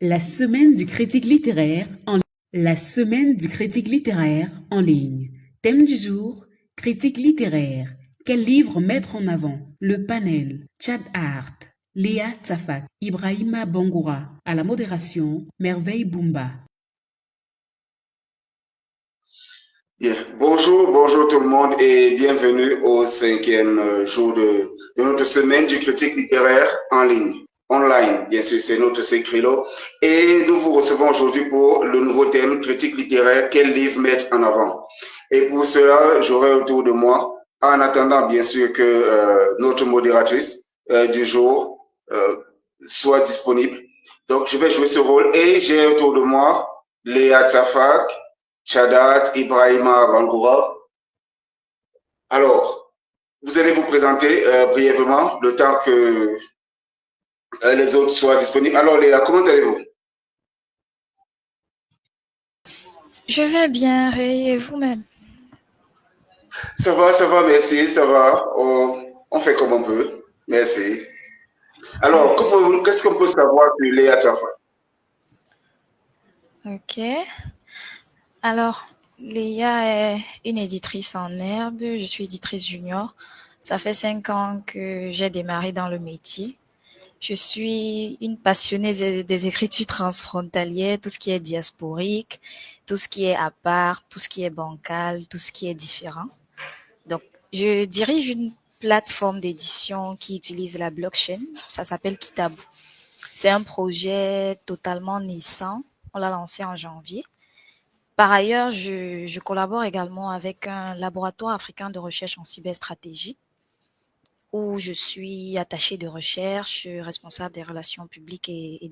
La semaine du critique littéraire en La semaine du critique littéraire en ligne. Thème du jour, critique littéraire. Quel livre mettre en avant? Le panel, Chad Hart, Léa Tsafak, Ibrahima Bangoura. À la modération, Merveille Bumba. Bien, bonjour tout le monde et bienvenue au cinquième jour de notre semaine du critique littéraire en ligne. Online, bien sûr, c'est notre Crilo. Et nous vous recevons aujourd'hui pour le nouveau thème critique littéraire, quel livre mettre en avant. Et pour cela, j'aurai autour de moi, en attendant bien sûr que notre modératrice du jour soit disponible. Donc, je vais jouer ce rôle et j'ai autour de moi Léa Tsafak, Shadat Ibrahima Bangoura. Alors, vous allez vous présenter brièvement le temps que les autres soient disponibles. Alors, Léa, comment allez-vous? Je vais bien, Ray, et vous-même? Ça va, merci, ça va. On fait comme on peut. Merci. Alors, qu'est-ce qu'on peut savoir sur Léa Tchafa? Ok. Alors, Léa est une éditrice en herbe. Je suis éditrice junior. Ça fait 5 ans que j'ai démarré dans le métier. Je suis une passionnée des écritures transfrontalières, tout ce qui est diasporique, tout ce qui est à part, tout ce qui est bancal, tout ce qui est différent. Donc, je dirige une plateforme d'édition qui utilise la blockchain. Ça s'appelle Kitaboo. C'est un projet totalement naissant. On l'a lancé en janvier. Par ailleurs, je collabore également avec un laboratoire africain de recherche en cyberstratégie où je suis attachée de recherche, responsable des relations publiques et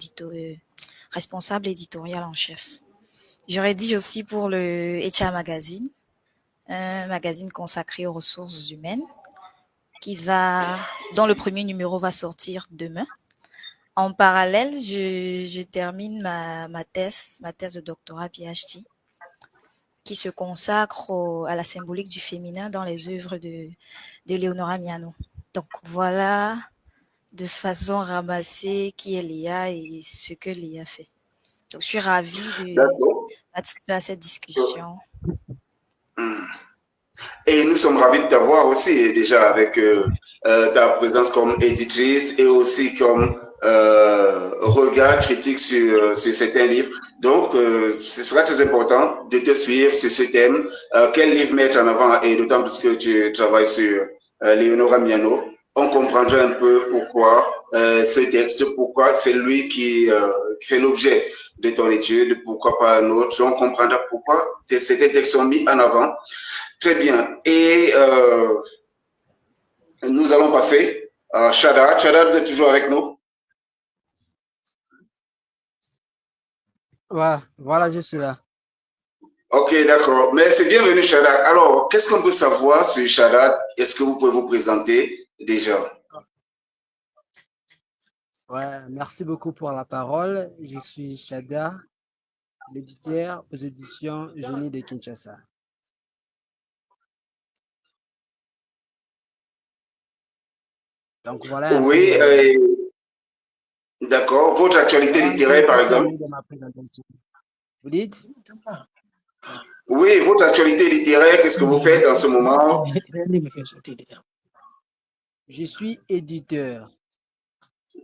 responsable éditorial en chef. Je rédige aussi pour le HR Magazine, un magazine consacré aux ressources humaines dont le premier numéro va sortir demain. En parallèle, je termine ma thèse de doctorat PhD qui se consacre à la symbolique du féminin dans les œuvres de Leonora Miano. Donc voilà de façon ramassée qui est Léa et ce que Léa fait. Donc je suis ravie de participer à cette discussion. Et nous sommes ravis de t'avoir aussi déjà avec ta présence comme éditrice et aussi comme regard critique sur certains livres. Donc, ce sera très important de te suivre sur ce thème. Quel livre mettre en avant et d'autant plus que tu travailles sur Leonora Miano, on comprendra un peu pourquoi ce texte, pourquoi c'est lui qui fait l'objet de ton étude, pourquoi pas un autre. On comprendra pourquoi certains textes sont mis en avant. Très bien. Et nous allons passer à Shadat. Shadat, vous êtes toujours avec nous? Ouais, voilà, je suis là. Ok, d'accord. Merci, bienvenue Shadat. Alors, qu'est-ce qu'on peut savoir sur Shadat? Est-ce que vous pouvez vous présenter déjà? Ouais, merci beaucoup pour la parole. Je suis Shada, l'éditeur aux éditions Génie de Kinshasa. Donc voilà. Oui, d'accord. Votre actualité littéraire, par exemple? Vous dites? Oui, votre actualité littéraire, qu'est-ce que vous faites en ce moment? Je suis éditeur.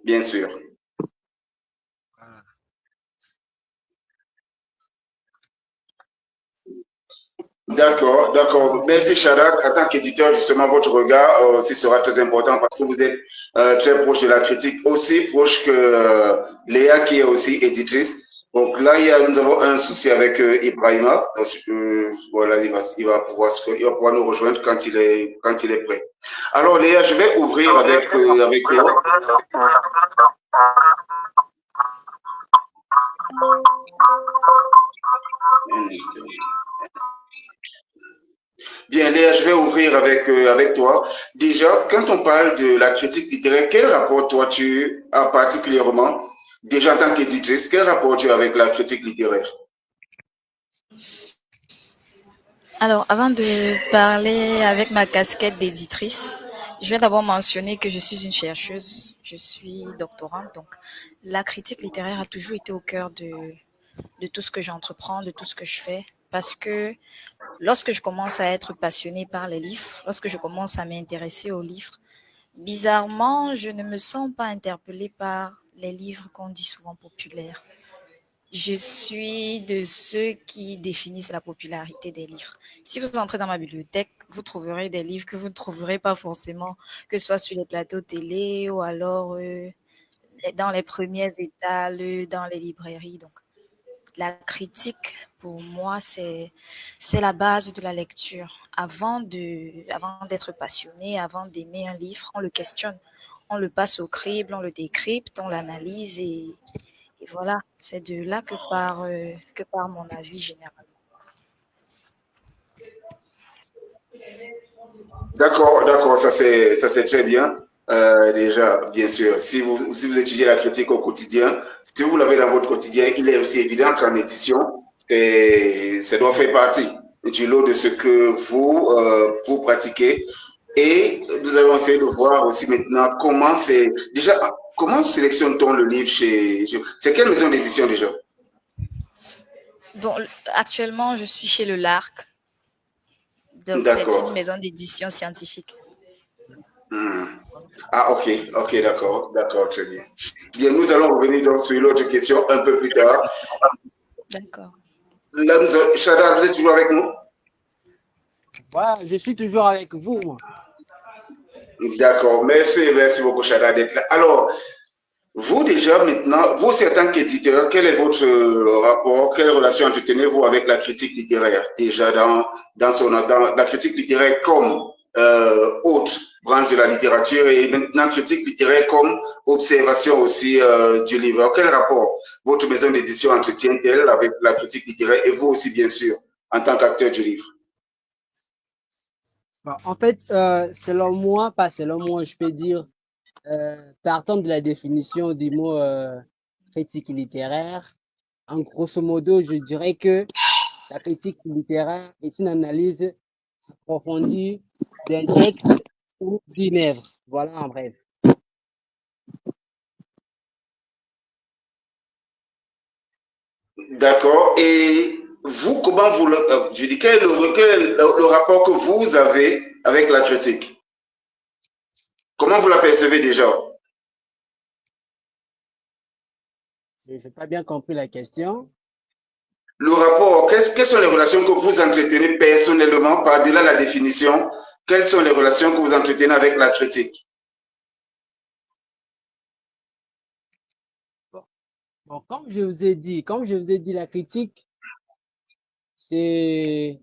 Bien sûr. Voilà. D'accord, d'accord. Merci Shadat. En tant qu'éditeur, justement, votre regard aussi sera très important parce que vous êtes très proche de la critique, aussi proche que Léa qui est aussi éditrice. Donc là, nous avons un souci avec Ibrahima. Donc, voilà, il va pouvoir nous rejoindre quand il est prêt. Alors Léa, je vais ouvrir avec toi. Bien, Léa, je vais ouvrir avec toi. Déjà, quand on parle de la critique littéraire, quel rapport toi tu as particulièrement, déjà en tant qu'éditrice, quel rapport tu as avec la critique littéraire? Alors, avant de parler avec ma casquette d'éditrice, Je vais d'abord mentionner que je suis une chercheuse, je suis doctorante, donc la critique littéraire a toujours été au cœur de tout ce que j'entreprends, de tout ce que je fais, parce que lorsque je commence à être passionnée par les livres, lorsque je commence à m'intéresser aux livres, bizarrement, je ne me sens pas interpellée par les livres qu'on dit souvent populaires. Je suis de ceux qui définissent la popularité des livres. Si vous entrez dans ma bibliothèque, vous trouverez des livres que vous ne trouverez pas forcément, que ce soit sur les plateaux télé ou alors dans les premiers étals, dans les librairies. Donc, la critique, pour moi, c'est la base de la lecture. Avant d'être passionné, avant d'aimer un livre, on le questionne. On le passe au crible, on le décrypte, on l'analyse et voilà, c'est de là que part mon avis généralement. D'accord, d'accord, ça c'est très bien. Déjà, bien sûr, si vous étudiez la critique au quotidien, si vous l'avez dans votre quotidien, il est aussi évident qu'en édition, ça doit faire partie du lot de ce que vous pratiquez. Et nous allons essayer de voir aussi maintenant comment sélectionne-t-on le livre c'est quelle maison d'édition déjà? Bon, actuellement, je suis chez le LARC, donc c'est une D'accord. maison d'édition scientifique. Hmm. Ah, ok, d'accord, très bien. Bien, nous allons revenir donc sur l'autre question un peu plus tard. D'accord. Là, Chada, vous êtes toujours avec nous? Ouais, je suis toujours avec vous, moi. D'accord, merci beaucoup, Chada, d'être là. Alors, vous déjà maintenant, vous, en tant qu'éditeur, quel est votre rapport, quelle relation entretenez-vous avec la critique littéraire? Déjà dans la critique littéraire comme autre branche de la littérature et maintenant critique littéraire comme observation aussi du livre. Quel rapport votre maison d'édition entretient-elle avec la critique littéraire et vous aussi, bien sûr, en tant qu'acteur du livre? Bon, en fait, selon moi, je peux dire, partant de la définition du mot critique littéraire, en grosso modo, je dirais que la critique littéraire est une analyse approfondie d'un texte ou d'une œuvre. Voilà en bref. D'accord. Et vous, comment vous je dis, quel est le rapport que vous avez avec la critique? Comment vous la percevez déjà? Je n'ai pas bien compris la question. Le rapport, quelles sont les relations que vous entretenez personnellement, par-delà la définition, quelles sont les relations que vous entretenez avec la critique? Bon, comme je vous ai dit, la critique, c'est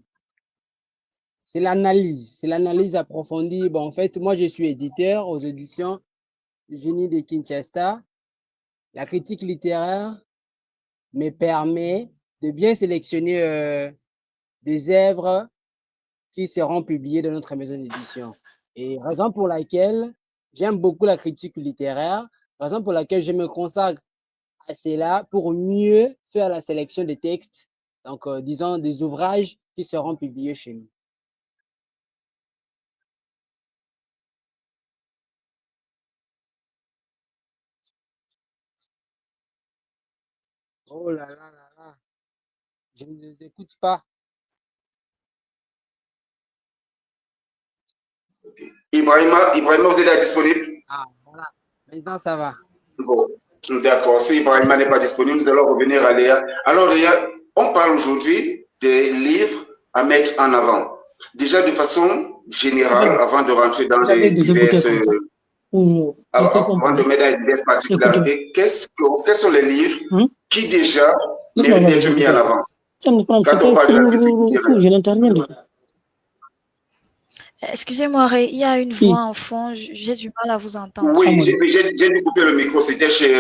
l'analyse approfondie. Bon, en fait, moi, je suis éditeur aux éditions Génie de Kinshasa. La critique littéraire me permet de bien sélectionner des œuvres qui seront publiées dans notre maison d'édition. Et raison pour laquelle j'aime beaucoup la critique littéraire, raison pour laquelle je me consacre à cela pour mieux faire la sélection des textes, donc disons des ouvrages qui seront publiés chez nous. Oh là là là là, je ne les écoute pas. Ibrahima, vous êtes disponible? Ah, voilà. Maintenant, ça va. Bon, d'accord. Si Ibrahima n'est pas disponible, nous allons revenir à Léa. Alors, Léa, on parle aujourd'hui des livres à mettre en avant. Déjà, de façon générale, avant de rentrer dans les diverses... avant de mettre dans les diverses particularités, quels sont les livres qui déjà méritent d'être mis en avant quand on parle de la critique littéraire? Excusez-moi, Ray, il y a une voix en fond, j'ai du mal à vous entendre. Oui, j'ai dû couper le micro, c'était chez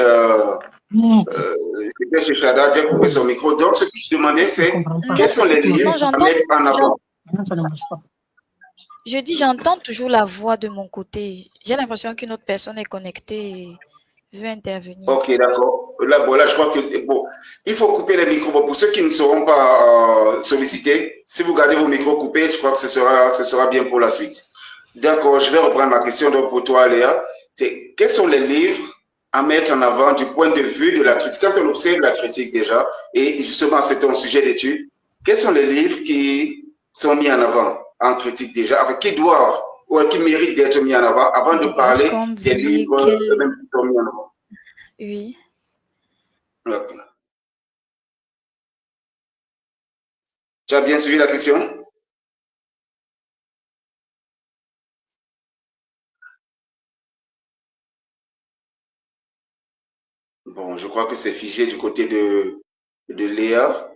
Chada, j'ai coupé son micro. Donc, ce que je demandais, c'est quels sont les livres à mettre en avant? Je dis, j'entends toujours la voix de mon côté. J'ai l'impression qu'une autre personne est connectée et veut intervenir. Ok, d'accord. Là, je crois que bon, il faut couper les micros. Bon, pour ceux qui ne seront pas sollicités, si vous gardez vos micros coupés, je crois que ce sera bien pour la suite. D'accord, je vais reprendre ma question donc pour toi, Léa. C'est quels sont les livres à mettre en avant du point de vue de la critique, quand on observe la critique déjà, et justement c'est ton sujet d'étude, quels sont les livres qui sont mis en avant en critique déjà, enfin, qui doivent ou qui méritent d'être mis en avant avant de Donc, est-ce parler qu'on des dit livres quel... eux-mêmes qui sont mis en avant? Oui. Ok. Tu as bien suivi la question? Bon, je crois que c'est figé du côté de Léa.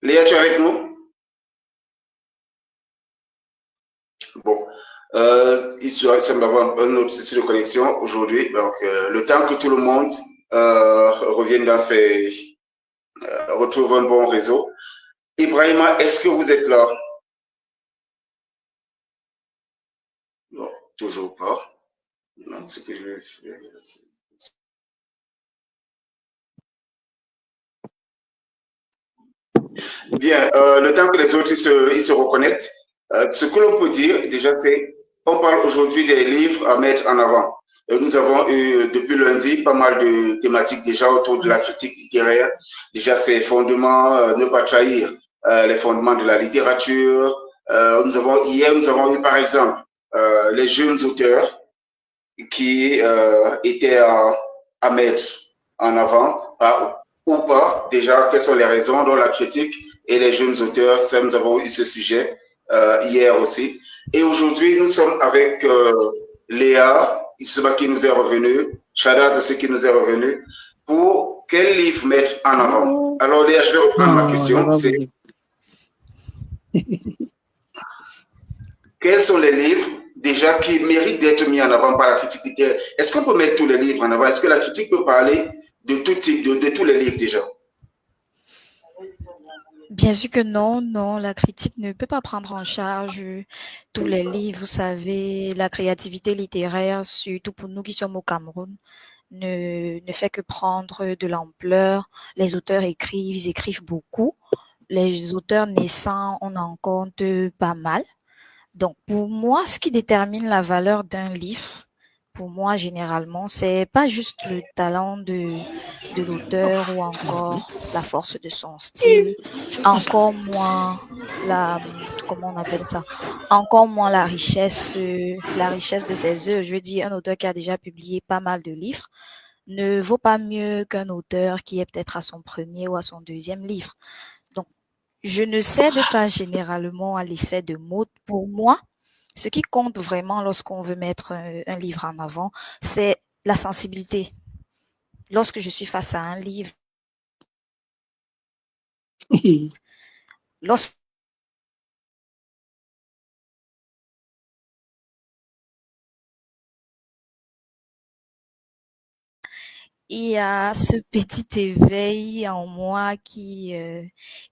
Léa, tu es avec nous? Bon, il semble avoir un autre souci de connexion aujourd'hui. Donc, le temps que tout le monde revienne dans ses, retrouve un bon réseau. Ibrahima, est-ce que vous êtes là? Non, toujours pas. Donc, ce que je vais faire, bien, le temps que les autres ils se reconnectent, ce que l'on peut dire déjà, c'est on parle aujourd'hui des livres à mettre en avant. Nous avons eu depuis lundi pas mal de thématiques déjà autour de la critique littéraire. Déjà, ces fondements, ne pas trahir les fondements de la littérature. Hier, nous avons eu par exemple les jeunes auteurs qui étaient à mettre en avant, ou pas. Déjà, quelles sont les raisons dont la critique et les jeunes auteurs, ça, nous avons eu ce sujet hier aussi. Et aujourd'hui, nous sommes avec Léa Issouma qui nous est revenu, Chada de ce qui nous est revenu, pour quel livre mettre en avant. Alors Léa, je vais reprendre ma Non, question. C'est quels sont les livres déjà qui méritent d'être mis en avant par la critique littéraire? Est-ce qu'on peut mettre tous les livres en avant? Est-ce que la critique peut parler de tout type, de tous les livres déjà? Bien sûr que non, non, la critique ne peut pas prendre en charge tous les livres. Vous savez, la créativité littéraire, surtout pour nous qui sommes au Cameroun, ne fait que prendre de l'ampleur. Les auteurs écrivent, ils écrivent beaucoup. Les auteurs naissants, on en compte pas mal. Donc, pour moi, ce qui détermine la valeur d'un livre, pour moi, généralement, c'est pas juste le talent de l'auteur ou encore la force de son style, encore moins comment on appelle ça, encore moins la richesse de ses œuvres. Je veux dire, un auteur qui a déjà publié pas mal de livres ne vaut pas mieux qu'un auteur qui est peut-être à son premier ou à son deuxième livre. Donc, je ne cède pas généralement à l'effet de mode. Pour moi, ce qui compte vraiment lorsqu'on veut mettre un livre en avant, c'est la sensibilité. Lorsque je suis face à un livre, lorsque il y a ce petit éveil en moi qui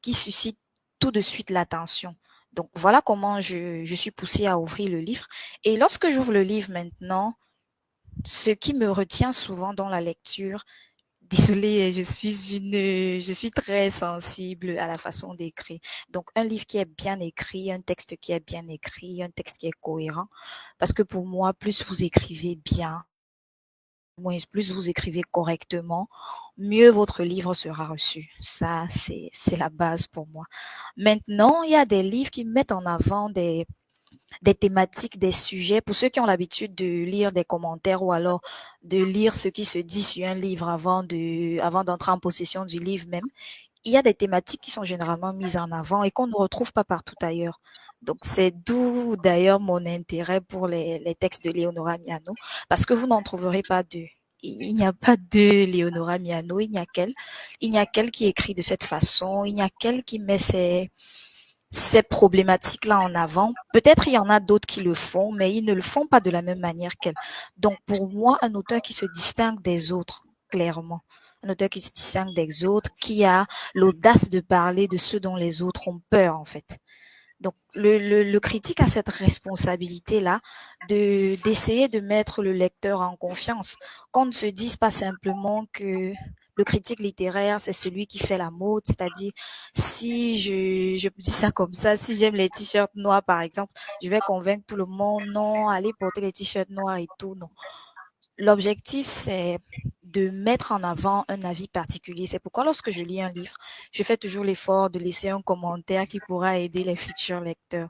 suscite tout de suite l'attention. Donc voilà comment je suis poussée à ouvrir le livre. Et lorsque j'ouvre le livre maintenant, ce qui me retient souvent dans la lecture, désolée, je suis très sensible à la façon d'écrire. Donc, un livre qui est bien écrit, un texte qui est bien écrit, un texte qui est cohérent. Parce que pour moi, plus vous écrivez bien, moins plus vous écrivez correctement, mieux votre livre sera reçu. Ça, c'est la base pour moi. Maintenant, il y a des livres qui mettent en avant des thématiques, des sujets. Pour ceux qui ont l'habitude de lire des commentaires ou alors de lire ce qui se dit sur un livre avant d'entrer en possession du livre même, il y a des thématiques qui sont généralement mises en avant et qu'on ne retrouve pas partout ailleurs. Donc, c'est d'où d'ailleurs mon intérêt pour les textes de Léonora Miano, parce que vous n'en trouverez pas deux. Il n'y a pas de Léonora Miano, il n'y a qu'elle qui écrit de cette façon, il n'y a qu'elle qui met ces problématiques-là en avant. Peut-être il y en a d'autres qui le font, mais ils ne le font pas de la même manière qu'elle. Donc pour moi, un auteur qui se distingue des autres, clairement. Un auteur qui se distingue des autres, qui a l'audace de parler de ceux dont les autres ont peur, en fait. Donc le critique a cette responsabilité-là d'essayer de mettre le lecteur en confiance. Qu'on ne se dise pas simplement que le critique littéraire, c'est celui qui fait la mode, c'est-à-dire si je dis ça comme ça, si j'aime les t-shirts noirs par exemple, je vais convaincre tout le monde, non, allez porter les t-shirts noirs et tout, non. L'objectif, c'est de mettre en avant un avis particulier. C'est pourquoi lorsque je lis un livre, je fais toujours l'effort de laisser un commentaire qui pourra aider les futurs lecteurs.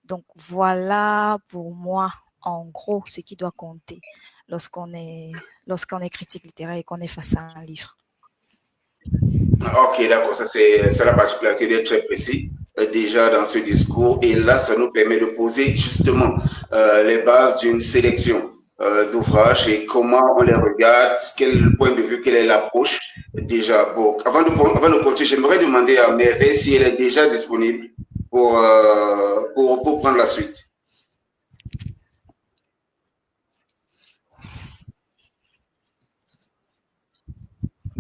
Donc voilà pour moi, en gros, ce qui doit compter lorsqu'on est critique littéraire et qu'on est face à un livre. Ok, d'accord, ça c'est la particularité d'être très précis déjà dans ce discours. Et là, ça nous permet de poser justement les bases d'une sélection d'ouvrages et comment on les regarde, quel point de vue, quelle est l'approche. Déjà, bon, avant de continuer, j'aimerais demander à Merveille si elle est déjà disponible pour prendre la suite.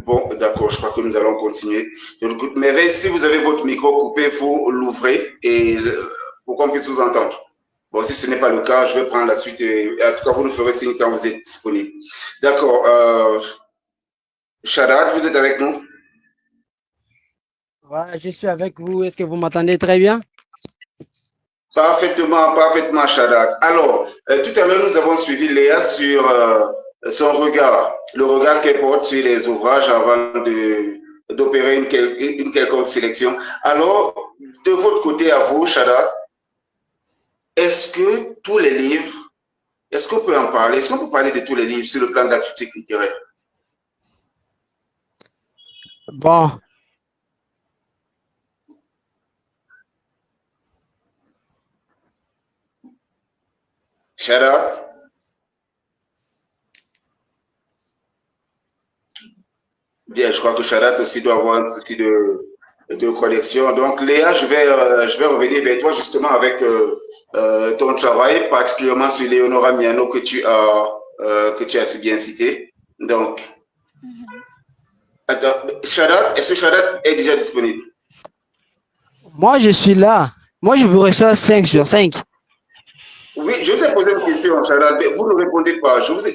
Bon, d'accord, je crois que nous allons continuer. Donc, Merveille, si vous avez votre micro coupé, vous l'ouvrez et pour qu'on puisse vous entendre. Bon, si ce n'est pas le cas, je vais prendre la suite. Et, en tout cas, vous nous ferez signe quand vous êtes disponible. D'accord. Shaddad, vous êtes avec nous? Voilà, je suis avec vous. Est-ce que vous m'entendez très bien? Parfaitement, parfaitement, Shaddad. Alors, tout à l'heure, nous avons suivi Léa sur son regard, le regard qu'elle porte sur les ouvrages avant d'opérer une quelconque sélection. Alors, de votre côté à vous, Shaddad, est-ce que tous les livres, est-ce qu'on peut en parler? Est-ce qu'on peut parler de tous les livres sur le plan de la critique littéraire? Bon. Shaddad? Bien, je crois que Shaddad aussi doit avoir un souci de connexion. Donc, Léa, je vais revenir vers toi justement avec ton travail, particulièrement sur Leonora Miano que tu as si bien cité. Donc, attends, Shaddad, est-ce que Shaddad est déjà disponible? Moi, je suis là. Moi, je vous reçois 5 sur 5. Oui, je vous ai posé une question, Shaddad, mais vous ne répondez pas. Je vous ai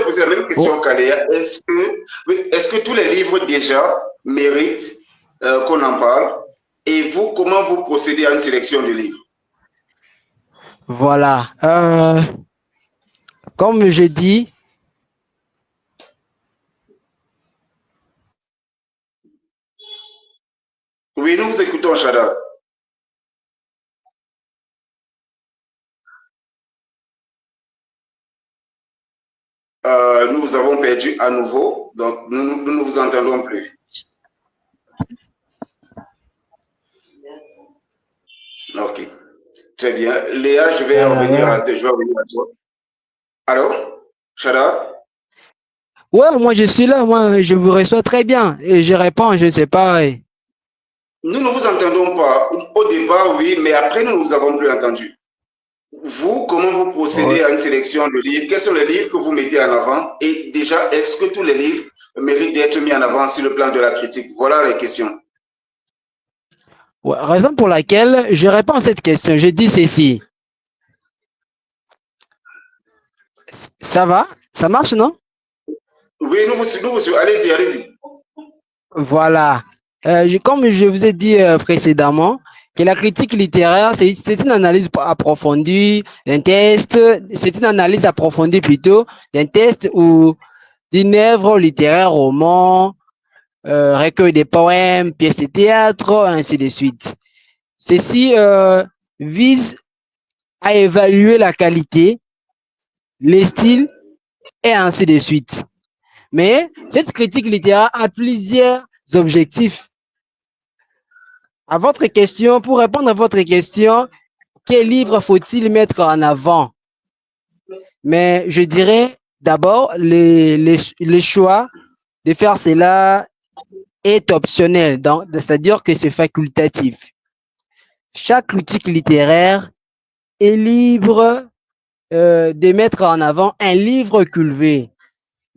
posé la même question qu'à Léa. Est-ce que tous les livres déjà méritent qu'on en parle? Et vous, comment vous procédez à une sélection de livres? Voilà. Comme je dis, oui, nous vous écoutons, Shaddad. Nous vous avons perdu à nouveau, donc nous ne vous entendons plus. Ok, très bien. Léa, je vais revenir à toi. Allô, Shaddad? Ouais, moi je suis là, moi je vous reçois très bien et je réponds, je ne sais pas. Nous ne vous entendons pas. Au départ, oui, mais après, nous ne vous avons plus entendu. Vous, comment vous procédez à une sélection de livres? Quels sont les livres que vous mettez en avant? Et déjà, est-ce que tous les livres méritent d'être mis en avant sur le plan de la critique? Voilà les questions. Ouais, raison pour laquelle je réponds à cette question, je dis ceci. Ça va? Ça marche, non? Oui, nous vous allez-y, allez-y. Voilà. Comme je vous ai dit précédemment, que la critique littéraire, c'est une analyse approfondie d'un texte, c'est une analyse approfondie plutôt d'un texte ou d'une œuvre littéraire, roman, recueil de poèmes, pièces de théâtre, ainsi de suite. Ceci vise à évaluer la qualité, les styles et ainsi de suite. Mais cette critique littéraire a plusieurs objectifs. À votre question, pour répondre à votre question, quel livre faut-il mettre en avant? Mais je dirais d'abord, les choix de faire cela est optionnel, c'est-à-dire que c'est facultatif. Chaque critique littéraire est libre de mettre en avant un livre cultivé.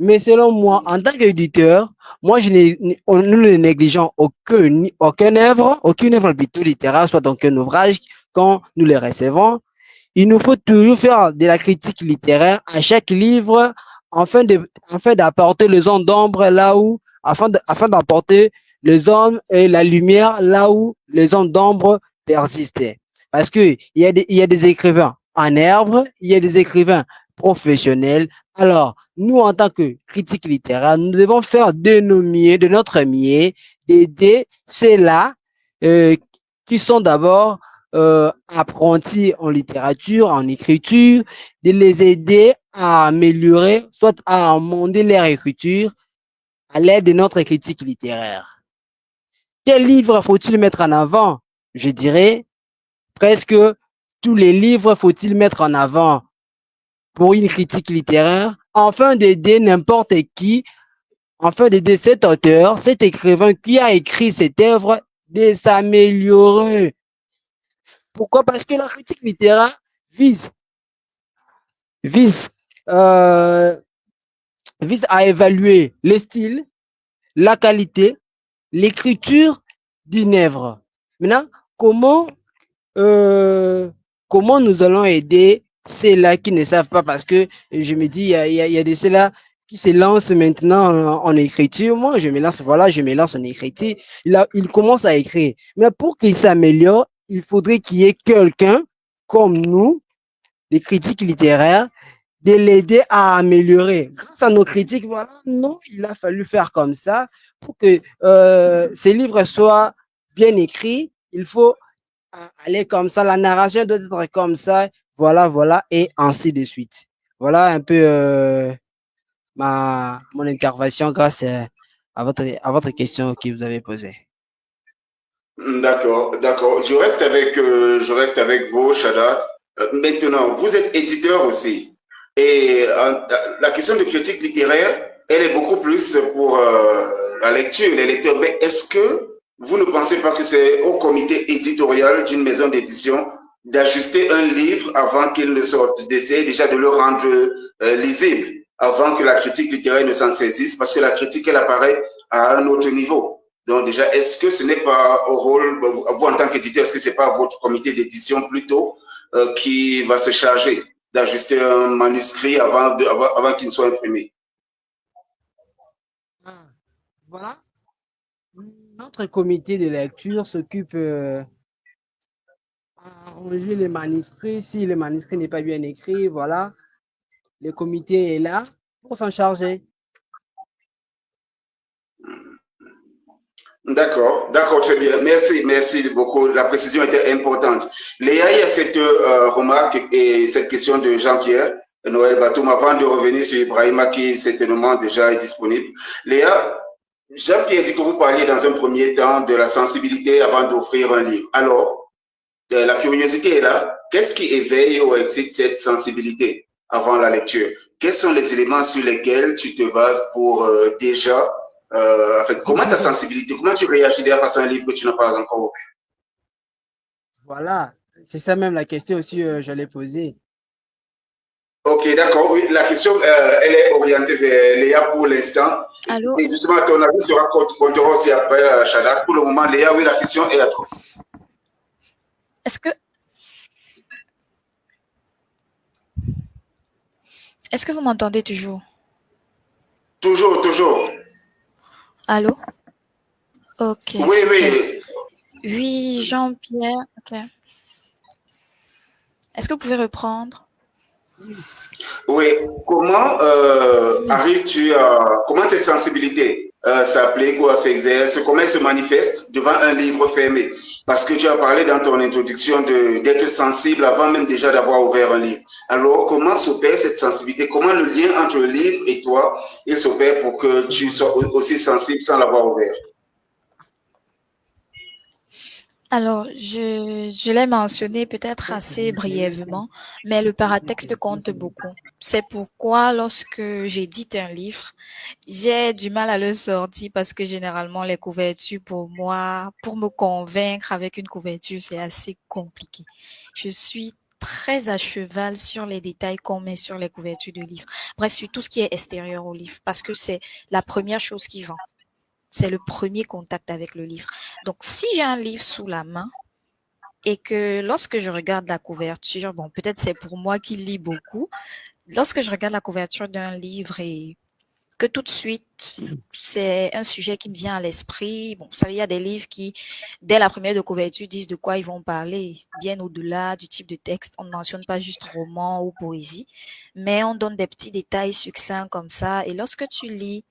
Mais selon moi, en tant qu'éditeur, nous ne négligeons aucune œuvre plutôt littéraire, soit donc un ouvrage, quand nous les recevons. Il nous faut toujours faire de la critique littéraire à chaque livre afin d'apporter le zone d'ombre là où afin d'apporter les hommes et la lumière là où les hommes d'ombre persistaient. Parce qu'il y a des écrivains en herbe, il y a des écrivains professionnels. Alors, nous, en tant que critiques littéraires, nous devons faire de notre mieux, d'aider ceux-là euh, qui sont d'abord apprentis en littérature, en écriture, de les aider à améliorer, soit à amender leur écriture à l'aide de notre critique littéraire. Quel livre faut-il mettre en avant? Je dirais presque tous les livres faut-il mettre en avant pour une critique littéraire afin d'aider n'importe qui, afin d'aider cet auteur, cet écrivain qui a écrit cette œuvre de s'améliorer. Pourquoi? Parce que la critique littéraire vise, vise, euh, vise à évaluer le style, la qualité, l'écriture d'une œuvre. Maintenant, comment, euh, comment nous allons aider ceux-là qui ne savent pas? Parce que je me dis, il y a de ceux-là qui se lancent maintenant en écriture. Moi, je me lance, voilà, je me lance en écriture. Il commence à écrire. Mais pour qu'il s'améliore, il faudrait qu'il y ait quelqu'un comme nous, des critiques littéraires, de l'aider à améliorer. Grâce à nos critiques, voilà, non, il a fallu faire comme ça pour que ces livres soient bien écrits. Il faut aller comme ça, la narration doit être comme ça, voilà, voilà, et ainsi de suite. Voilà un peu mon intervention grâce à votre question que vous avez posée. D'accord, d'accord. Je reste avec vous, Shadat. Maintenant, vous êtes éditeur aussi. Et la question de critique littéraire, elle est beaucoup plus pour la lecture, les lecteurs. Mais est-ce que vous ne pensez pas que c'est au comité éditorial d'une maison d'édition d'ajuster un livre avant qu'il ne sorte, d'essayer déjà de le rendre lisible, avant que la critique littéraire ne s'en saisisse, parce que la critique, elle apparaît à un autre niveau. Donc déjà, est-ce que ce n'est pas au rôle, vous en tant qu'éditeur, est-ce que ce n'est pas votre comité d'édition plutôt qui va se charger d'ajuster un manuscrit avant qu'il ne soit imprimé? Ah, voilà. Notre comité de lecture s'occupe arranger les manuscrits. Si le manuscrit n'est pas bien écrit, voilà, le comité est là pour s'en charger. D'accord, d'accord, très bien. Merci, merci beaucoup. La précision était importante. Léa, il y a cette remarque et cette question de Jean-Pierre Noël Batoum avant de revenir sur Ibrahima qui certainement déjà est disponible. Léa, Jean-Pierre dit que vous parliez dans un premier temps de la sensibilité avant d'offrir un livre. Alors, la curiosité est là. Qu'est-ce qui éveille ou excite cette sensibilité avant la lecture? Quels sont les éléments sur lesquels tu te bases pour déjà, comment ta sensibilité, comment tu réagis face à un livre que tu n'as pas encore ouvert? Voilà, c'est ça même la question aussi, je l'ai posée. Ok, d'accord. Oui, la question, elle est orientée vers Léa pour l'instant. Allô? Et justement, ton avis sera comptera aussi après, Shadak. Pour le moment, Léa, oui, la question est à toi. Est-ce que Est-ce que vous m'entendez toujours? Toujours, toujours. Allô? Ok, Oui, super. oui. Oui, Jean-Pierre. Ok. Est-ce que vous pouvez reprendre? Oui, comment arrives-tu à... Comment cette sensibilité s'applique ou s'exerce? Comment elle se manifeste devant un livre fermé? Parce que tu as parlé dans ton introduction d'être sensible avant même déjà d'avoir ouvert un livre. Alors, comment s'opère cette sensibilité? Comment le lien entre le livre et toi, il s'opère pour que tu sois aussi sensible sans l'avoir ouvert? Alors, je l'ai mentionné peut-être assez brièvement, mais le paratexte compte beaucoup. C'est pourquoi lorsque j'édite un livre, j'ai du mal à le sortir parce que généralement les couvertures pour moi, pour me convaincre avec une couverture, c'est assez compliqué. Je suis très à cheval sur les détails qu'on met sur les couvertures de livres. Bref, sur tout ce qui est extérieur au livre parce que c'est la première chose qui vend. C'est le premier contact avec le livre. Donc, si j'ai un livre sous la main et que lorsque je regarde la couverture, bon, peut-être c'est pour moi qui lis beaucoup, lorsque je regarde la couverture d'un livre et que tout de suite, c'est un sujet qui me vient à l'esprit. Bon, vous savez, il y a des livres qui, dès la première de couverture, disent de quoi ils vont parler, bien au-delà du type de texte. On ne mentionne pas juste roman ou poésie, mais on donne des petits détails succincts comme ça. Et lorsque tu lis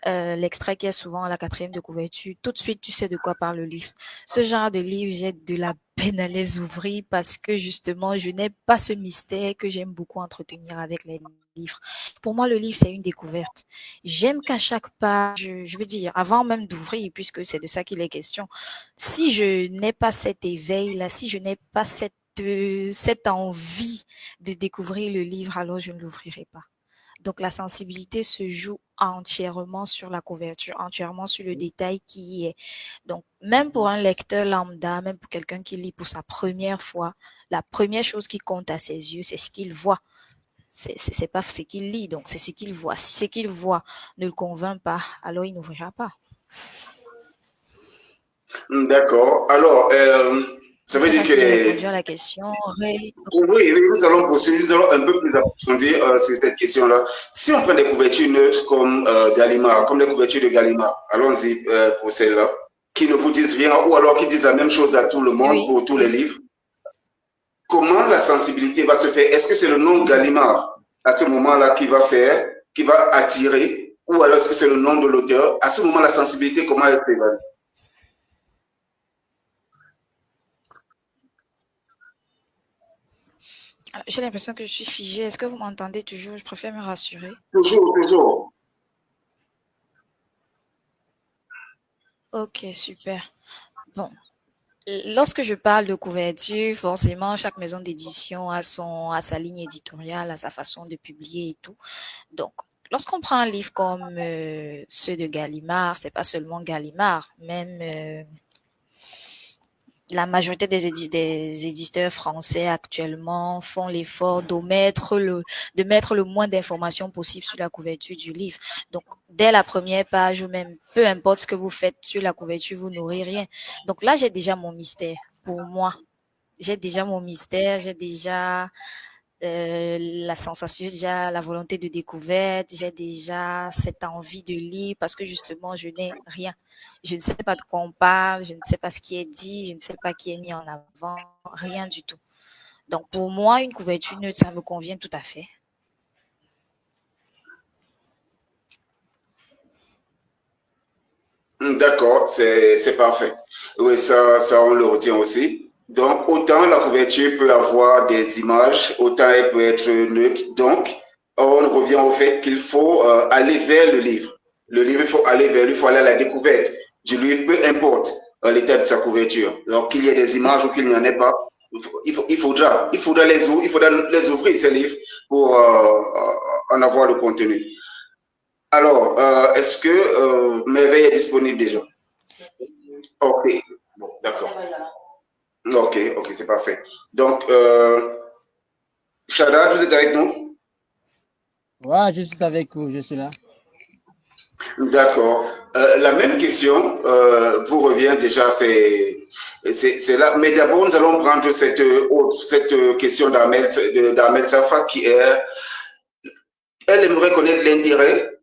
l'extrait qui est souvent à la 4e de couverture, tout de suite, tu sais de quoi parle le livre. Ce genre de livre, j'ai de la peine à les ouvrir parce que justement, je n'ai pas ce mystère que j'aime beaucoup entretenir avec les livres. Pour moi, le livre, c'est une découverte. J'aime qu'à chaque page, je veux dire, avant même d'ouvrir, puisque c'est de ça qu'il est question, si je n'ai pas cet éveil-là, si je n'ai pas cette envie de découvrir le livre, alors je ne l'ouvrirai pas. Donc, la sensibilité se joue entièrement sur la couverture, entièrement sur le détail qui y est. Donc, même pour un lecteur lambda, même pour quelqu'un qui lit pour sa première fois, la première chose qui compte à ses yeux, c'est ce qu'il voit. C'est pas ce qu'il lit, donc c'est ce qu'il voit. Si ce qu'il voit ne le convainc pas, alors il n'ouvrira pas. D'accord. Alors, ça Je ne veut sais dire pas si j'ai répondu que à la question. oui, oui, nous allons poursuivre, nous allons un peu plus approfondir sur cette question-là. Si on prend des couvertures neutres comme Gallimard, comme les couvertures de Gallimard, allons-y pour celle-là, qui ne vous disent rien ou alors qui disent la même chose à tout le monde Oui. pour tous les livres, comment la sensibilité va se faire? Est-ce que c'est le nom Gallimard à ce moment-là qui va faire, qui va attirer, ou alors est-ce que c'est le nom de l'auteur? À ce moment, la sensibilité, comment elle s'évalue? J'ai l'impression que je suis figée. Est-ce que vous m'entendez toujours? Je préfère me rassurer. Toujours, toujours. Ok, super. Bon, lorsque je parle de couverture, forcément, chaque maison d'édition a sa ligne éditoriale, a sa façon de publier et tout. Donc, lorsqu'on prend un livre comme ceux de Gallimard, c'est pas seulement Gallimard, même la majorité des éditeurs français actuellement font l'effort de mettre le moins d'informations possible sur la couverture du livre. Donc, dès la première page ou même peu importe ce que vous faites sur la couverture, vous n'aurez rien. Donc là, j'ai déjà mon mystère. Pour moi, j'ai déjà mon mystère, j'ai déjà la sensation, j'ai déjà la volonté de découverte, j'ai déjà cette envie de lire parce que justement, je n'ai rien. Je ne sais pas de quoi on parle, je ne sais pas ce qui est dit, je ne sais pas qui est mis en avant, rien du tout. Donc pour moi, une couverture neutre, ça me convient tout à fait. D'accord, c'est parfait. Oui, ça, on le retient aussi. Donc, autant la couverture peut avoir des images, autant elle peut être neutre. Donc, on revient au fait qu'il faut aller vers le livre. Le livre, il faut aller vers lui, il faut aller à la découverte du livre, peu importe l'état de sa couverture. Donc, qu'il y ait des images ou qu'il n'y en ait pas, il faudra les ouvrir, ces livres, pour en avoir le contenu. Alors, est-ce que Merveille est disponible déjà? Ok, bon, d'accord. Ok, ok, c'est parfait. Donc, Shaddad, vous êtes avec nous? Ouais, je suis avec vous, je suis là. D'accord. La même question vous revient déjà, c'est là. Mais d'abord, nous allons prendre cette question d'Armel Safa qui est, elle aimerait connaître l'intérêt,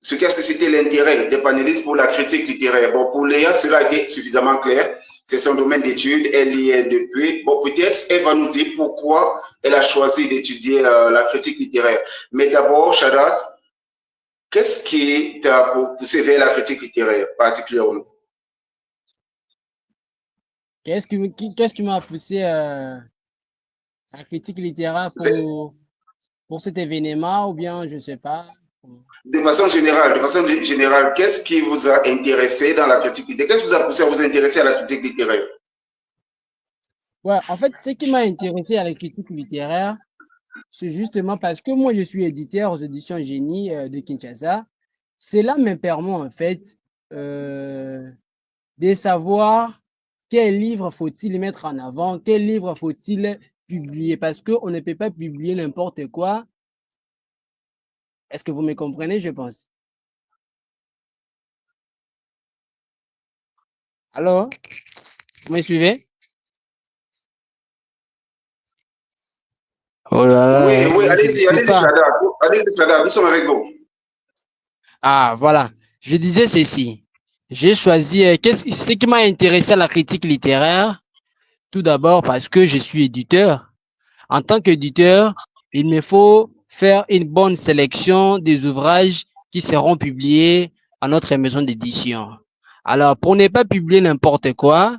ce qui a suscité l'intérêt des panélistes pour la critique littéraire. Bon, pour Léa, cela a été suffisamment clair. C'est son domaine d'études, elle y est depuis. Bon, peut-être elle va nous dire pourquoi elle a choisi d'étudier la critique littéraire. Mais d'abord, Shadat, qu'est-ce qui t'a poussé vers la critique littéraire particulièrement? Qu'est-ce qui m'a poussé à la critique littéraire pour cet événement ou bien je ne sais pas. De façon générale, qu'est-ce qui vous a intéressé dans la critique littéraire? Qu'est-ce qui vous a poussé à vous intéresser à la critique littéraire? Ouais, en fait, ce qui m'a intéressé à la critique littéraire, c'est justement parce que moi, je suis éditeur aux éditions Génie de Kinshasa. Cela me permet en fait euh, de savoir quel livre faut-il mettre en avant, quel livre faut-il publier, parce qu'on ne peut pas publier n'importe quoi. Est-ce que vous me comprenez, je pense? Alors, vous me suivez? Oh là Oui, là, oui, je ne allez-y, sais allez-y, pas. Shaddad. Allez-y, Shaddad, nous sommes avec vous. Ah, voilà. Je disais ceci. J'ai choisi, ce qui m'a intéressé à la critique littéraire, tout d'abord parce que je suis éditeur. En tant qu'éditeur, il me faut faire une bonne sélection des ouvrages qui seront publiés à notre maison d'édition. Alors, pour ne pas publier n'importe quoi,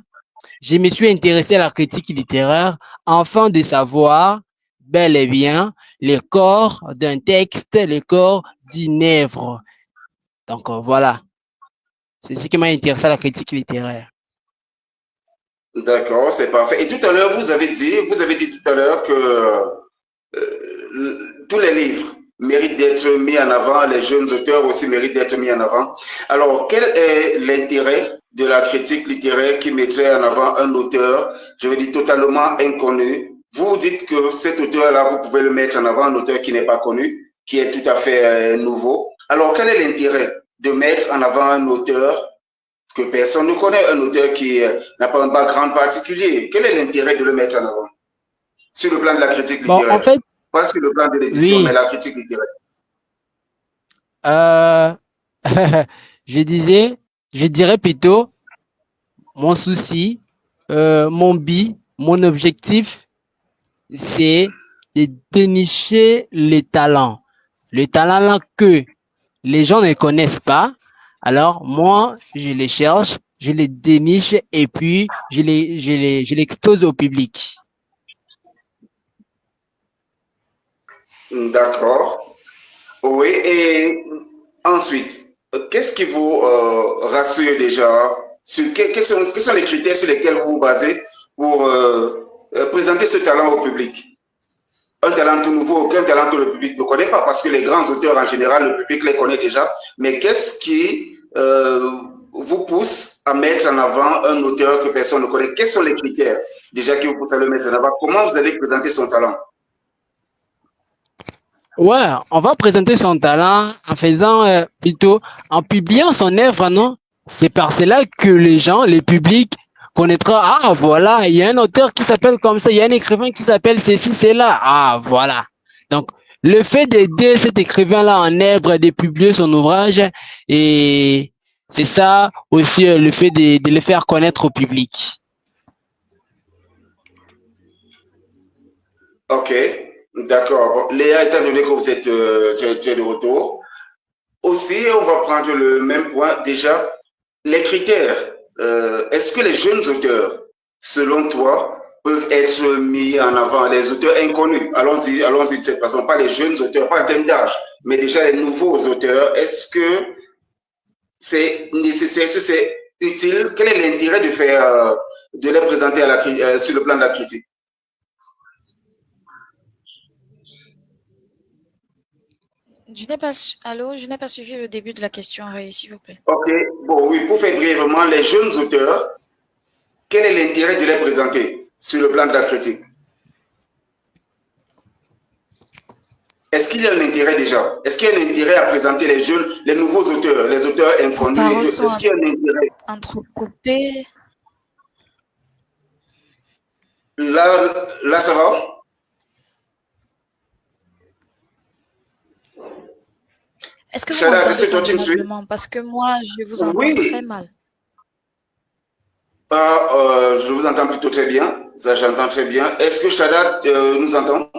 je me suis intéressé à la critique littéraire afin de savoir bel et bien les corps d'un texte, les corps d'une œuvre. Donc, voilà. C'est ce qui m'a intéressé à la critique littéraire. D'accord, c'est parfait. Et tout à l'heure, vous avez dit tout à l'heure que tous les livres méritent d'être mis en avant, les jeunes auteurs aussi méritent d'être mis en avant. Alors, quel est l'intérêt de la critique littéraire qui mettrait en avant un auteur, je veux dire, totalement inconnu? Vous dites que cet auteur-là, vous pouvez le mettre en avant, un auteur qui n'est pas connu, qui est tout à fait nouveau. Alors, quel est l'intérêt de mettre en avant un auteur que personne ne connaît, un auteur qui n'a pas un background particulier? Quel est l'intérêt de le mettre en avant sur le plan de la critique Bon, en littéraire? fait, Pas sur le plan de l'édition, mais oui. la critique littéraire. Euh, je disais, je dirais plutôt mon souci, mon objectif, c'est de dénicher les talents. Les talents là que les gens ne connaissent pas. Alors, moi, je les cherche, je les déniche et puis je l'expose au public. D'accord. Oui, et ensuite, qu'est-ce qui vous rassure déjà sur quels sont les critères sur lesquels vous vous basez pour présenter ce talent au public? Un talent tout nouveau, aucun talent que le public ne connaît pas, parce que les grands auteurs, en général, le public les connaît déjà. Mais qu'est-ce qui vous pousse à mettre en avant un auteur que personne ne connaît? Quels sont les critères déjà qui vous poussent à le mettre en avant? Comment vous allez présenter son talent? Ouais, on va présenter son talent en faisant plutôt, en publiant son œuvre, non? C'est par cela que les gens, les publics, connaîtront, ah voilà, il y a un auteur qui s'appelle comme ça, il y a un écrivain qui s'appelle ceci, c'est là. Ah voilà. Donc, le fait d'aider cet écrivain-là en œuvre, de publier son ouvrage, et c'est ça aussi le fait de le faire connaître au public. Ok, d'accord. Bon, Léa, étant donné que vous êtes tu es de retour, aussi, on va prendre le même point. Déjà, les critères. Est-ce que les jeunes auteurs, selon toi, peuvent être mis en avant, les auteurs inconnus? Allons-y de cette façon, pas les jeunes auteurs, pas en termes d'âge, mais déjà les nouveaux auteurs. Est-ce que c'est nécessaire, est-ce que c'est utile? Quel est l'intérêt de faire, de les présenter sur le plan de la critique? Allô, je n'ai pas suivi le début de la question, s'il vous plaît. Ok, bon, oui, pour faire brièvement, les jeunes auteurs, quel est l'intérêt de les présenter sur le plan de la critique? Est-ce qu'il y a un intérêt déjà? Est-ce qu'il y a un intérêt à présenter les jeunes, les nouveaux auteurs, les auteurs Vos inconnus et paroles tout? Est-ce sont qu'il y a un intérêt? entrecoupées. Là, ça va? Est-ce que vous Shada, est-ce m'entendez que toi tu me suis? convenablement? Parce que moi, je vous entends très Oui. mal. Ah, je vous entends plutôt très bien. Ça, j'entends très bien. Est-ce que Shada nous entend?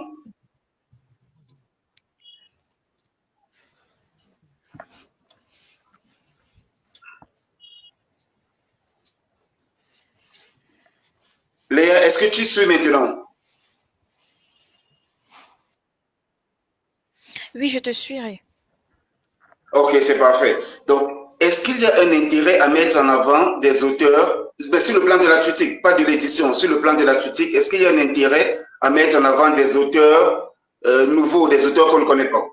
Léa, est-ce que tu suis maintenant? Oui, je te suivrai. Ok, c'est parfait. Donc, est-ce qu'il y a un intérêt à mettre en avant des auteurs, ben, sur le plan de la critique, pas de l'édition, sur le plan de la critique, est-ce qu'il y a un intérêt à mettre en avant des auteurs nouveaux, des auteurs qu'on ne connaît pas?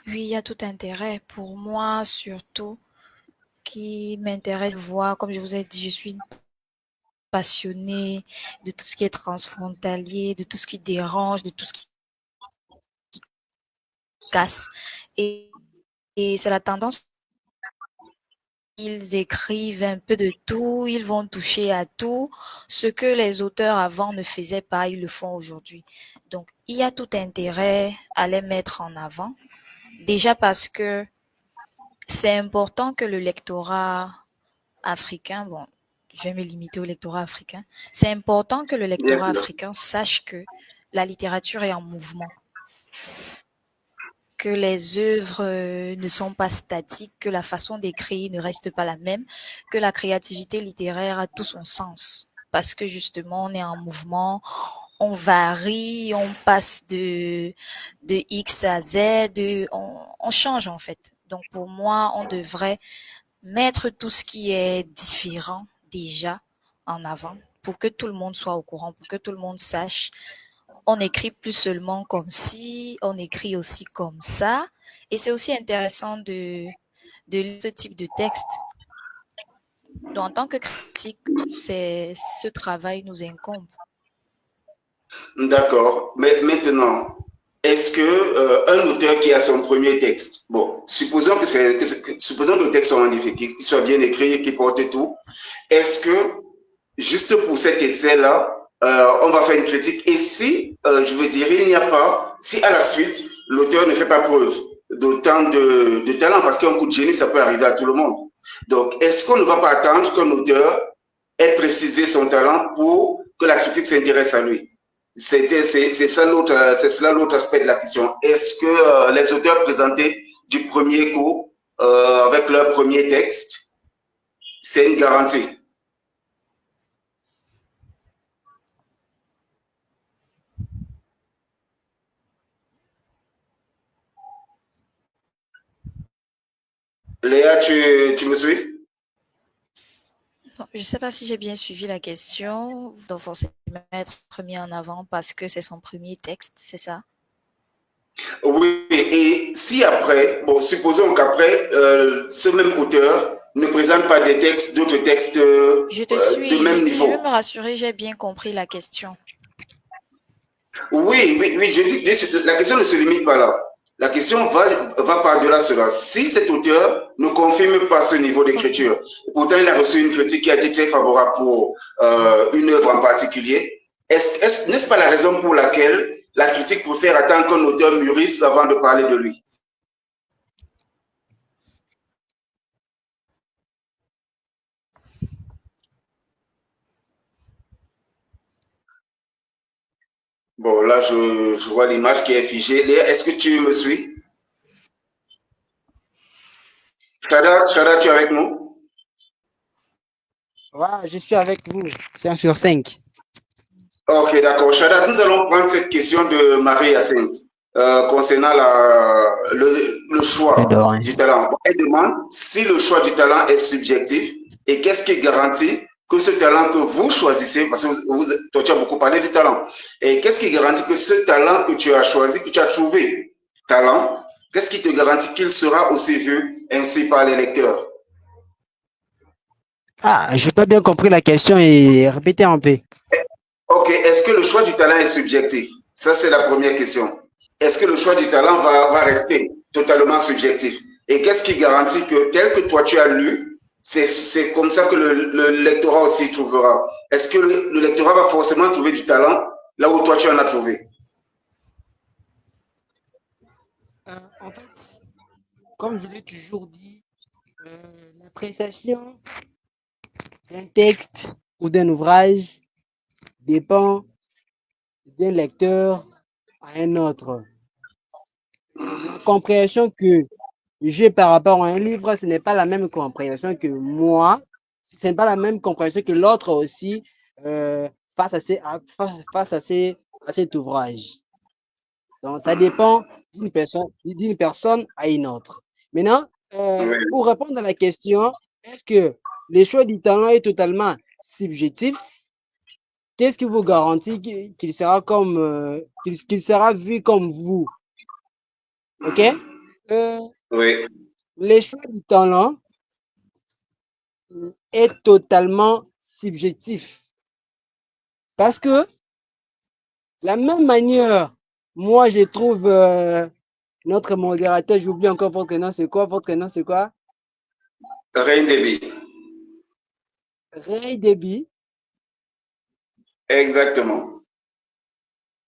Oui, il y a tout intérêt. Pour moi, surtout, qui m'intéresse de voir, comme je vous ai dit, je suis une passionnée de tout ce qui est transfrontalier, de tout ce qui dérange, de tout ce qui casse. Et, et c'est la tendance ils écrivent un peu de tout, ils vont toucher à tout. Ce que les auteurs avant ne faisaient pas, ils le font aujourd'hui. Donc, il y a tout intérêt à les mettre en avant. Déjà parce que c'est important que le lectorat africain, bon, je vais me limiter au lectorat africain, c'est important que le Bien lectorat sûr. africain sache que la littérature est en mouvement, que les œuvres ne sont pas statiques, que la façon d'écrire ne reste pas la même, que la créativité littéraire a tout son sens. Parce que justement, on est en mouvement, on varie, on passe de X à Z, on change en fait. Donc pour moi, on devrait mettre tout ce qui est différent déjà en avant pour que tout le monde soit au courant, pour que tout le monde sache. On écrit plus seulement comme ci, on écrit aussi comme ça. Et c'est aussi intéressant de lire ce type de texte. Donc, en tant que critique, ce travail nous incombe. D'accord. Mais maintenant, est-ce que un auteur qui a son premier texte, bon, supposons que le texte soit magnifique, qu'il soit bien écrit, qu'il porte tout, est-ce que juste pour cet essai-là, on va faire une critique et si, je veux dire, il n'y a pas, si à la suite, l'auteur ne fait pas preuve d'autant de talent, parce qu'un coup de génie, ça peut arriver à tout le monde. Donc, est-ce qu'on ne va pas attendre qu'un auteur ait précisé son talent pour que la critique s'intéresse à lui? C'est cela l'autre aspect de la question. Est-ce que les auteurs présentés du premier coup avec leur premier texte, c'est une garantie? Léa, tu me suis? Je ne sais pas si j'ai bien suivi la question. Donc, forcément, être mis en avant parce que c'est son premier texte, c'est ça? Oui, et si après, bon, supposons qu'après, ce même auteur ne présente pas des textes, d'autres textes Je te de suis. Je même dis, je veux niveau. me rassurer, j'ai bien compris la question. Oui, oui, oui, je dis que la question ne se limite pas là. La question va par-delà cela. Si cet auteur ne confirme pas ce niveau Ok. d'écriture, pourtant il a reçu une critique qui a été très favorable pour une œuvre en particulier, n'est-ce pas la raison pour laquelle la critique préfère attendre qu'un auteur mûrisse avant de parler de lui? Bon, là, je vois l'image qui est figée. Léa, est-ce que tu me suis? Chada, tu es avec nous? Voilà, je suis avec vous. 5 sur 5. Ok, d'accord. Chada, nous allons prendre cette question de Marie-Hyacinthe concernant le choix J'adore. du talent. Bon, elle demande si le choix du talent est subjectif et qu'est-ce qui garantit que ce talent que vous choisissez, parce que toi, tu as beaucoup parlé du talent, et qu'est-ce qui garantit que ce talent que tu as choisi, que tu as trouvé talent, qu'est-ce qui te garantit qu'il sera aussi vu ainsi par les lecteurs? Ah, j'ai pas bien compris la question et répétez un peu. Ok, est-ce que le choix du talent est subjectif? Ça, c'est la première question. Est-ce que le choix du talent va rester totalement subjectif? Et qu'est-ce qui garantit que tel que toi tu as lu, c'est comme ça que le lectorat aussi trouvera? Est-ce que le lectorat va forcément trouver du talent là où toi tu en as trouvé? En fait, comme je l'ai toujours dit, l'appréciation d'un texte ou d'un ouvrage dépend d'un lecteur à un autre. La compréhension que j'ai par rapport à un livre, ce n'est pas la même compréhension que moi, ce n'est pas la même compréhension que l'autre aussi face à cet ouvrage. Donc, ça dépend d'une personne à une autre. Maintenant, Oui. pour répondre à la question, est-ce que le choix du talent est totalement subjectif? Qu'est-ce qui vous garantit qu'il sera qu'il sera vu comme vous? OK? Euh, Oui. le choix du talent est totalement subjectif. Parce que la même manière, moi, je trouve notre modérateur, j'oublie encore votre nom, c'est quoi? Votre nom, c'est quoi? Reine Débit. Ray Débit. Exactement.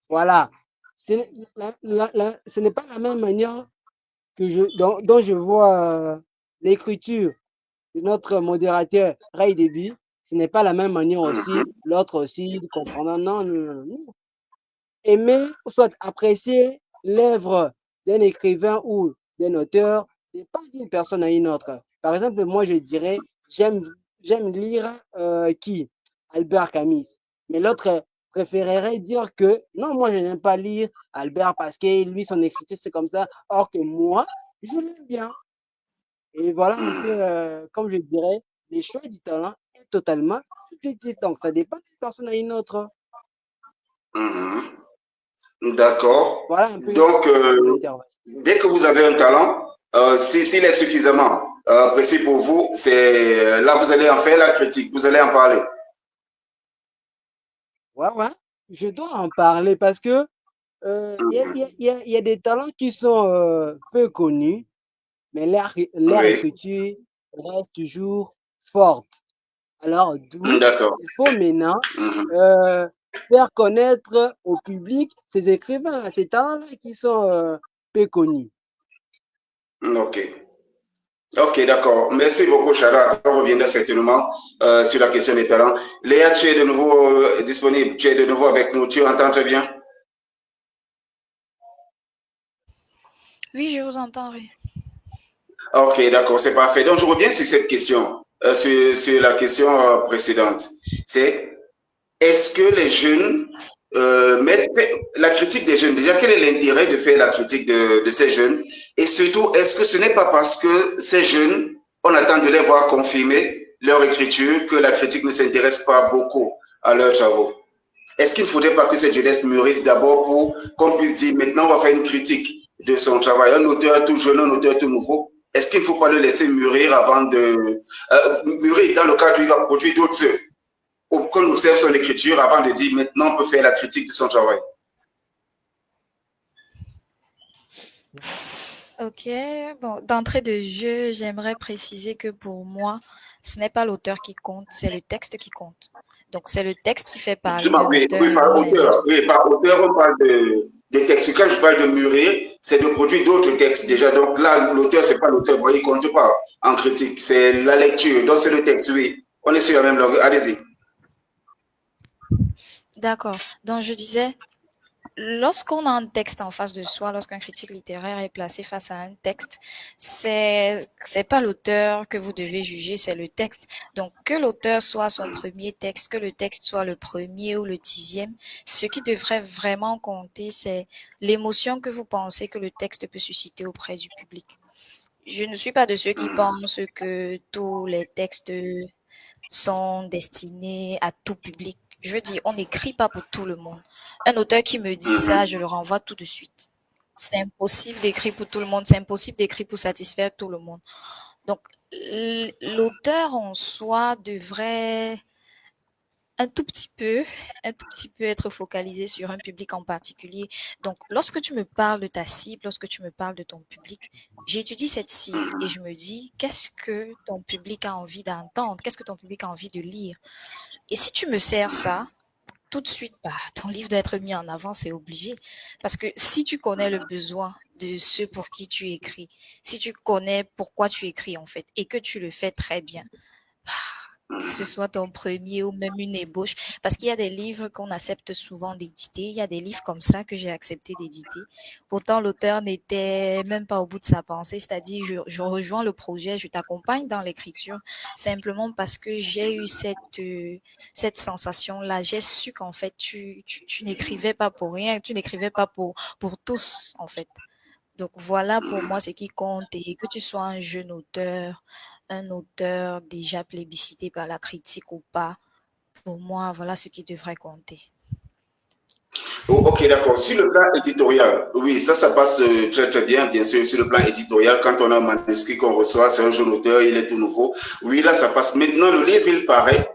Voilà. Ce n'est pas la même manière dont je vois l'écriture de notre modérateur Ray Débit. Ce n'est pas la même manière aussi, Mhm. l'autre aussi, de comprendre. Non, non, non, non. Aimer, ou soit apprécier l'œuvre d'un écrivain ou d'un auteur, n'est pas d'une personne à une autre. Par exemple, moi, je dirais, j'aime lire qui? Albert Camus. Mais l'autre préférerait dire que non, moi, je n'aime pas lire Albert parce que lui, son écriture, c'est comme ça. Or que moi, je l'aime bien. Et voilà un peu, comme je dirais, les choix du talent est totalement subjectif. Donc, ça dépend d'une personne à une autre. Mhm. D'accord. Voilà un peu Donc, mon intervention. dès que vous avez un talent, s'il est suffisamment précis pour vous, c'est là vous allez en faire la critique, vous allez en parler. Ouais, ouais. Je dois en parler parce que il y a des talents qui sont peu connus, mais leur Oui, écriture reste toujours forte. Alors, d'où d'accord. il faut maintenant Mhm. euh, faire connaître au public ces écrivains-là, ces talents-là qui sont peu connus. Ok. Ok, d'accord. Merci beaucoup, Chara. On reviendra certainement sur la question des talents. Léa, tu es de nouveau disponible. Tu es de nouveau avec nous. Tu entends très bien? Oui, je vous entends, oui. Ok, d'accord, c'est parfait. Donc, je reviens sur cette question, sur la question précédente. C'est est-ce que les jeunes mettent la critique des jeunes, déjà, quel est l'intérêt de faire la critique de ces jeunes? Et surtout, est-ce que ce n'est pas parce que ces jeunes, on attend de les voir confirmer leur écriture que la critique ne s'intéresse pas beaucoup à leurs travaux? Est-ce qu'il ne faudrait pas que cette jeunesse mûrisse d'abord pour qu'on puisse dire maintenant on va faire une critique de son travail? Un auteur tout jeune, un auteur tout nouveau, est-ce qu'il ne faut pas le laisser mûrir avant de mûrir dans le cadre où il va produire d'autres œuvres? Qu'on observe son écriture avant de dire maintenant on peut faire la critique de son travail. Ok, bon, d'entrée de jeu, j'aimerais préciser que pour moi, ce n'est pas l'auteur qui compte, c'est le texte qui compte. Donc, c'est le texte qui fait parler Justement, de oui, l'auteur oui, et non par auteur. l'inverse. Oui, par auteur, on parle de textes. Quand je parle de mûrir, c'est de produire d'autres textes déjà. Donc là, l'auteur, c'est pas l'auteur, vous voyez, il compte pas en critique. C'est la lecture. Donc c'est le texte, oui. On est sur la même langue. Allez-y. D'accord. Donc, je disais, lorsqu'on a un texte en face de soi, lorsqu'un critique littéraire est placé face à un texte, c'est pas l'auteur que vous devez juger, c'est le texte. Donc que l'auteur soit son premier texte, que le texte soit le premier ou le 10e, ce qui devrait vraiment compter, c'est l'émotion que vous pensez que le texte peut susciter auprès du public. Je ne suis pas de ceux qui pensent que tous les textes sont destinés à tout public. Je veux dire, on n'écrit pas pour tout le monde. Un auteur qui me dit ça, je le renvoie tout de suite. C'est impossible d'écrire pour tout le monde, c'est impossible d'écrire pour satisfaire tout le monde. Donc, l'auteur en soi devrait un tout petit peu, un tout petit peu être focalisé sur un public en particulier. Donc, lorsque tu me parles de ta cible, lorsque tu me parles de ton public, j'étudie cette cible et je me dis, qu'est-ce que ton public a envie d'entendre? Qu'est-ce que ton public a envie de lire? Et si tu me sers ça, tout de suite, bah, ton livre doit être mis en avant, c'est obligé. Parce que si tu connais le besoin de ceux pour qui tu écris, si tu connais pourquoi tu écris en fait, et que tu le fais très bien, que ce soit ton premier ou même une ébauche, parce qu'il y a des livres qu'on accepte souvent d'éditer, il y a des livres comme ça que j'ai accepté d'éditer. Pourtant, l'auteur n'était même pas au bout de sa pensée, c'est-à-dire je rejoins le projet, je t'accompagne dans l'écriture, simplement parce que j'ai eu cette sensation-là. J'ai su qu'en fait, tu n'écrivais pas pour rien, tu n'écrivais pas pour tous, en fait. Donc voilà pour moi ce qui compte et que tu sois un auteur déjà plébiscité par la critique ou pas, pour moi, voilà ce qui devrait compter. Oh, ok, d'accord. Sur le plan éditorial, oui, ça passe très très bien, bien sûr, sur le plan éditorial. Quand on a un manuscrit qu'on reçoit, c'est un jeune auteur, il est tout nouveau. Oui, là, ça passe. Maintenant, le livre, il paraît.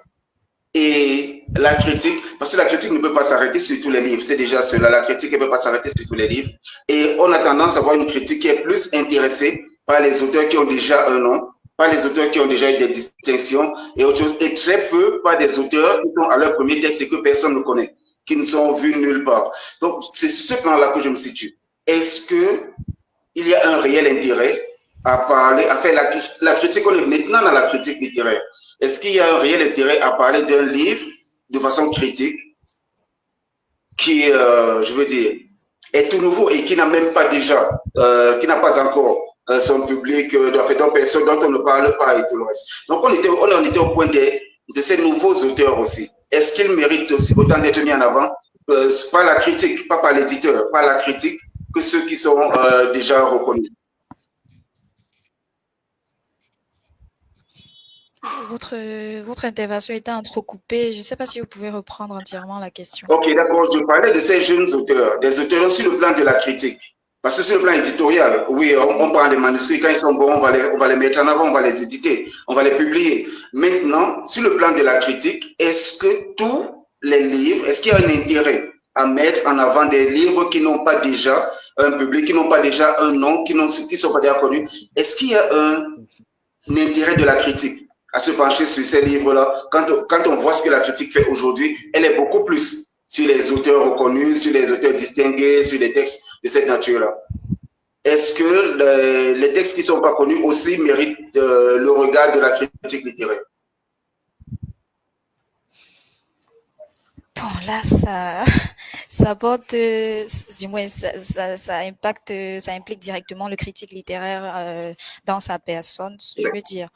Et la critique, parce que la critique ne peut pas s'arrêter sur tous les livres, c'est déjà cela, la critique ne peut pas s'arrêter sur tous les livres. Et on a tendance à avoir une critique qui est plus intéressée par les auteurs qui ont déjà un nom, par les auteurs qui ont déjà eu des distinctions et autre chose, et très peu par des auteurs qui sont à leur premier texte et que personne ne connaît, qui ne sont vus nulle part. Donc, c'est sur ce plan-là que je me situe. Est-ce qu'il y a un réel intérêt à parler, à faire la critique? On est maintenant dans la critique littéraire. Est-ce qu'il y a un réel intérêt à parler d'un livre de façon critique qui, je veux dire, est tout nouveau et qui n'a même pas déjà, qui n'a pas encore son public, dont personne, dont on ne parle pas et tout le reste. Donc on était au point de ces nouveaux auteurs aussi. Est-ce qu'ils méritent aussi autant d'être mis en avant par la critique, pas par l'éditeur, par la critique, que ceux qui sont déjà reconnus? Votre intervention était entrecoupée. Je ne sais pas si vous pouvez reprendre entièrement la question. Ok, d'accord. Je parlais de ces jeunes auteurs, des auteurs sur le plan de la critique. Parce que sur le plan éditorial, oui, on prend les manuscrits, quand ils sont bons, on va les mettre en avant, on va les éditer, on va les publier. Maintenant, sur le plan de la critique, est-ce que tous les livres, est-ce qu'il y a un intérêt à mettre en avant des livres qui n'ont pas déjà un public, qui n'ont pas déjà un nom, qui ne sont pas déjà connus? Est-ce qu'il y a un intérêt de la critique à se pencher sur ces livres-là? Quand on voit ce que la critique fait aujourd'hui, elle est beaucoup plus sur les auteurs reconnus, sur les auteurs distingués, sur les textes de cette nature-là. Est-ce que les textes qui ne sont pas connus aussi méritent le regard de la critique littéraire? Bon, là, ça porte, du moins, ça impacte, ça implique directement le critique littéraire dans sa personne. Je veux dire,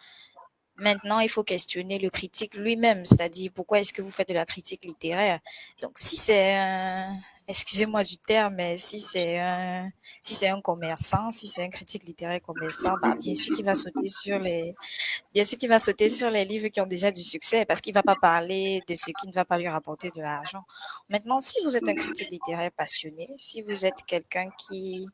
maintenant, il faut questionner le critique lui-même, c'est-à-dire pourquoi est-ce que vous faites de la critique littéraire? Donc, si c'est un, excusez-moi du terme, mais si c'est un commerçant, si c'est un critique littéraire commerçant, bah, bien sûr qu'il va sauter sur les livres qui ont déjà du succès, parce qu'il va pas parler de ce qui ne va pas lui rapporter de l'argent. Maintenant, si vous êtes un critique littéraire passionné, si vous êtes quelqu'un qui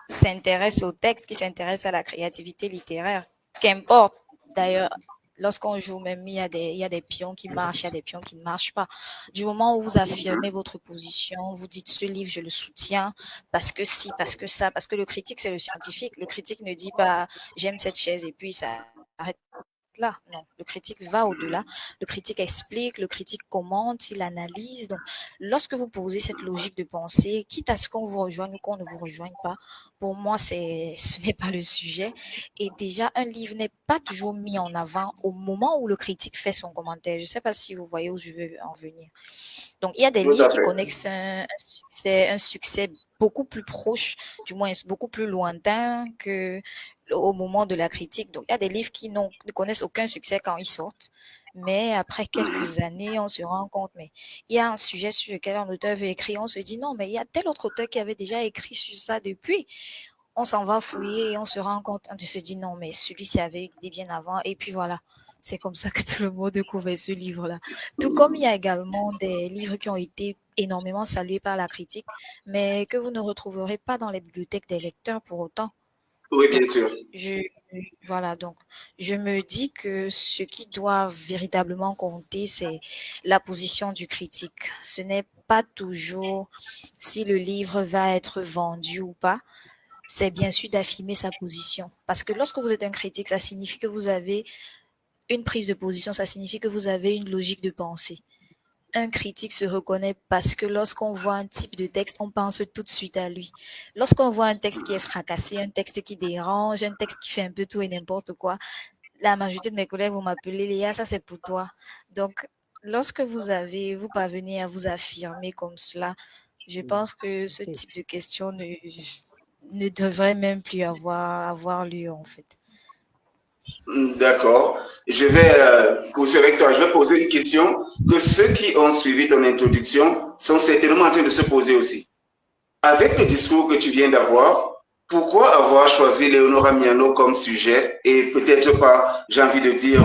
s'intéresse au texte, qui s'intéresse à la créativité littéraire, qu'importe. D'ailleurs, lorsqu'on joue, même, il y a des pions qui marchent, il y a des pions qui ne marchent pas. Du moment où vous affirmez votre position, vous dites ce livre, je le soutiens, parce que si, parce que ça, parce que le critique, c'est le scientifique. Le critique ne dit pas, j'aime cette chaise et puis ça arrête là. Non, le critique va au-delà. Le critique explique, le critique commente, il analyse. Donc, lorsque vous posez cette logique de pensée, quitte à ce qu'on vous rejoigne ou qu'on ne vous rejoigne pas, pour moi, ce n'est pas le sujet. Et déjà, un livre n'est pas toujours mis en avant au moment où le critique fait son commentaire. Je ne sais pas si vous voyez où je veux en venir. Donc, il y a des livres qui connaissent un succès beaucoup plus proche, du moins beaucoup plus lointain que au moment de la critique. Donc, il y a des livres qui ne connaissent aucun succès quand ils sortent. Mais après quelques années, on se rend compte, mais il y a un sujet sur lequel un auteur veut écrire, on se dit non, mais il y a tel autre auteur qui avait déjà écrit sur ça depuis. On s'en va fouiller et on se rend compte, on se dit non, mais celui-ci avait été bien avant. Et puis voilà, c'est comme ça que tout le monde découvre ce livre-là. Tout comme il y a également des livres qui ont été énormément salués par la critique, mais que vous ne retrouverez pas dans les bibliothèques des lecteurs pour autant. Oui, bien sûr. Voilà, donc je me dis que ce qui doit véritablement compter, c'est la position du critique. Ce n'est pas toujours si le livre va être vendu ou pas, c'est bien sûr d'affirmer sa position. Parce que lorsque vous êtes un critique, ça signifie que vous avez une prise de position, ça signifie que vous avez une logique de pensée. Un critique se reconnaît parce que lorsqu'on voit un type de texte, on pense tout de suite à lui. Lorsqu'on voit un texte qui est fracassé, un texte qui dérange, un texte qui fait un peu tout et n'importe quoi, la majorité de mes collègues vont m'appeler Léa, ça c'est pour toi. Donc, lorsque vous parvenez à vous affirmer comme cela, je pense que ce type de question ne devrait même plus avoir lieu en fait. D'accord. Je vais poser avec toi, je vais poser une question que ceux qui ont suivi ton introduction sont certainement en train de se poser aussi. Avec le discours que tu viens d'avoir, pourquoi avoir choisi Leonora Miano comme sujet et peut-être pas, j'ai envie de dire,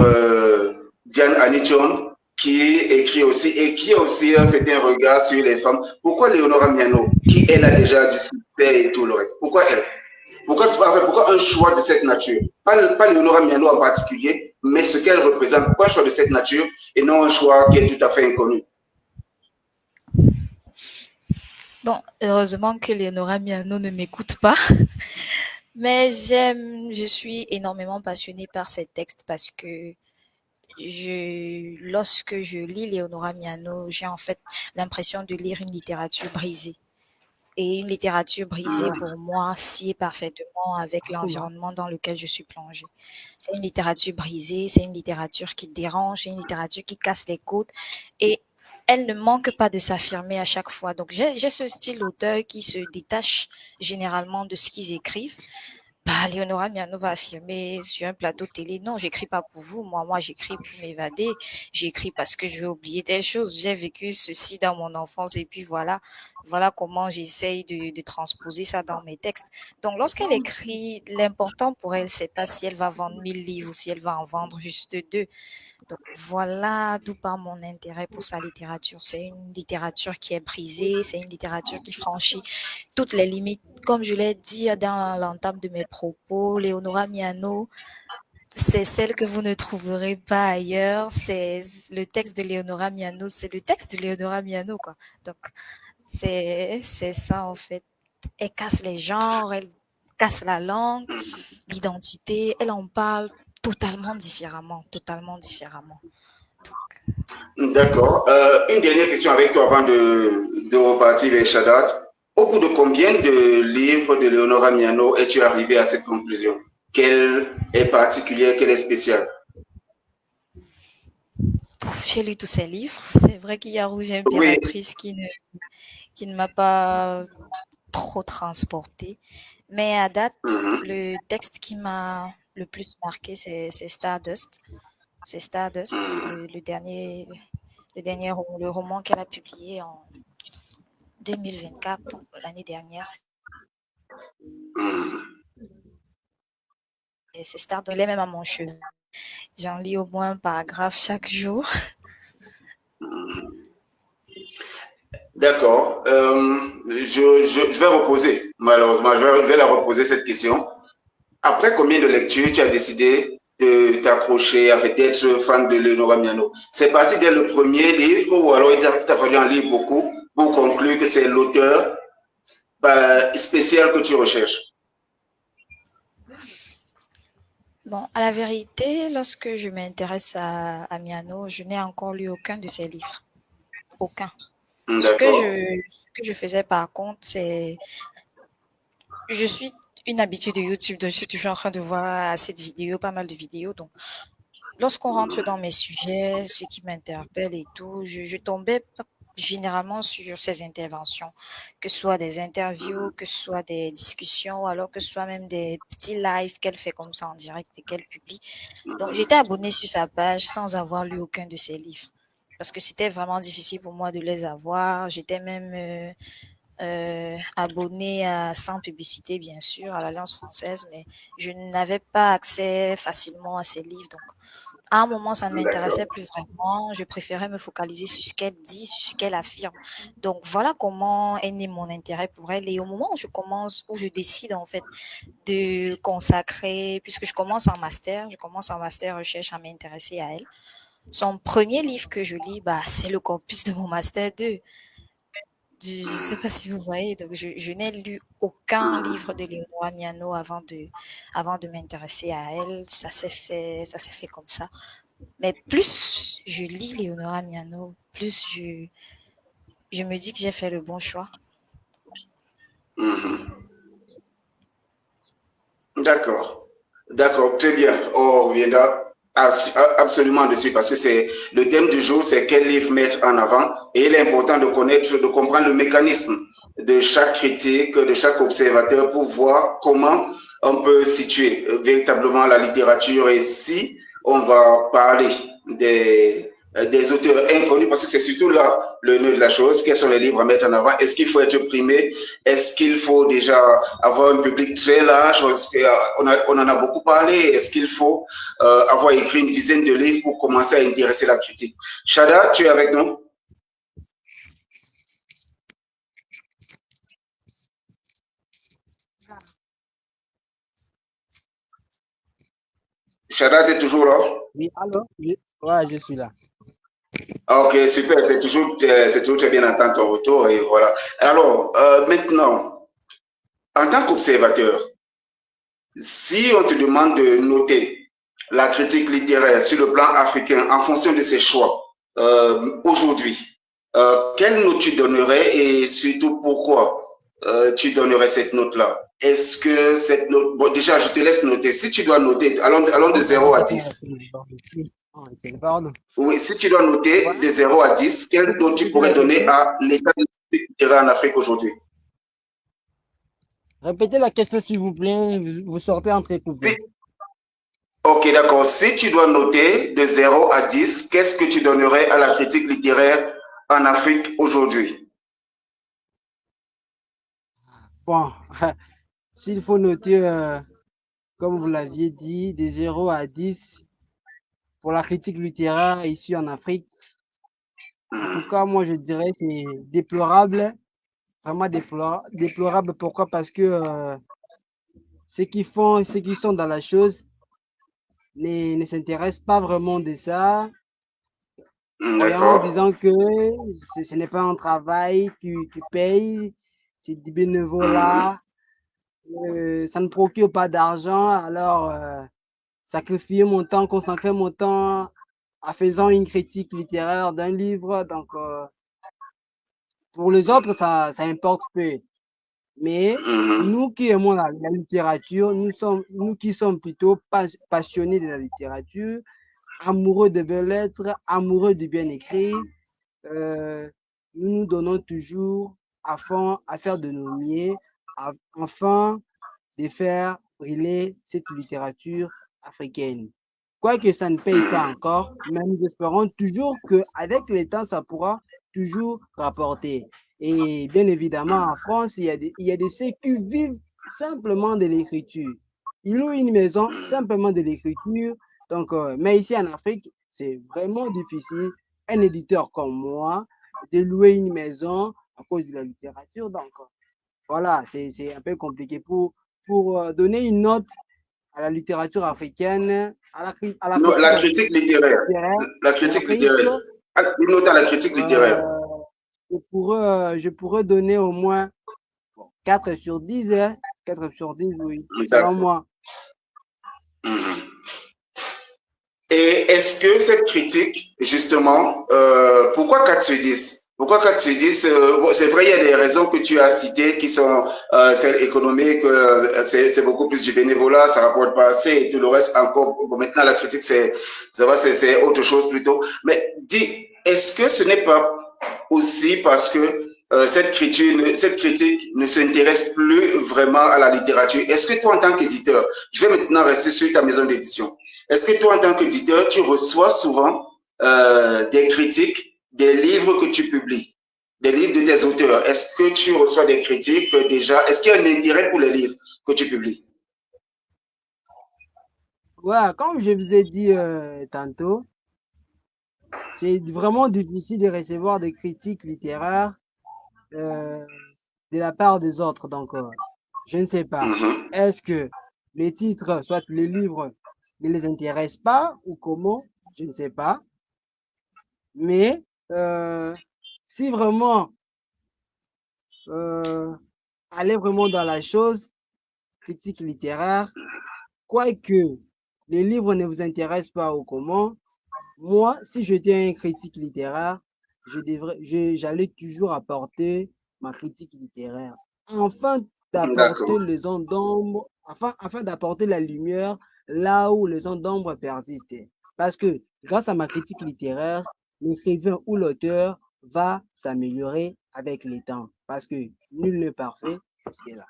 Diane Anichon, qui écrit aussi et qui a aussi un certain regard sur les femmes. Pourquoi Leonora Miano, qui elle a déjà du succès et tout le reste? Pourquoi elle? Pourquoi un choix de cette nature? Pas Leonora Miano en particulier, mais ce qu'elle représente. Pourquoi un choix de cette nature et non un choix qui est tout à fait inconnu? Bon, heureusement que Leonora Miano ne m'écoute pas. Mais je suis énormément passionnée par ces textes parce que lorsque je lis Leonora Miano, j'ai en fait l'impression de lire une littérature brisée. Et une littérature brisée, Mhm. pour moi, sied parfaitement avec Oula. l'environnement dans lequel je suis plongée. C'est une littérature brisée, c'est une littérature qui dérange, c'est une littérature qui casse les côtes et elle ne manque pas de s'affirmer à chaque fois. Donc, j'ai ce style d'auteur qui se détache généralement de ce qu'ils écrivent. Bah, Léonora Miano va affirmer sur un plateau télé, non, j'écris pas pour vous, moi, j'écris pour m'évader, j'écris parce que je vais oublier telle chose, j'ai vécu ceci dans mon enfance et puis voilà comment j'essaye de transposer ça dans mes textes. Donc, lorsqu'elle écrit, l'important pour elle, c'est pas si elle va vendre 1000 livres ou si elle va en vendre juste deux. Donc, voilà d'où part mon intérêt pour sa littérature. C'est une littérature qui est brisée, c'est une littérature qui franchit toutes les limites. Comme je l'ai dit dans l'entame de mes propos, Léonora Miano, c'est celle que vous ne trouverez pas ailleurs. C'est le texte de Léonora Miano, c'est le texte de Léonora Miano, quoi. Donc, c'est ça, en fait. Elle casse les genres, elle casse la langue, l'identité, elle en parle totalement différemment, totalement différemment. D'accord. Une dernière question avec toi avant de repartir vers Shadat. Au bout de combien de livres de Leonora Miano es-tu arrivé à cette conclusion? Quelle est particulière, quelle est spéciale? J'ai lu tous ses livres. C'est vrai qu'il y a Rouge Oui. Impératrice qui ne m'a pas trop transportée. Mais à date, Mhm. le texte qui m'a le plus marqué, c'est Stardust. C'est Stardust, Mhm. le roman qu'elle a publié en 2024, donc l'année dernière. Mhm. C'est Stardust. Elle est même à mon chevet. J'en lis au moins un paragraphe chaque jour. D'accord. Je vais reposer, malheureusement, je vais la reposer cette question. Après combien de lectures tu as décidé de t'accrocher, d'être fan de Leonora Miano? C'est parti dès le premier livre ou alors il t'a fallu en lire beaucoup pour conclure que c'est l'auteur spécial que tu recherches? Bon, à la vérité, lorsque je m'intéresse à Miano, je n'ai encore lu aucun de ses livres. Aucun. D'accord. Ce que je faisais par contre, c'est, je suis une habituée de YouTube, donc je suis toujours en train de voir assez de vidéos, pas mal de vidéos. Donc, lorsqu'on rentre dans mes sujets, ce qui m'interpelle et tout, je tombais généralement sur ses interventions, que ce soit des interviews, que ce soit des discussions, ou alors que ce soit même des petits lives qu'elle fait comme ça en direct et qu'elle publie. Donc, j'étais abonnée sur sa page sans avoir lu aucun de ses livres. Parce que c'était vraiment difficile pour moi de les avoir. J'étais même abonnée à sans publicité, bien sûr, à l'Alliance française, mais je n'avais pas accès facilement à ses livres. Donc, à un moment, ça ne m'intéressait D'accord. plus vraiment. Je préférais me focaliser sur ce qu'elle dit, sur ce qu'elle affirme. Donc, voilà comment est né mon intérêt pour elle. Et au moment où je décide, en fait, de consacrer, puisque je commence en master recherche à m'intéresser à elle. Son premier livre que je lis, bah, c'est le corpus de mon master 2. Je ne sais pas si vous voyez, donc je n'ai lu aucun livre de Léonora Miano avant de m'intéresser à elle. Ça s'est fait comme ça. Mais plus je lis Léonora Miano, plus je me dis que j'ai fait le bon choix. Mhm. D'accord. D'accord, très bien. On reviendra absolument dessus parce que c'est le thème du jour, c'est quel livre mettre en avant. Et il est important de connaître, de comprendre le mécanisme de chaque critique, de chaque observateur pour voir comment on peut situer véritablement la littérature et si on va parler des auteurs inconnus, parce que c'est surtout là le nœud de la chose, quels sont les livres à mettre en avant, est-ce qu'il faut être primé, est-ce qu'il faut déjà avoir un public très large, on en a beaucoup parlé, est-ce qu'il faut avoir écrit une dizaine de livres pour commencer à intéresser la critique? Shada, tu es avec nous? Shada, tu es toujours là? Oui, allô? Ouais, je suis là. Ok, super, c'est toujours très bien d'entendre ton retour et voilà. Alors, maintenant, en tant qu'observateur, Si on te demande de noter la critique littéraire sur le plan africain en fonction de ses choix aujourd'hui, quelle note tu donnerais et surtout pourquoi tu donnerais cette note-là? Est-ce que cette note... Bon, déjà, je te laisse noter. Si tu dois noter, allons de 0 à 10. Oui, si tu dois noter Ouais. de 0 à 10, quelle note tu pourrais donner à l'état de critique littéraire en Afrique aujourd'hui? Répétez la question, s'il vous plaît. Vous sortez entrecoupé. Ok, d'accord. Si tu dois noter de 0 à 10, qu'est-ce que tu donnerais à la critique littéraire en Afrique aujourd'hui? Bon, s'il faut noter, comme vous l'aviez dit, de 0 à 10 pour la critique littéraire ici en Afrique, en tout cas, moi, je dirais que c'est déplorable, vraiment déplorable. Pourquoi? Parce que ceux qui sont dans la chose ne s'intéressent pas vraiment de ça. Et en D'accord. disant que ce n'est pas un travail qui paye, c'est du bénévolat, ça ne procure pas d'argent, alors sacrifier mon temps, consacrer mon temps à faisant une critique littéraire d'un livre, donc pour les autres, ça importe peu. Mais Mhm. nous qui aimons la littérature, nous qui sommes plutôt passionnés de la littérature, amoureux de belles lettres, amoureux du bien écrit, euh, nous nous donnons toujours à faire de nos mieux, afin de faire briller cette littérature africaine. Quoique ça ne paye pas encore, mais nous espérons toujours qu'avec le temps, ça pourra toujours rapporter. Et bien évidemment, en France, il y a des ceux qui vivent simplement de l'écriture. Ils louent une maison simplement de l'écriture. Donc, mais ici en Afrique, c'est vraiment difficile. Un éditeur comme moi, de louer une maison à cause de la littérature. Donc, voilà, c'est un peu compliqué pour donner une note à la littérature africaine, à la Non, critique la critique littéraire. littéraire La en critique Afrique. littéraire. Une note à la critique littéraire. Je pourrais donner au moins 4 sur 10, hein. 4 sur 10, oui, selon D'accord. moi. Mhm. Et est-ce que cette critique, justement, pourquoi 4 sur 10? Pourquoi 4 sur 10? Bon, c'est vrai, il y a des raisons que tu as citées qui sont celles économiques, c'est beaucoup plus du bénévolat, ça rapporte pas assez et tout le reste encore. Bon, maintenant, la critique, c'est vrai, c'est autre chose plutôt. Mais dis, est-ce que ce n'est pas aussi parce que cette critique ne s'intéresse plus vraiment à la littérature? Est-ce que toi, en tant qu'éditeur, je vais maintenant rester sur ta maison d'édition, est-ce que toi, en tant qu'éditeur, tu reçois souvent des critiques des livres que tu publies, des livres de tes auteurs? Est-ce que tu reçois des critiques déjà? Est-ce qu'il y a un intérêt pour les livres que tu publies? Ouais, comme je vous ai dit tantôt, c'est vraiment difficile de recevoir des critiques littéraires euh, de la part des autres. Donc, je ne sais pas. Mhm. Est-ce que les titres, soit les livres, ne les intéressent pas ou comment? Je ne sais pas. Mais si vraiment euh, aller vraiment dans la chose, critique littéraire, quoique les livres ne vous intéressent pas ou comment, moi, si j'étais un critique littéraire, j'allais toujours apporter ma critique littéraire, afin d'apporter D'accord. les ondes d'ombre, afin d'apporter la lumière là où les ondes d'ombre persistent. Parce que grâce à ma critique littéraire, l'écrivain ou l'auteur va s'améliorer avec le temps. Parce que nul n'est parfait jusque-là.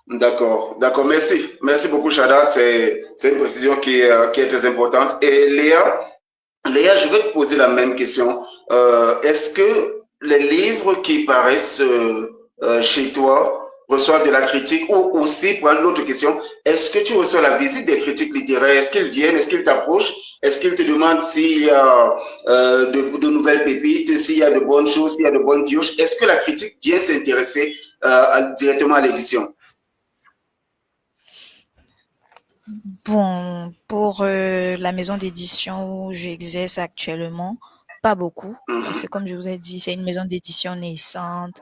D'accord, d'accord, merci. Merci beaucoup, Shadat. C'est une précision qui est très importante. Et Léa, je vais te poser la même question. Est-ce que les livres qui paraissent chez toi reçoivent de la critique ou aussi, pour une autre question, est-ce que tu reçois la visite des critiques littéraires? Est-ce qu'ils viennent? Est-ce qu'ils t'approchent? Est-ce qu'ils te demandent s'il y a de nouvelles pépites, s'il y a de bonnes choses, s'il y a de bonnes pioches? Est-ce que la critique vient s'intéresser directement à l'édition? Bon, pour la maison d'édition où j'exerce actuellement, pas beaucoup, parce que comme je vous ai dit, c'est une maison d'édition naissante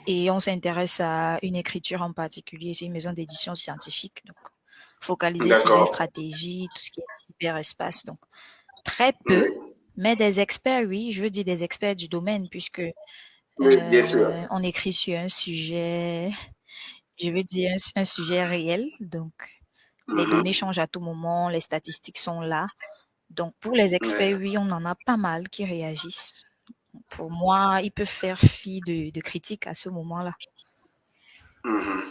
et on s'intéresse à une écriture en particulier. C'est une maison d'édition scientifique, donc focalisée D'accord. cyberstratégie, tout ce qui est cyberespace, donc très peu, Oui, mais des experts, oui, je veux dire des experts du domaine, puisque oui, bien sûr. on écrit sur un sujet, je veux dire un sujet réel, donc les données Mhm. changent à tout moment, les statistiques sont là. Donc pour les Ouais. experts, oui, on en a pas mal qui réagissent. Pour moi, ils peuvent faire fi de critiques à ce moment-là. Mhm.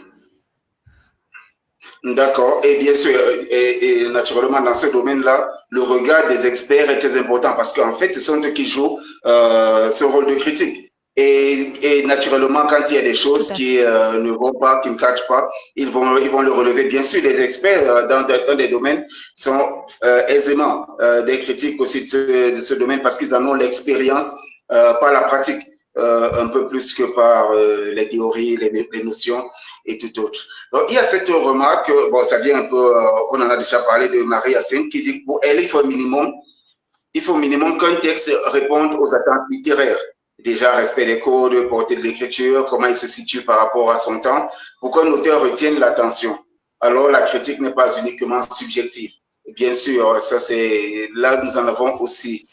D'accord. Et bien sûr, et naturellement, dans ce domaine-là, le regard des experts est très important parce qu'en fait, ce sont eux qui jouent ce rôle de critique. Et naturellement, quand il y a des Tout choses à qui fait. ne vont pas, qui ne catchent pas, ils vont le relever. Bien sûr, les experts dans des domaines sont aisément des critiques aussi de ce domaine parce qu'ils en ont l'expérience par la pratique, un peu plus que par les théories, les notions et tout autre. Donc, il y a cette remarque, bon, ça vient un peu, on en a déjà parlé de Marie-Hyacinthe, qui dit que pour elle, il faut au minimum qu'un texte réponde aux attentes littéraires. Déjà, respect des codes, portée de l'écriture, comment il se situe par rapport à son temps, pour qu'un auteur retienne l'attention. Alors, la critique n'est pas uniquement subjective. Bien sûr, ça c'est là nous en avons aussi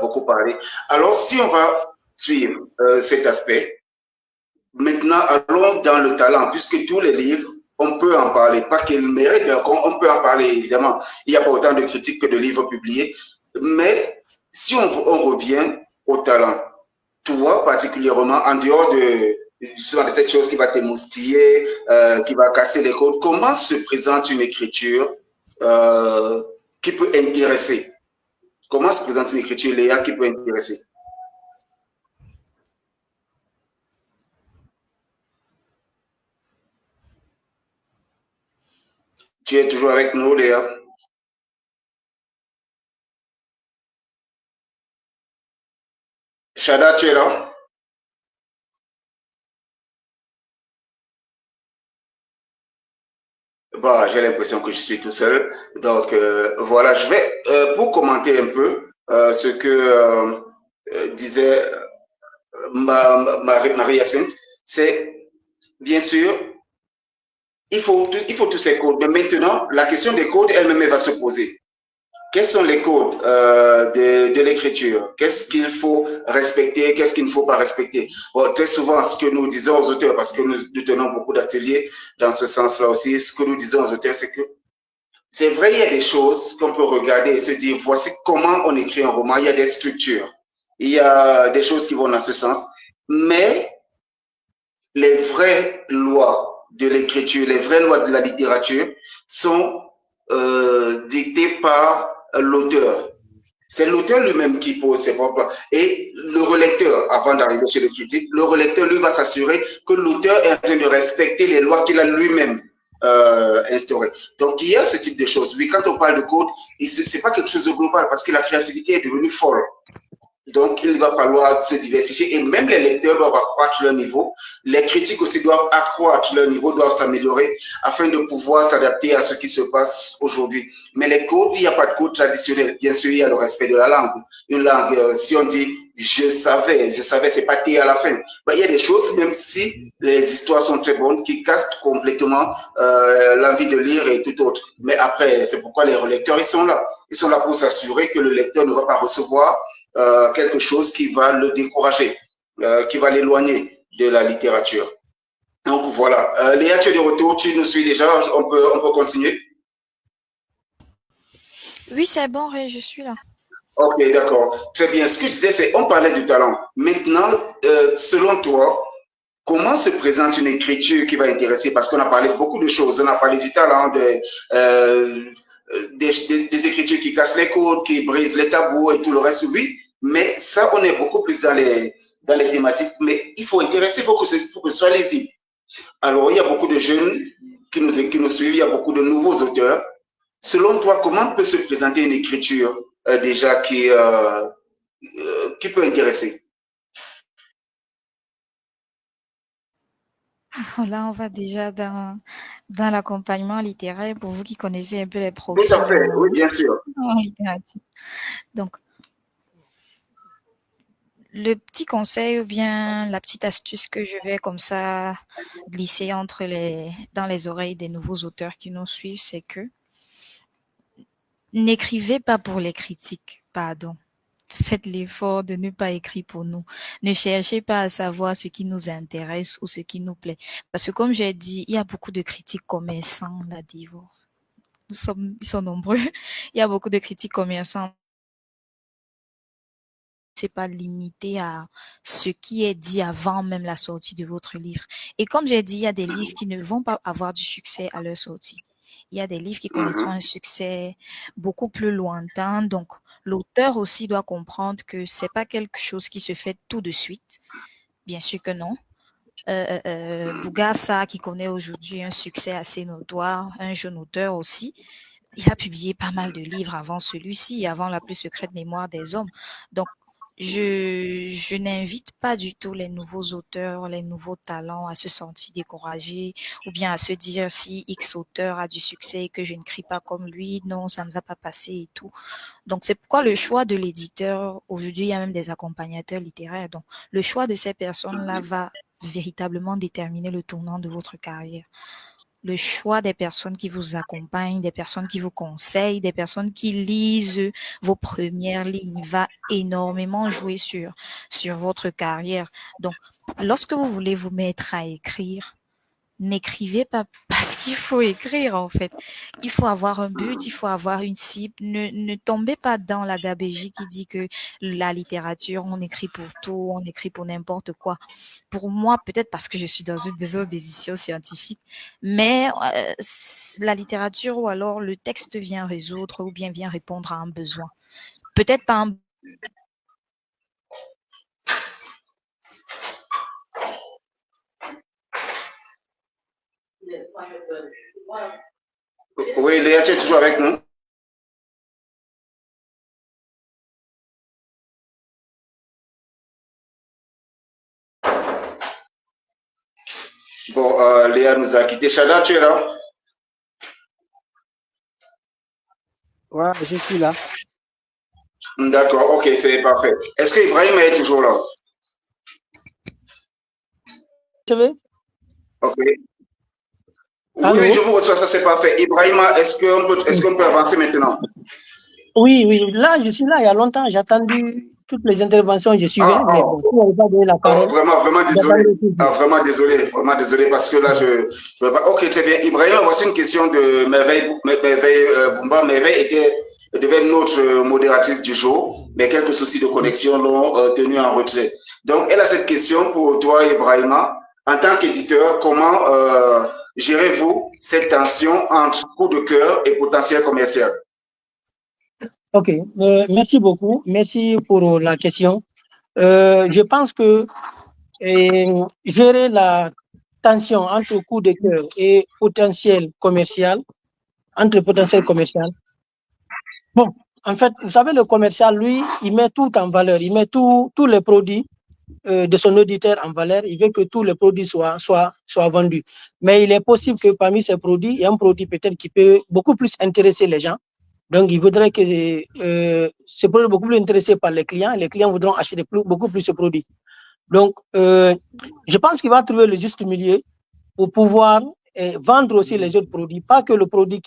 beaucoup parlé. Alors, si on va suivre cet aspect, maintenant, allons dans le talent, puisque tous les livres, on peut en parler, pas qu'ils méritent, mais on peut en parler, évidemment. Il n'y a pas autant de critiques que de livres publiés. Mais si on revient au talent, toi particulièrement, en dehors justement de cette chose qui va t'émoustiller, qui va casser les codes, comment se présente une écriture euh, qui peut intéresser? Comment se présente une écriture, Léa, qui peut intéresser? Tu es toujours avec nous, Léa? Shada, tu es là? Bon, j'ai l'impression que je suis tout seul. Donc, voilà, je vais, pour commenter un peu ce que disait Marie-Hyacinthe, c'est bien sûr, il faut tous ces codes. Mais maintenant, la question des codes elle-même va se poser. Quels sont les codes de l'écriture? Qu'est-ce qu'il faut respecter? Qu'est-ce qu'il ne faut pas respecter? Bon, très souvent, ce que nous disons aux auteurs, parce que nous tenons beaucoup d'ateliers dans ce sens-là aussi, ce que nous disons aux auteurs, c'est que c'est vrai, il y a des choses qu'on peut regarder et se dire, voici comment on écrit un roman. Il y a des structures, il y a des choses qui vont dans ce sens. Mais les vraies lois de l'écriture, les vraies lois de la littérature sont dictées par l'auteur. C'est l'auteur lui-même qui pose ses propres. Et le relecteur, avant d'arriver chez le critique, le relecteur, lui, va s'assurer que l'auteur est en train de respecter les lois qu'il a lui-même instaurées. Donc, il y a ce type de choses. Oui, quand on parle de code, ce n'est pas quelque chose de global parce que la créativité est devenue folle. Donc, il va falloir se diversifier et même les lecteurs doivent accroître leur niveau. Les critiques aussi doivent accroître leur niveau, doivent s'améliorer afin de pouvoir s'adapter à ce qui se passe aujourd'hui. Mais les codes, il n'y a pas de code traditionnel. Bien sûr, il y a le respect de la langue. Une langue, si on dit je savais, c'est pas T à la fin. Ben, il y a des choses, même si les histoires sont très bonnes, qui cassent complètement l'envie de lire et tout autre. Mais après, c'est pourquoi les relecteurs, ils sont là. Ils sont là pour s'assurer que le lecteur ne va pas recevoir quelque chose qui va le décourager, qui va l'éloigner de la littérature. Donc voilà. Léa, tu es de retour, tu nous suis déjà, on peut continuer. Oui, c'est bon, Ray, je suis là. Ok, d'accord. Très bien. Ce que je disais, c'est on parlait du talent. Maintenant, selon toi, comment se présente une écriture qui va intéresser? Parce qu'on a parlé de beaucoup de choses. On a parlé du talent, des écritures qui cassent les codes, qui brisent les tabous et tout le reste. Oui, mais ça, on est beaucoup plus dans les thématiques. Mais il faut intéresser, il faut que ce soit lisible. Alors, il y a beaucoup de jeunes qui nous suivent, il y a beaucoup de nouveaux auteurs. Selon toi, comment peut se présenter une écriture déjà qui peut intéresser? Là, on va déjà dans l'accompagnement littéraire pour vous qui connaissez un peu les Tout à profils fait, oui, bien sûr. en littérature. Donc, Le petit conseil ou bien la petite astuce que je vais comme ça glisser dans les oreilles des nouveaux auteurs qui nous suivent, c'est que n'écrivez pas pour les critiques, pardon. Faites l'effort de ne pas écrire pour nous. Ne cherchez pas à savoir ce qui nous intéresse ou ce qui nous plaît. Parce que comme j'ai dit, il y a beaucoup de critiques commerçants, la divorce. Ils sont nombreux. Il y a beaucoup de critiques commerçants. C'est pas limité à ce qui est dit avant même la sortie de votre livre. Et comme j'ai dit, il y a des livres qui ne vont pas avoir du succès à leur sortie. Il y a des livres qui connaîtront un succès beaucoup plus lointain. Donc, l'auteur aussi doit comprendre que c'est pas quelque chose qui se fait tout de suite. Bien sûr que non. Bougaça, qui connaît aujourd'hui un succès assez notoire, un jeune auteur aussi, il a publié pas mal de livres avant celui-ci, avant La plus secrète mémoire des hommes. Donc, je n'invite pas du tout les nouveaux auteurs, les nouveaux talents à se sentir découragés ou bien à se dire si X auteur a du succès et que je ne crie pas comme lui, non, ça ne va pas passer et tout. Donc, c'est pourquoi le choix de l'éditeur, aujourd'hui, il y a même des accompagnateurs littéraires. Donc, le choix de ces personnes-là va véritablement déterminer le tournant de votre carrière. Le choix des personnes qui vous accompagnent, des personnes qui vous conseillent, des personnes qui lisent vos premières lignes va énormément jouer sur votre carrière. Donc, lorsque vous voulez vous mettre à écrire, n'écrivez pas parce qu'il faut écrire en fait. Il faut avoir un but, il faut avoir une cible. Ne tombez pas dans la gabégie qui dit que la littérature, on écrit pour tout, on écrit pour n'importe quoi. Pour moi, peut-être parce que je suis dans une maison d'édition scientifique, mais la littérature ou alors le texte vient résoudre ou bien vient répondre à un besoin. Peut-être pas un Oui, Léa, tu es toujours avec nous? Bon, Léa nous a quitté. Chada, tu es là? Ouais, je suis là. D'accord, ok, c'est parfait. Est-ce que Ibrahim est toujours là? Je vais. Ok. Oui, oui, je Allô? vous reçois, ça c'est parfait. Ibrahima, est-ce qu'on peut avancer maintenant? Oui, oui, là, je suis là il y a longtemps. J'ai attendu toutes les interventions, je suivais, Ah, mais ah, bon, tu n'avais pas donné la oh, parole. vraiment, vraiment désolé. J'attendais toujours. Ah, vraiment désolé parce que là, je veux pas. Ok, très bien. Ibrahima, voici une question de Merveille Bumba. Devait être notre modératrice du jour, mais quelques soucis de connexion l'ont tenue en retrait. Donc, elle a cette question pour toi, Ibrahima. En tant qu'éditeur, comment gérez-vous cette tension entre coup de cœur et potentiel commercial? OK, merci beaucoup. Merci pour la question. Je pense que gérer la tension entre coût de cœur et potentiel commercial, entre potentiel commercial, bon, en fait, vous savez, le commercial, lui, il met tout en valeur, il met tous les produits de son auditeur en valeur, il veut que tous les produits soient vendus. Mais il est possible que parmi ces produits, il y a un produit peut-être qui peut beaucoup plus intéresser les gens. Donc, il voudrait que ce produit soit beaucoup plus intéressé par les clients voudront acheter beaucoup plus ce produit. Donc, je pense qu'il va trouver le juste milieu pour pouvoir vendre aussi les autres produits, pas que le produit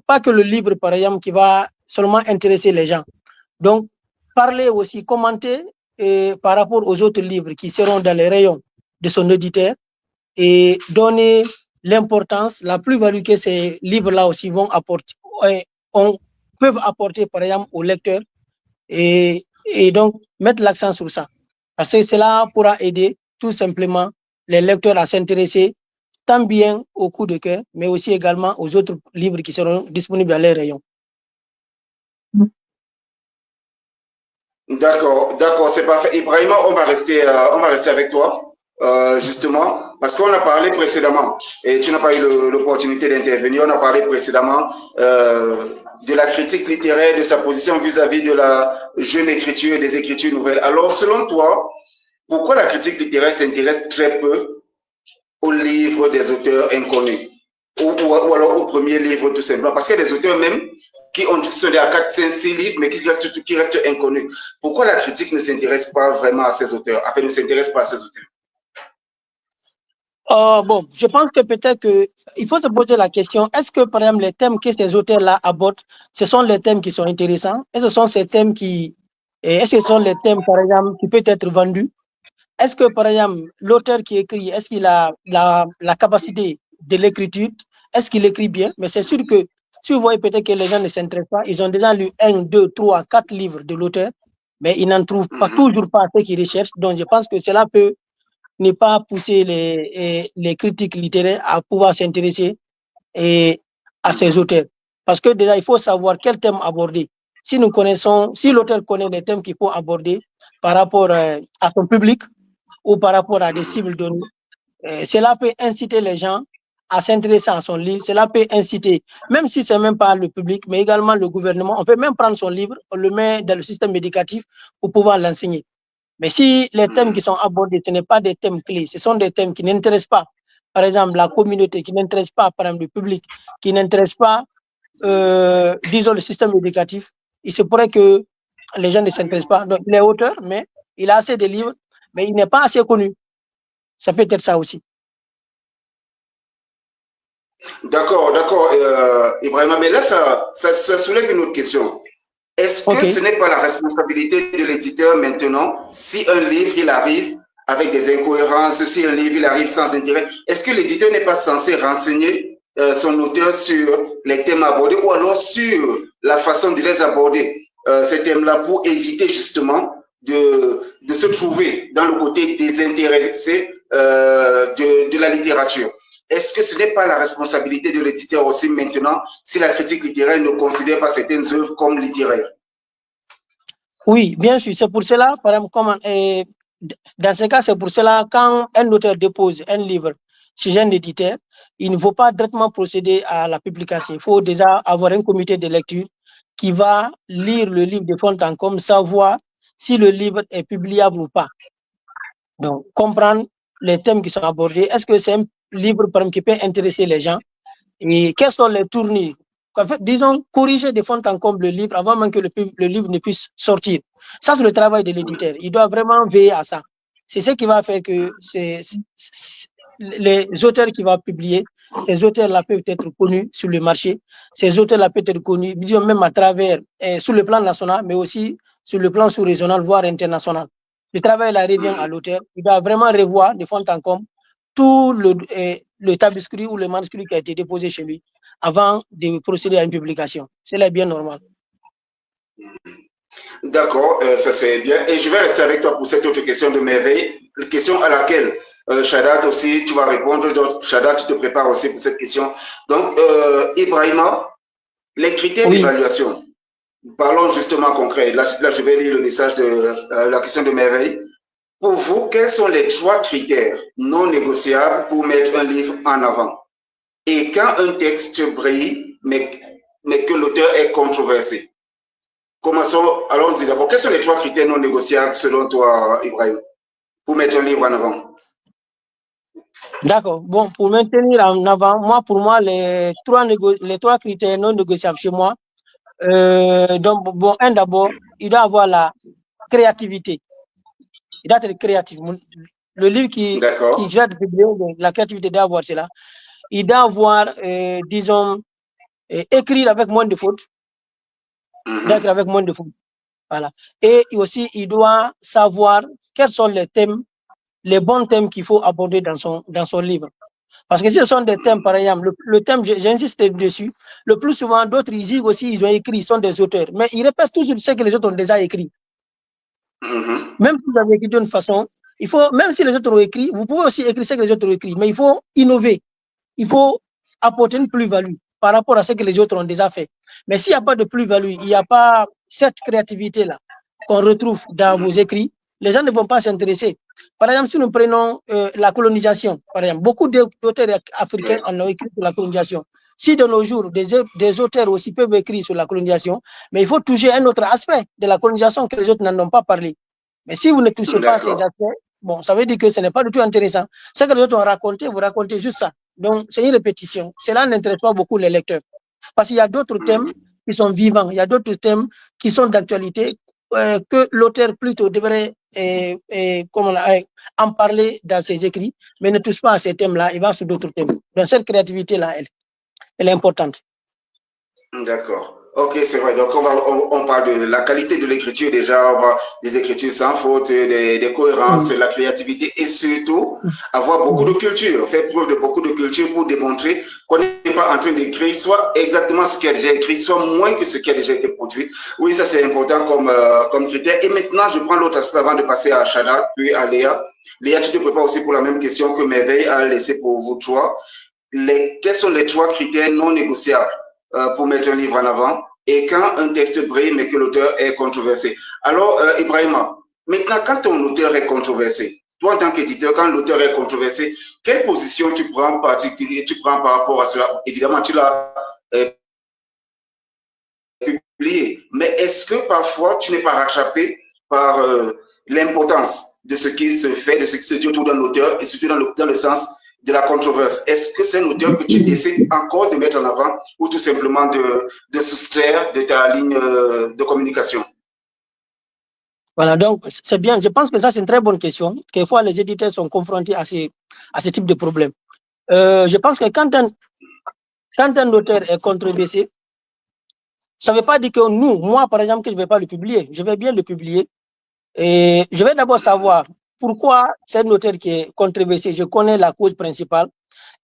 pas que le livre, par exemple, qui va seulement intéresser les gens. Donc, parler aussi, commenter par rapport aux autres livres qui seront dans les rayons de son auditeur et donner l'importance, la plus-value que ces livres-là aussi vont apporter, peuvent apporter, par exemple, aux lecteurs et donc mettre l'accent sur ça. Parce que cela pourra aider tout simplement les lecteurs à s'intéresser tant bien au coup de cœur, mais aussi également aux autres livres qui seront disponibles dans les rayons. D'accord, c'est parfait. Ibrahima, on va rester avec toi, justement, parce qu'on a parlé précédemment, et tu n'as pas eu l'opportunité d'intervenir, on a parlé précédemment de la critique littéraire, de sa position vis-à-vis de la jeune écriture et des écritures nouvelles. Alors, selon toi, pourquoi la critique littéraire s'intéresse très peu aux livres des auteurs inconnus? ou alors au premier livre tout simplement. Parce qu'il y a des auteurs même qui ont sont à 4, 5, 6 livres, mais qui restent inconnus. Pourquoi la critique ne s'intéresse pas vraiment à ces auteurs, après ne s'intéresse pas à ces auteurs? Bon, je pense que peut-être il faut se poser la question, est-ce que par exemple les thèmes que ces auteurs-là abordent, ce sont les thèmes qui sont intéressants? Est-ce que ce sont ces thèmes est-ce que ce sont les thèmes par exemple qui peuvent être vendus? Est-ce que par exemple l'auteur qui écrit, est-ce qu'il a la capacité de l'écriture? Est-ce qu'il écrit bien? Mais c'est sûr que si vous voyez peut-être que les gens ne s'intéressent pas, ils ont déjà lu 1, 2, 3, 4 livres de l'auteur, mais ils n'en trouvent pas toujours pas ce qu'ils recherchent. Donc je pense que cela peut ne pas pousser les critiques littéraires à pouvoir s'intéresser à ces auteurs. Parce que déjà, il faut savoir quel thème aborder. Si l'auteur connaît les thèmes qu'il faut aborder par rapport à son public ou par rapport à des cibles données, cela peut inciter les gens à s'intéresser à son livre. Cela peut inciter, même si ce n'est même pas le public, mais également le gouvernement. On peut même prendre son livre, on le met dans le système éducatif pour pouvoir l'enseigner. Mais si les thèmes qui sont abordés, ce n'est pas des thèmes clés, ce sont des thèmes qui n'intéressent pas, par exemple, la communauté, qui n'intéressent pas, par exemple, le public, qui n'intéressent pas, disons, le système éducatif, il se pourrait que les gens ne s'intéressent pas. Donc, il est auteur, mais il a assez de livres, mais il n'est pas assez connu. Ça peut être ça aussi. D'accord, Ibrahima, mais là, ça soulève une autre question. Est-ce que ce n'est pas la responsabilité de l'éditeur maintenant, si un livre, il arrive avec des incohérences, si un livre, il arrive sans intérêt, est-ce que l'éditeur n'est pas censé renseigner son auteur sur les thèmes abordés ou alors sur la façon de les aborder, ces thèmes-là, pour éviter justement de se trouver dans le côté désintéressé de la littérature? Est-ce que ce n'est pas la responsabilité de l'éditeur aussi maintenant si la critique littéraire ne considère pas certaines œuvres comme littéraires? Oui, bien sûr. C'est pour cela, par exemple, dans ce cas, c'est pour cela, quand un auteur dépose un livre chez un éditeur, il ne faut pas directement procéder à la publication. Il faut déjà avoir un comité de lecture qui va lire le livre de fond en comble, savoir si le livre est publiable ou pas. Donc, comprendre les thèmes qui sont abordés. Est-ce que c'est un livre, par exemple, qui peut intéresser les gens? Et quelles sont les tournures? En fait, disons, corriger de fond en comble le livre avant même que le livre ne puisse sortir. Ça, c'est le travail de l'éditeur. Il doit vraiment veiller à ça. C'est ce qui va faire que les auteurs qui vont publier, ces auteurs-là peuvent être connus sur le marché. Ces auteurs-là peuvent être connus, disons, même à travers, sur le plan national, mais aussi sur le plan sous-régional, voire international. Le travail là revient à l'auteur. Il doit vraiment revoir de fond en comble tout le manuscrit ou le manuscrit qui a été déposé chez lui avant de procéder à une publication. C'est là bien normal. D'accord, ça c'est bien. Et je vais rester avec toi pour cette autre question de merveille, question à laquelle Shadat aussi, tu vas répondre. Donc, Shadat, tu te prépares aussi pour cette question. Donc, Ibrahima, les critères d'évaluation. Parlons justement concret. Là, je vais lire le message de la question de merveille. Pour vous, quels sont les 3 critères non négociables pour mettre un livre en avant? Et quand un texte brille, mais que l'auteur est controversé? Commençons, allons-y d'abord. Quels sont les 3 critères non négociables selon toi, Ibrahim, pour mettre un livre en avant? D'accord. Bon, pour maintenir en avant, pour moi, les 3 critères non négociables chez moi. Donc, bon, d'abord, il doit avoir la créativité. Il doit être créatif. Le livre qui vient de publier, la créativité doit avoir cela. Il doit avoir, disons, écrire avec moins de fautes. D'écrire avec moins de fautes. Voilà. Et aussi, il doit savoir quels sont les thèmes, les bons thèmes qu'il faut aborder dans son livre. Parce que si ce sont des thèmes, par exemple, le thème, j'insiste dessus, le plus souvent, d'autres, ils ont écrit, ils sont des auteurs, mais ils répètent toujours ce que les autres ont déjà écrit. Même si vous avez écrit d'une façon, même si les autres ont écrit, vous pouvez aussi écrire ce que les autres ont écrit, mais il faut innover. Il faut apporter une plus-value par rapport à ce que les autres ont déjà fait. Mais s'il n'y a pas de plus-value, il n'y a pas cette créativité-là qu'on retrouve dans vos écrits, les gens ne vont pas s'intéresser. Par exemple, si nous prenons la colonisation, par exemple, beaucoup d'auteurs africains en ont écrit sur la colonisation. Si de nos jours, des auteurs aussi peuvent écrire sur la colonisation, mais il faut toucher un autre aspect de la colonisation que les autres n'en ont pas parlé. Mais si vous ne touchez pas ces aspects, bon, ça veut dire que ce n'est pas du tout intéressant. Ce que les autres ont raconté, vous racontez juste ça. Donc, c'est une répétition. Cela n'intéresse pas beaucoup les lecteurs. Parce qu'il y a d'autres thèmes qui sont vivants, il y a d'autres thèmes qui sont d'actualité que l'auteur plutôt devrait en parler dans ses écrits, mais ne touche pas à ces thèmes-là, il va sur d'autres thèmes. Donc, cette créativité-là, elle est importante. D'accord. Ok, c'est vrai. Donc, on parle de la qualité de l'écriture déjà, on va des écritures sans faute, des cohérences, la créativité et surtout avoir beaucoup de culture, faire preuve de beaucoup de culture pour démontrer qu'on n'est pas en train d'écrire soit exactement ce qui a déjà écrit, soit moins que ce qui a déjà été produit. Oui, ça c'est important comme critère. Et maintenant, je prends l'autre aspect avant de passer à Shada, puis à Léa. Léa, tu te prépares aussi pour la même question que Merveille a laissé pour vous trois. Quels sont les trois critères non négociables pour mettre un livre en avant et quand un texte brille mais que l'auteur est controversé. Alors, Ibrahima, maintenant, quand ton auteur est controversé, toi en tant qu'éditeur, quand l'auteur est controversé, quelle position tu prends en particulier, tu prends par rapport à cela? Évidemment, tu l'as publié, mais est-ce que parfois tu n'es pas rattrapé par l'importance de ce qui se fait, de ce qui se dit autour d'un auteur et surtout dans le sens de la controverse? Est-ce que c'est un auteur que tu essaies encore de mettre en avant ou tout simplement de soustraire de ta ligne de communication? Voilà, donc c'est bien. Je pense que ça, c'est une très bonne question. Quelquefois, les éditeurs sont confrontés à ce type de problème. Je pense que quand un auteur est controversé, ça ne veut pas dire que moi, par exemple, que je ne vais pas le publier. Je vais bien le publier. Et je vais d'abord savoir pourquoi c'est un auteur qui est controversé. Je connais la cause principale.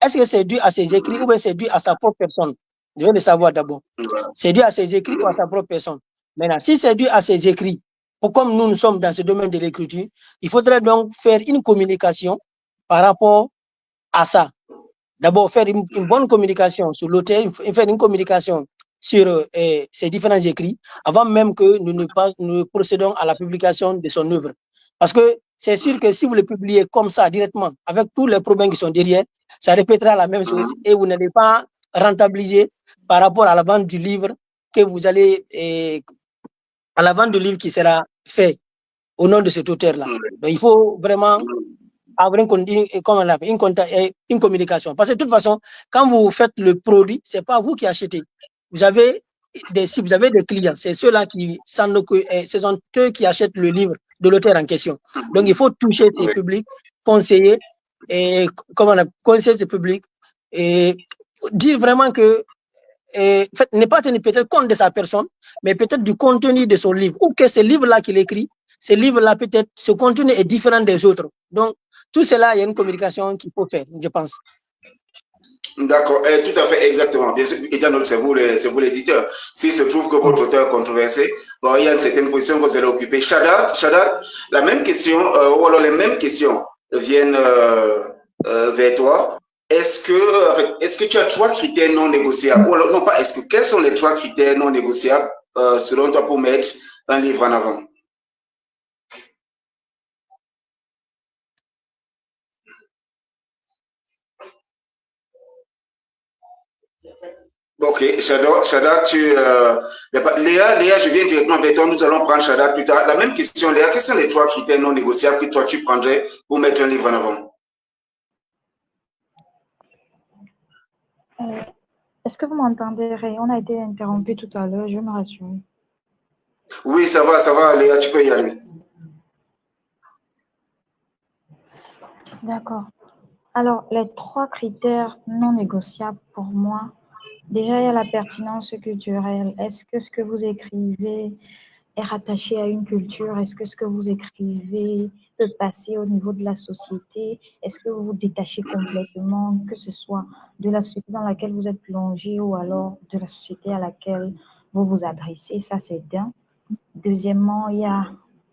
Est-ce que c'est dû à ses écrits ou bien c'est dû à sa propre personne? Je vais le savoir d'abord. C'est dû à ses écrits ou à sa propre personne? Maintenant, si c'est dû à ses écrits, comme nous sommes dans ce domaine de l'écriture, il faudrait donc faire une communication par rapport à ça. D'abord, faire une bonne communication sur l'auteur, faire une communication sur ses différents écrits, avant même que nous procédons à la publication de son œuvre. Parce que c'est sûr que si vous le publiez comme ça, directement, avec tous les problèmes qui sont derrière, ça répétera la même chose et vous n'allez pas rentabiliser par rapport à la vente du livre que vous allez, à la vente du livre qui sera fait au nom de cet auteur-là. Donc, il faut vraiment avoir une communication. Parce que de toute façon, quand vous faites le produit, ce n'est pas vous qui achetez. Vous avez des cibles, vous avez des clients. C'est ceux-là ce sont eux qui achètent le livre de l'auteur en question. Donc, il faut toucher ces publics, conseiller, conseiller ces publics et dire vraiment que ne pas tenir peut-être compte de sa personne, mais peut-être du contenu de son livre. Ou que ce livre-là qu'il écrit, ce livre-là, peut-être, ce contenu est différent des autres. Donc, tout cela, il y a une communication qu'il faut faire, je pense. D'accord, tout à fait, exactement. Bien sûr, étant donné que c'est vous l'éditeur. S'il se trouve que votre auteur est controversé, bon, il y a une certaine position que vous allez occuper. Shada, la même question, ou alors les mêmes questions viennent vers toi. Est-ce que tu as trois critères non négociables? Ou alors, non, pas est-ce que, quels sont les trois critères non négociables selon toi pour mettre un livre en avant? Ok, Shada, Léa, je viens directement vers toi. Nous allons prendre Shada plus tard. La même question, Léa, quels sont les trois critères non négociables que toi tu prendrais pour mettre un livre en avant? Est-ce que vous m'entendez? On a été interrompu tout à l'heure, je me rassure. Oui, ça va, Léa, tu peux y aller. D'accord. Alors, les trois critères non négociables pour moi, déjà, il y a la pertinence culturelle. Est-ce que ce que vous écrivez est rattaché à une culture? Est-ce que ce que vous écrivez peut passer au niveau de la société? Est-ce que vous vous détachez complètement, que ce soit de la société dans laquelle vous êtes plongé ou alors de la société à laquelle vous vous adressez? Ça, c'est d'un. Deuxièmement, il y a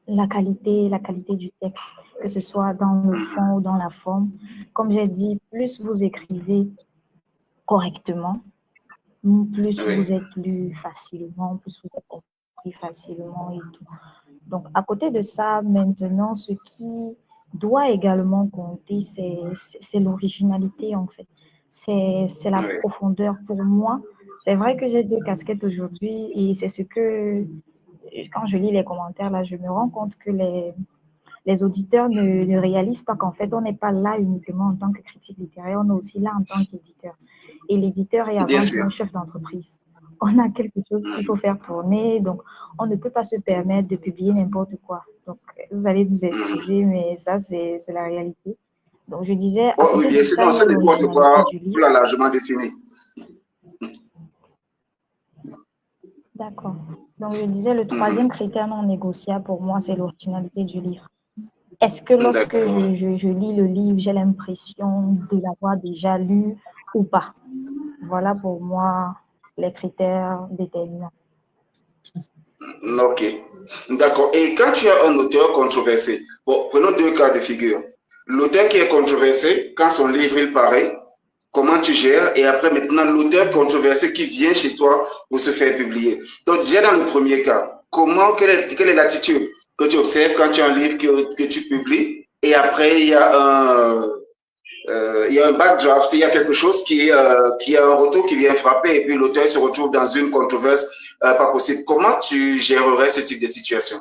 la qualité du texte, que ce soit dans le fond ou dans la forme. Comme j'ai dit, plus vous écrivez correctement, plus vous êtes lu facilement, plus vous êtes compris facilement et tout. Donc, à côté de ça, maintenant, ce qui doit également compter, c'est l'originalité, en fait. C'est la profondeur pour moi. C'est vrai que j'ai deux casquettes aujourd'hui et c'est ce que, quand je lis les commentaires, là, je me rends compte que les les auditeurs ne réalisent pas qu'en fait, on n'est pas là uniquement en tant que critique littéraire, on est aussi là en tant qu'éditeur. Et l'éditeur est Bien avant tout sûr. un chef d'entreprise. On a quelque chose qu'il faut faire tourner, donc on ne peut pas se permettre de publier n'importe quoi. Donc, vous allez nous excuser, mais ça, c'est la réalité. Donc, je disais, à Oh, oui, côté bien de sûr, ça, non, il y a c'est n'importe l'originalité quoi, du on livre. l'a largement défini. D'accord. Donc, je disais, le troisième critère non négociable pour moi, c'est l'originalité du livre. Est-ce que lorsque D'accord. je lis le livre, j'ai l'impression de l'avoir déjà lu ou pas? Voilà pour moi les critères déterminants. Ok. D'accord. Et quand tu as un auteur controversé, bon, prenons deux cas de figure. L'auteur qui est controversé, quand son livre il paraît, comment tu gères? Et après, maintenant, l'auteur controversé qui vient chez toi pour se faire publier. Donc, déjà dans le premier cas, quelle est l'attitude que tu observes quand tu as un livre que tu publies? Et après, il y a un backdraft, il y a quelque chose qui a un retour qui vient frapper et puis l'auteur se retrouve dans une controverse pas possible. Comment tu gérerais ce type de situation?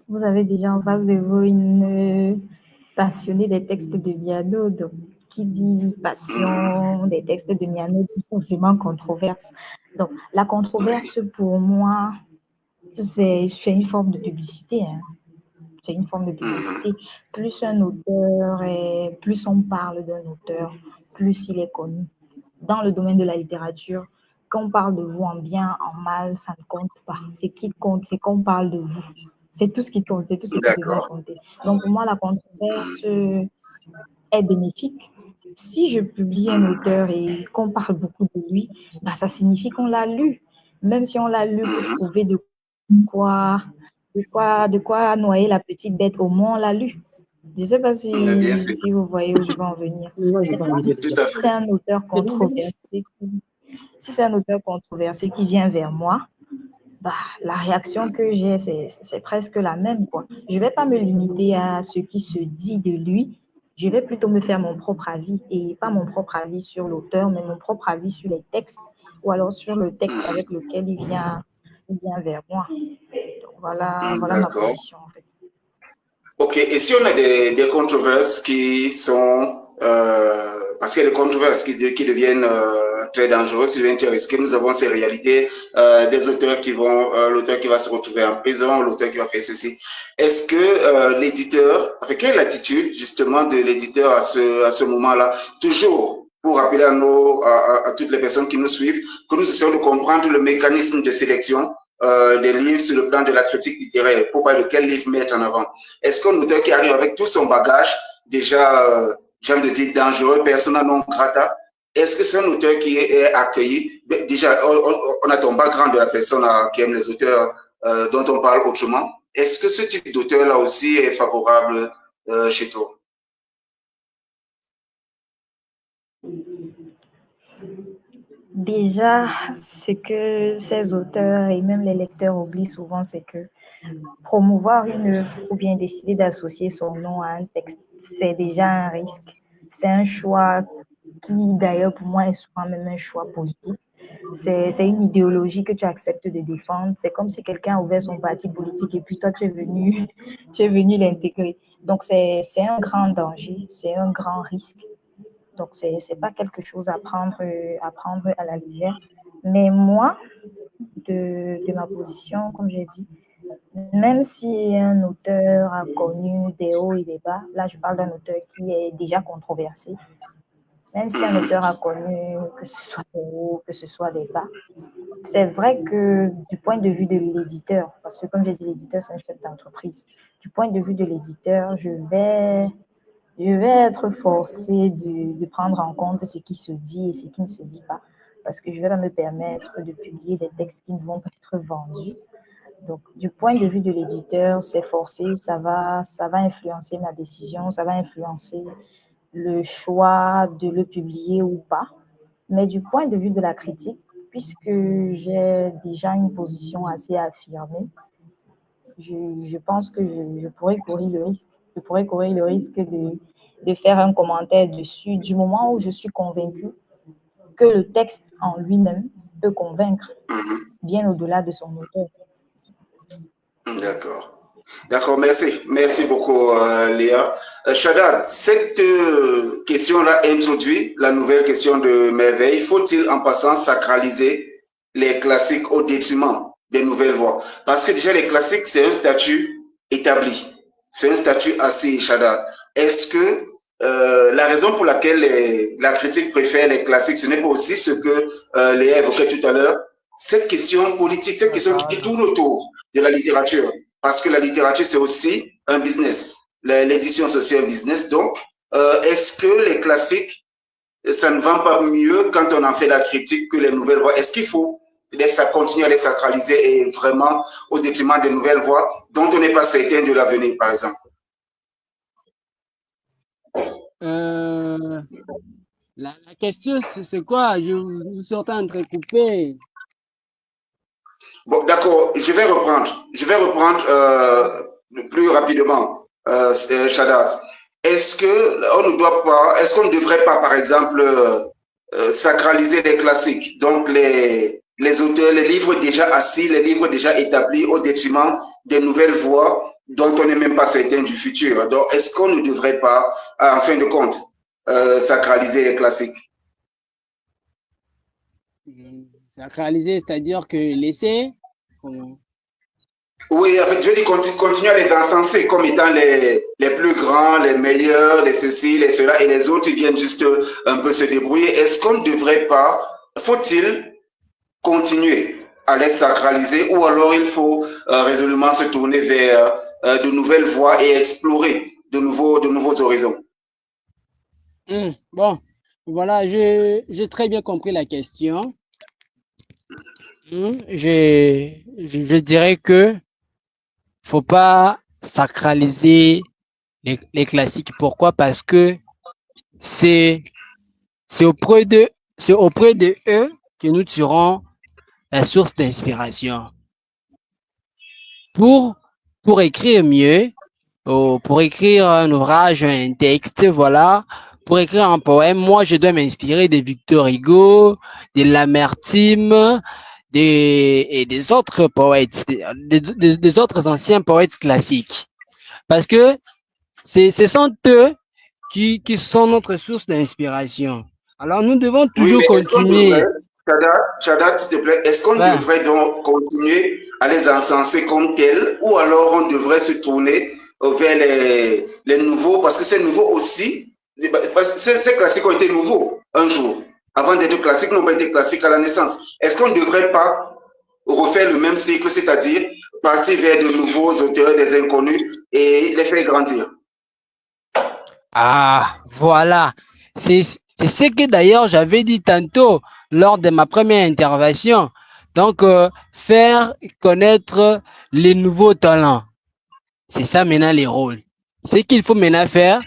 Vous avez déjà en face de vous une passionnée des textes de Miano. Donc, qui dit passion des textes de Miano dit forcément controverse. Donc, la controverse, pour moi, c'est une forme de publicité. Hein. C'est une forme de publicité. Plus un auteur plus on parle d'un auteur, plus il est connu. Dans le domaine de la littérature, quand on parle de vous en bien, en mal, ça ne compte pas. Ce qui compte, c'est qu'on parle de vous. C'est tout ce qui compte, c'est tout ce qui devrait D'accord. compter. Donc pour moi, la controverse est bénéfique. Si je publie un auteur et qu'on parle beaucoup de lui, bah, ça signifie qu'on l'a lu. Même si on l'a lu pour trouver quoi, de quoi noyer la petite bête, au moins on l'a lu. Je ne sais pas Bien sûr. si vous voyez où je veux en venir. Tout à Si c'est fait. un auteur controversé, si c'est un auteur controversé qui vient vers moi, bah, la réaction que j'ai, c'est presque la même, quoi. Je ne vais pas me limiter à ce qui se dit de lui. Je vais plutôt me faire mon propre avis, et pas mon propre avis sur l'auteur, mais mon propre avis sur les textes, ou alors sur le texte avec lequel il vient vers moi. Donc, voilà ma D'accord. position, en fait. Ok, et si on a des controverses qui sont, parce qu'il y a des controverses qui deviennent très dangereuses, qui deviennent très risquées, nous avons ces réalités, des auteurs l'auteur qui va se retrouver en prison, l'auteur qui va faire ceci. Est-ce que l'éditeur, enfin, quelle est l'attitude justement de l'éditeur à ce moment-là? Toujours pour rappeler à toutes les personnes qui nous suivent que nous essayons de comprendre le mécanisme de sélection des livres sur le plan de la critique littéraire, pour parler de quel livre mettre en avant. Est-ce qu'un auteur qui arrive avec tout son bagage, déjà, j'ai envie de dire, dangereux, persona non grata, est-ce que c'est un auteur qui est accueilli? Déjà, on a ton background de la personne qui aime les auteurs dont on parle autrement. Est-ce que ce type d'auteur-là aussi est favorable chez toi? Déjà, ce que ces auteurs et même les lecteurs oublient souvent, c'est que promouvoir une œuvre ou bien décider d'associer son nom à un texte, c'est déjà un risque. C'est un choix qui, d'ailleurs, pour moi, est souvent même un choix politique. C'est une idéologie que tu acceptes de défendre. C'est comme si quelqu'un a ouvert son parti politique et puis toi, tu es venu l'intégrer. Donc, c'est un grand danger, c'est un grand risque. Donc, c'est pas quelque chose à prendre à la légère. Mais moi, de ma position, comme j'ai dit, même si un auteur a connu des hauts et des bas, là je parle d'un auteur qui est déjà controversé, même si un auteur a connu que ce soit des hauts, que ce soit des bas, c'est vrai que du point de vue de l'éditeur, parce que comme j'ai dit, l'éditeur c'est un chef d'entreprise, du point de vue de l'éditeur, je vais être forcée de prendre en compte ce qui se dit et ce qui ne se dit pas, parce que je vais pas me permettre de publier des textes qui ne vont pas être vendus. Donc, du point de vue de l'éditeur, c'est forcé, ça va influencer ma décision, ça va influencer le choix de le publier ou pas. Mais du point de vue de la critique, puisque j'ai déjà une position assez affirmée, je pense que je pourrais courir le risque. Je pourrais courir le risque de faire un commentaire dessus du moment où je suis convaincue que le texte en lui-même peut convaincre bien au-delà de son auteur. D'accord. D'accord, merci. Merci beaucoup, Léa. Shaddad, cette question-là introduit la nouvelle question de Merveille. Faut-il, en passant, sacraliser les classiques au détriment des nouvelles voix? Parce que déjà, les classiques, c'est un statut établi. C'est un statut assis, Shaddad. Est-ce que la raison pour laquelle la critique préfère les classiques, ce n'est pas aussi ce que Léa évoquait tout à l'heure, cette question politique, cette question qui tourne autour de la littérature? Parce que la littérature, c'est aussi un business. L'édition, c'est aussi un business. Donc, est-ce que les classiques, ça ne vend pas mieux quand on en fait la critique que les nouvelles voix? Est-ce qu'il faut continuer à les sacraliser et vraiment au détriment des nouvelles voix dont on n'est pas certain de l'avenir, par exemple? La question, c'est quoi? Je vous sortais entrecoupé. Bon, d'accord, je vais reprendre. Je vais reprendre plus rapidement, Shaddad. Est-ce qu'on ne devrait pas, par exemple, sacraliser les classiques, donc les auteurs, les livres déjà assis, les livres déjà établis au détriment des nouvelles voix dont on n'est même pas certain du futur? Donc, est-ce qu'on ne devrait pas, en fin de compte, sacraliser les classiques? Sacraliser, c'est-à-dire que laisser. Oui, en fait, je dis continuer à les encenser comme étant les plus grands, les meilleurs, les ceci, les cela, et les autres, ils viennent juste un peu se débrouiller. Est-ce qu'on ne devrait pas, faut-il continuer à les sacraliser ou alors il faut résolument se tourner vers de nouvelles voies et explorer de nouveaux horizons? Bon, voilà, j'ai très bien compris la question. Je dirais que faut pas sacraliser les classiques. Pourquoi? Parce que c'est auprès de eux que nous tirons la source d'inspiration. Pour écrire mieux, pour écrire un ouvrage, un texte, voilà, pour écrire un poème, moi, je dois m'inspirer de Victor Hugo, de Lamartine, et des autres poètes, des autres anciens poètes classiques. Parce que ce sont eux qui sont notre source d'inspiration. Alors, nous devons Oui, toujours mais est-ce qu'on devrait, continuer. Shaddad, s'il te plaît, est-ce qu'on Ouais. devrait donc continuer à les encenser comme tels ou alors on devrait se tourner vers les nouveaux, parce que ces nouveaux aussi, ces classiques ont été nouveaux un jour. Avant d'être classiques, n'ont pas été classiques à la naissance. Est-ce qu'on ne devrait pas refaire le même cycle, c'est-à-dire partir vers de nouveaux auteurs, des inconnus et les faire grandir? Ah, voilà. C'est ce que d'ailleurs j'avais dit tantôt lors de ma première intervention. Donc, faire connaître les nouveaux talents. C'est ça maintenant les rôles. Ce qu'il faut maintenant faire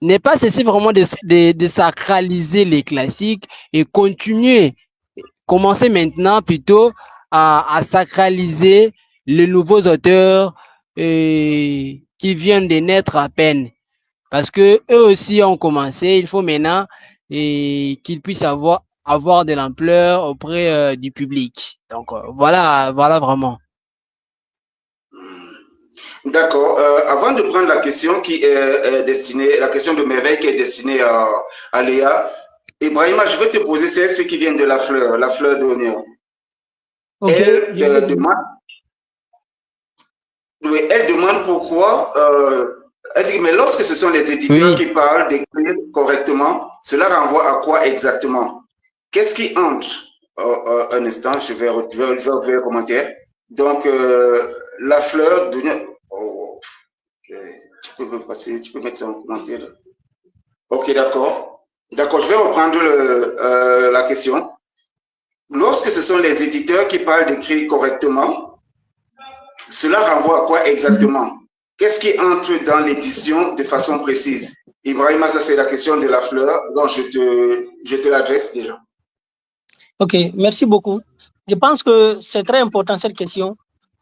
n'est pas cesser vraiment de sacraliser les classiques et continuer. Commencer maintenant plutôt à sacraliser les nouveaux auteurs qui viennent de naître à peine. Parce que eux aussi ont commencé, il faut maintenant qu'ils puissent avoir de l'ampleur auprès du public. Donc voilà vraiment. D'accord. Avant de prendre la question qui est destinée, la question de Merveille qui est destinée à Léa, Ibrahima, je vais te poser celle qui vient de la fleur d'honneur. Ok, Elle demande, oui, elle demande pourquoi. Elle dit, mais lorsque ce sont les éditeurs qui parlent d'écrire correctement, cela renvoie à quoi exactement? Qu'est-ce qui entre? Un instant, je vais ouvrir le commentaire. Donc, la fleur d'honneur. Oh, tu peux passer, tu peux mettre ça en commentaire. Ok, d'accord. D'accord, je vais reprendre la question. Lorsque ce sont les éditeurs qui parlent d'écrire correctement, cela renvoie à quoi exactement? Qu'est-ce qui entre dans l'édition de façon précise? Ibrahima, ça c'est la question de la fleur, donc je te l'adresse déjà. Ok, merci beaucoup. Je pense que c'est très important cette question.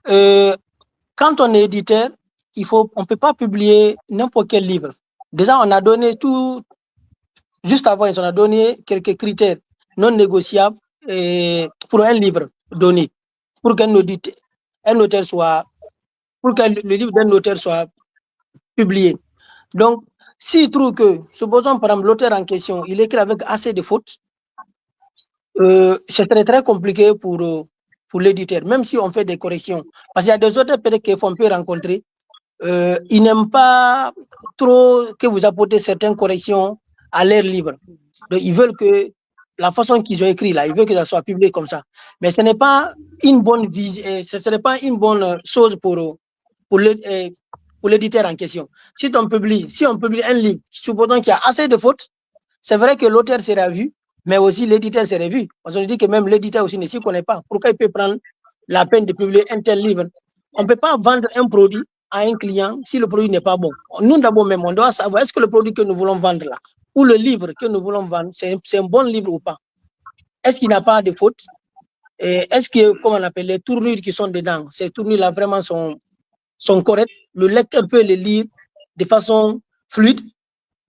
Quand on est éditeur, on ne peut pas publier n'importe quel livre. Déjà, on a donné tout, juste avant, on a donné quelques critères non négociables pour un livre donné, pour qu'un auteur soit pour que le livre d'un auteur soit publié. Donc, s'il trouve que, supposons par exemple l'auteur en question, il écrit avec assez de fautes, c'est très compliqué pour l'éditeur, même si on fait des corrections. Parce qu'il y a des auteurs peut-être qu'on peut rencontrer, ils n'aiment pas trop que vous apportez certaines corrections à leur livre. Donc, ils veulent que la façon qu'ils ont écrit là, ils veulent que ça soit publié comme ça. Mais ce n'est pas une bonne ce serait pas une bonne chose pour l'éditeur en question. Si on publie un livre, supposons qu'il y a assez de fautes, c'est vrai que l'auteur sera vu, mais aussi l'éditeur sera vu. Parce qu'on dit que même l'éditeur aussi ne s'y connaît pas. Pourquoi il peut prendre la peine de publier un tel livre? On ne peut pas vendre un produit à un client si le produit n'est pas bon. Nous, d'abord, même, on doit savoir est-ce que le produit que nous voulons vendre là, ou le livre que nous voulons vendre, c'est un bon livre ou pas? Est-ce qu'il n'a pas de fautes? Est-ce que, comme on appelle, les tournures qui sont dedans, ces tournures-là vraiment sont correctes? Le lecteur peut les lire de façon fluide.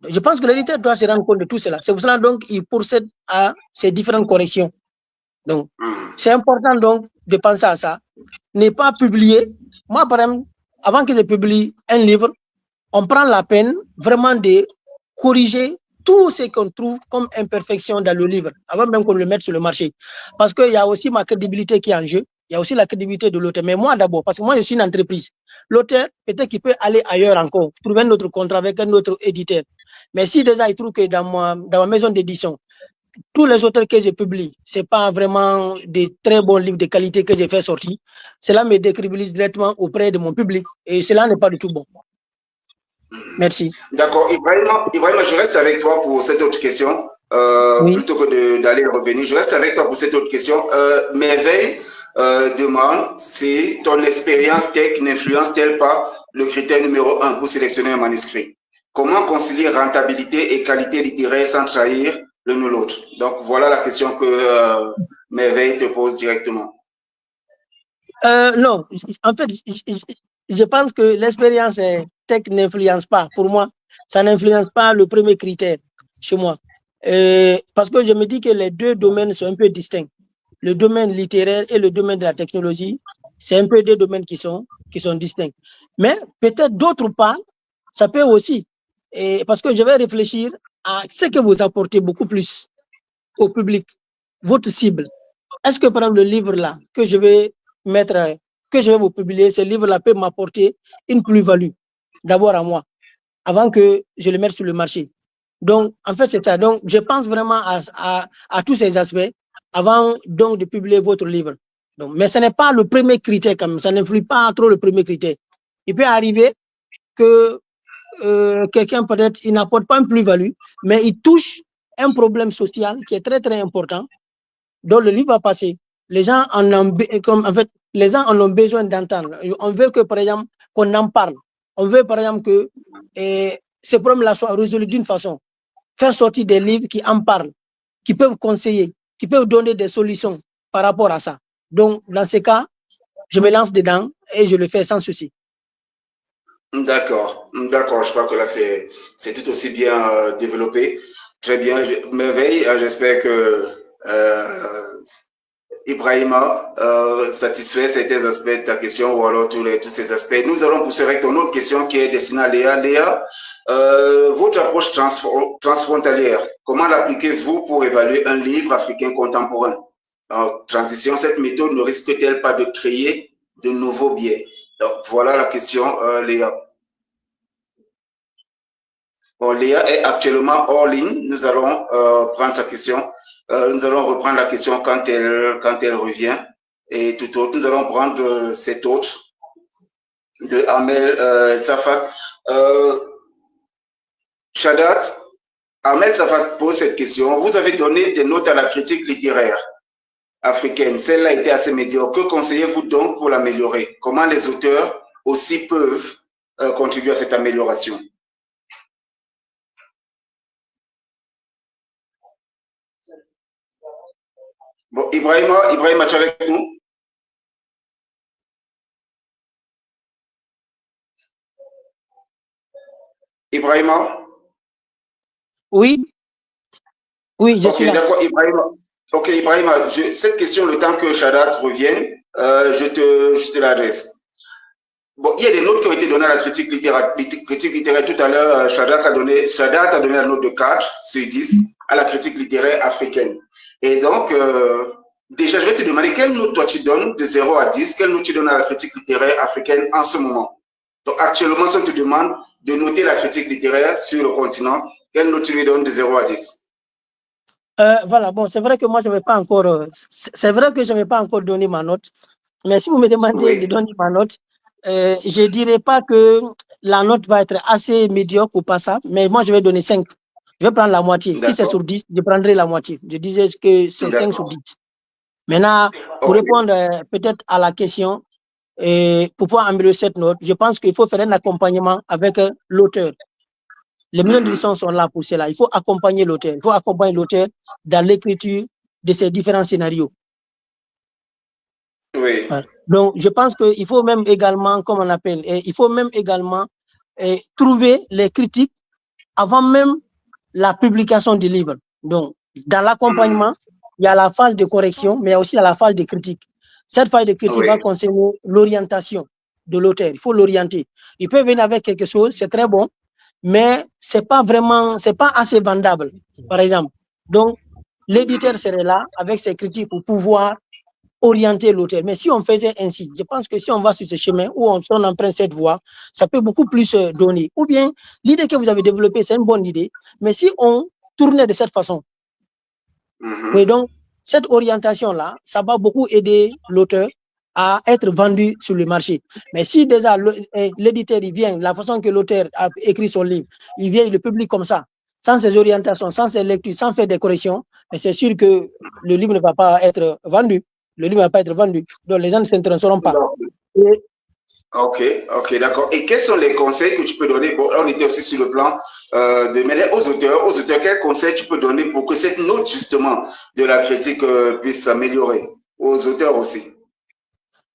Je pense que l'éditeur doit se rendre compte de tout cela. C'est pour cela donc il procède à ces différentes corrections. Donc, c'est important donc de penser à ça. Ne pas publier. Moi, par exemple, avant que je publie un livre, on prend la peine vraiment de corriger tout ce qu'on trouve comme imperfection dans le livre, avant même qu'on le mette sur le marché. Parce qu'il y a aussi ma crédibilité qui est en jeu. Il y a aussi la crédibilité de l'auteur. Mais moi d'abord, parce que moi je suis une entreprise. L'auteur, peut-être qu'il peut aller ailleurs encore, trouver un autre contrat avec un autre éditeur. Mais si déjà il trouve que dans ma maison d'édition, tous les auteurs que je publie, ce n'est pas vraiment des très bons livres de qualité que j'ai fait sortir, cela me décrédibilise directement auprès de mon public. Et cela n'est pas du tout bon. Merci. D'accord. Ibrahima, je reste avec toi pour cette autre question. Oui. Plutôt que d'aller revenir, je reste avec toi pour cette autre question. Merveille demande si ton expérience tech n'influence-t-elle pas le critère numéro 1 pour sélectionner un manuscrit? Comment concilier rentabilité et qualité littéraire sans trahir l'un ou l'autre? Donc, voilà la question que Merveille te pose directement. Non, en fait, je pense que l'expérience tech n'influence pas. Pour moi, ça n'influence pas le premier critère chez moi. Parce que je me dis que les deux domaines sont un peu distincts. Le domaine littéraire et le domaine de la technologie, c'est un peu deux domaines qui sont distincts. Mais peut-être d'autre part, ça peut aussi. Parce que je vais réfléchir à ce que vous apportez beaucoup plus au public, votre cible. Est-ce que, par exemple, le livre-là que je vais vous publier, ce livre-là peut m'apporter une plus-value, d'abord à moi, avant que je le mette sur le marché. Donc, en fait, c'est ça. Donc, je pense vraiment à tous ces aspects avant donc de publier votre livre. Donc, mais ce n'est pas le premier critère quand même, ça n'influe pas trop le premier critère. Il peut arriver que quelqu'un, peut-être, il n'apporte pas une plus-value, mais il touche un problème social qui est très important, dont le livre va passer. Les gens en ont besoin d'entendre. On veut que, par exemple, qu'on en parle. On veut, par exemple, que ces problèmes-là soient résolus d'une façon. Faire sortir des livres qui en parlent, qui peuvent conseiller, qui peuvent donner des solutions par rapport à ça. Donc, dans ces cas, je me lance dedans et je le fais sans souci. D'accord, je crois que là, c'est tout aussi bien développé. Très bien, merveille. J'espère que Ibrahima satisfait certains aspects de ta question ou alors tous ces aspects. Nous allons poursuivre avec ton autre question qui est destinée à Léa. Léa, votre approche transfrontalière, comment l'appliquez-vous pour évaluer un livre africain contemporain? En transition, cette méthode ne risque-t-elle pas de créer de nouveaux biais? Donc, voilà la question, Léa. Bon, Léa est actuellement hors ligne. Nous allons prendre sa question. Nous allons reprendre la question quand elle revient. Et tout autre, nous allons prendre cette autre de Amel Tsafak. Shadat, Amel Tsafak pose cette question. Vous avez donné des notes à la critique littéraire africaine. Celle-là était assez médiocre. Que conseillez-vous donc pour l'améliorer? Comment les auteurs aussi peuvent contribuer à cette amélioration? Bon, Ibrahima, tu es avec nous? Ibrahima? Oui, je suis là. D'accord, Ibrahima. Ok, Ibrahima, cette question, le temps que Shadat revienne, je te l'adresse. Bon, il y a des notes qui ont été données à la critique littéraire. Tout à l'heure, Shadat a donné la note de 4 sur 10 à la critique littéraire africaine. Et donc, déjà, je vais te demander quelle note toi tu donnes de 0 à 10, quelle note tu donnes à la critique littéraire africaine en ce moment. Donc, actuellement, si on te demande de noter la critique littéraire sur le continent, quelle note tu lui donnes de 0 à 10? Voilà, bon, c'est vrai que moi, je vais pas encore, c'est vrai que je ne vais pas encore donner ma note, mais si vous me demandez de donner ma note, je ne dirais pas que la note va être assez médiocre ou pas ça, mais moi, je vais donner 5. Je vais prendre la moitié. Si c'est sur 10, je prendrai la moitié. Je disais que c'est 5 sur 10. Maintenant, pour répondre peut-être à la question, et pour pouvoir améliorer cette note, je pense qu'il faut faire un accompagnement avec l'auteur. Les maisons d'édition sont là pour cela. Il faut accompagner l'auteur. Il faut accompagner l'auteur dans l'écriture de ces différents scénarios. Oui. Voilà. Donc, je pense qu'il faut même également, comme on appelle, il faut même également trouver les critiques avant même la publication du livre. Donc, dans l'accompagnement, il y a la phase de correction, mais il y a aussi la phase de critique. Cette phase de critique va concerner l'orientation de l'auteur. Il faut l'orienter. Il peut venir avec quelque chose, c'est très bon, mais c'est pas vraiment, c'est pas assez vendable, par exemple. Donc, l'éditeur serait là avec ses critiques pour pouvoir orienter l'auteur. Mais si on faisait ainsi, je pense que si on va sur ce chemin ou on emprunte cette voie, ça peut beaucoup plus donner. Ou bien, l'idée que vous avez développée, c'est une bonne idée, mais si on tournait de cette façon, oui, donc cette orientation-là, ça va beaucoup aider l'auteur à être vendu sur le marché. Mais si déjà l'éditeur, il vient, la façon que l'auteur a écrit son livre, il vient, il le publie comme ça, sans ses orientations, sans ses lectures, sans faire des corrections, c'est sûr que le livre ne va pas être vendu. Le livre ne va pas être vendu. Donc les gens ne s'intéresseront pas. Ok, d'accord. Et quels sont les conseils que tu peux donner? Bon, on était aussi sur le plan de mêler aux auteurs, quels conseils tu peux donner pour que cette note, justement, de la critique puisse s'améliorer? Aux auteurs aussi.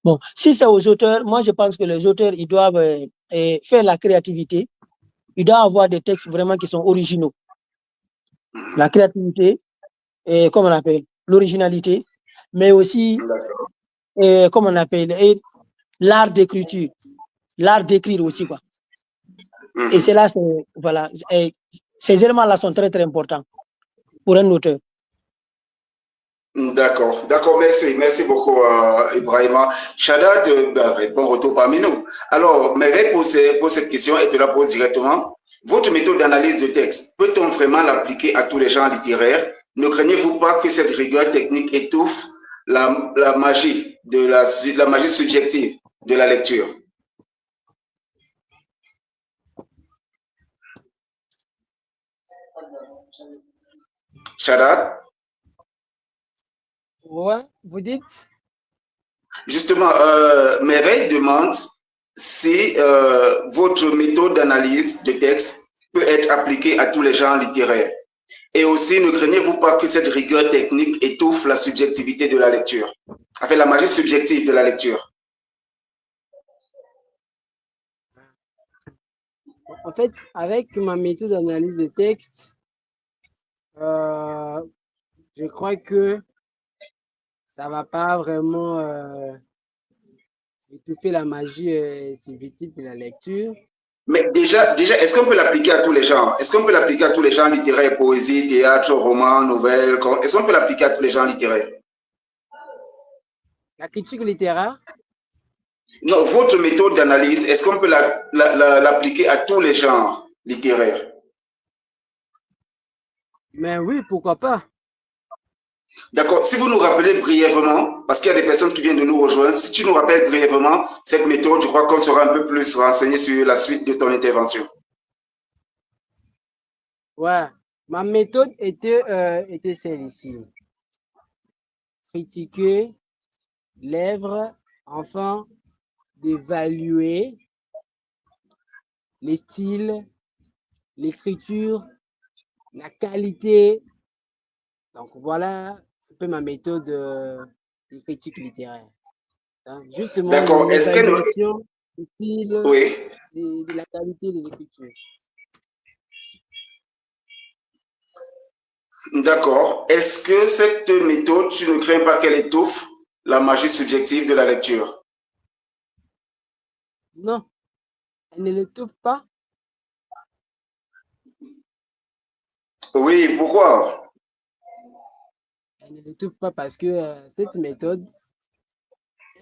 Bon, si c'est aux auteurs, moi, je pense que les auteurs, ils doivent faire la créativité. Ils doivent avoir des textes vraiment qui sont originaux. La créativité, comme on appelle, l'originalité, mais aussi, comme on appelle, l'art d'écriture, l'art d'écrire aussi, quoi. Et c'est là, voilà, ces éléments-là sont très, très importants pour un auteur. D'accord, merci beaucoup Ibrahima. Shadat, bon retour parmi nous. Alors, Merveille pour cette question et te la pose directement. Votre méthode d'analyse de texte, peut-on vraiment l'appliquer à tous les genres littéraires? Ne craignez-vous pas que cette rigueur technique étouffe la magie la magie subjective de la lecture? Shadat? Ouais, vous dites? Justement, Merveille demande si votre méthode d'analyse de texte peut être appliquée à tous les genres littéraires. Et aussi, ne craignez-vous pas que cette rigueur technique étouffe la subjectivité de la lecture, enfin la magie subjective de la lecture? En fait, avec ma méthode d'analyse de texte, je crois que ça va pas vraiment étouffer la magie subjective de la lecture. Mais déjà est-ce qu'on peut l'appliquer à tous les genres? Est-ce qu'on peut l'appliquer à tous les genres littéraires, poésie, théâtre, roman, nouvelle? Est-ce qu'on peut l'appliquer à tous les genres littéraires? La critique littéraire? Non, votre méthode d'analyse, est-ce qu'on peut l'appliquer à tous les genres littéraires? Mais oui, pourquoi pas? D'accord. Si vous nous rappelez brièvement, parce qu'il y a des personnes qui viennent de nous rejoindre, si tu nous rappelles brièvement cette méthode, je crois qu'on sera un peu plus renseigné sur la suite de ton intervention. Ouais, ma méthode était celle-ci. Critiquer l'œuvre, enfin, d'évaluer les styles, l'écriture, la qualité. Donc voilà un peu ma méthode de critique littéraire. Hein, justement, l'évaluation du style, oui, de la qualité de l'écriture. D'accord. Est-ce que cette méthode, tu ne crains pas qu'elle étouffe la magie subjective de la lecture? Non, elle ne l'étouffe pas. Oui, pourquoi? Elle ne l'étouffe pas parce que cette méthode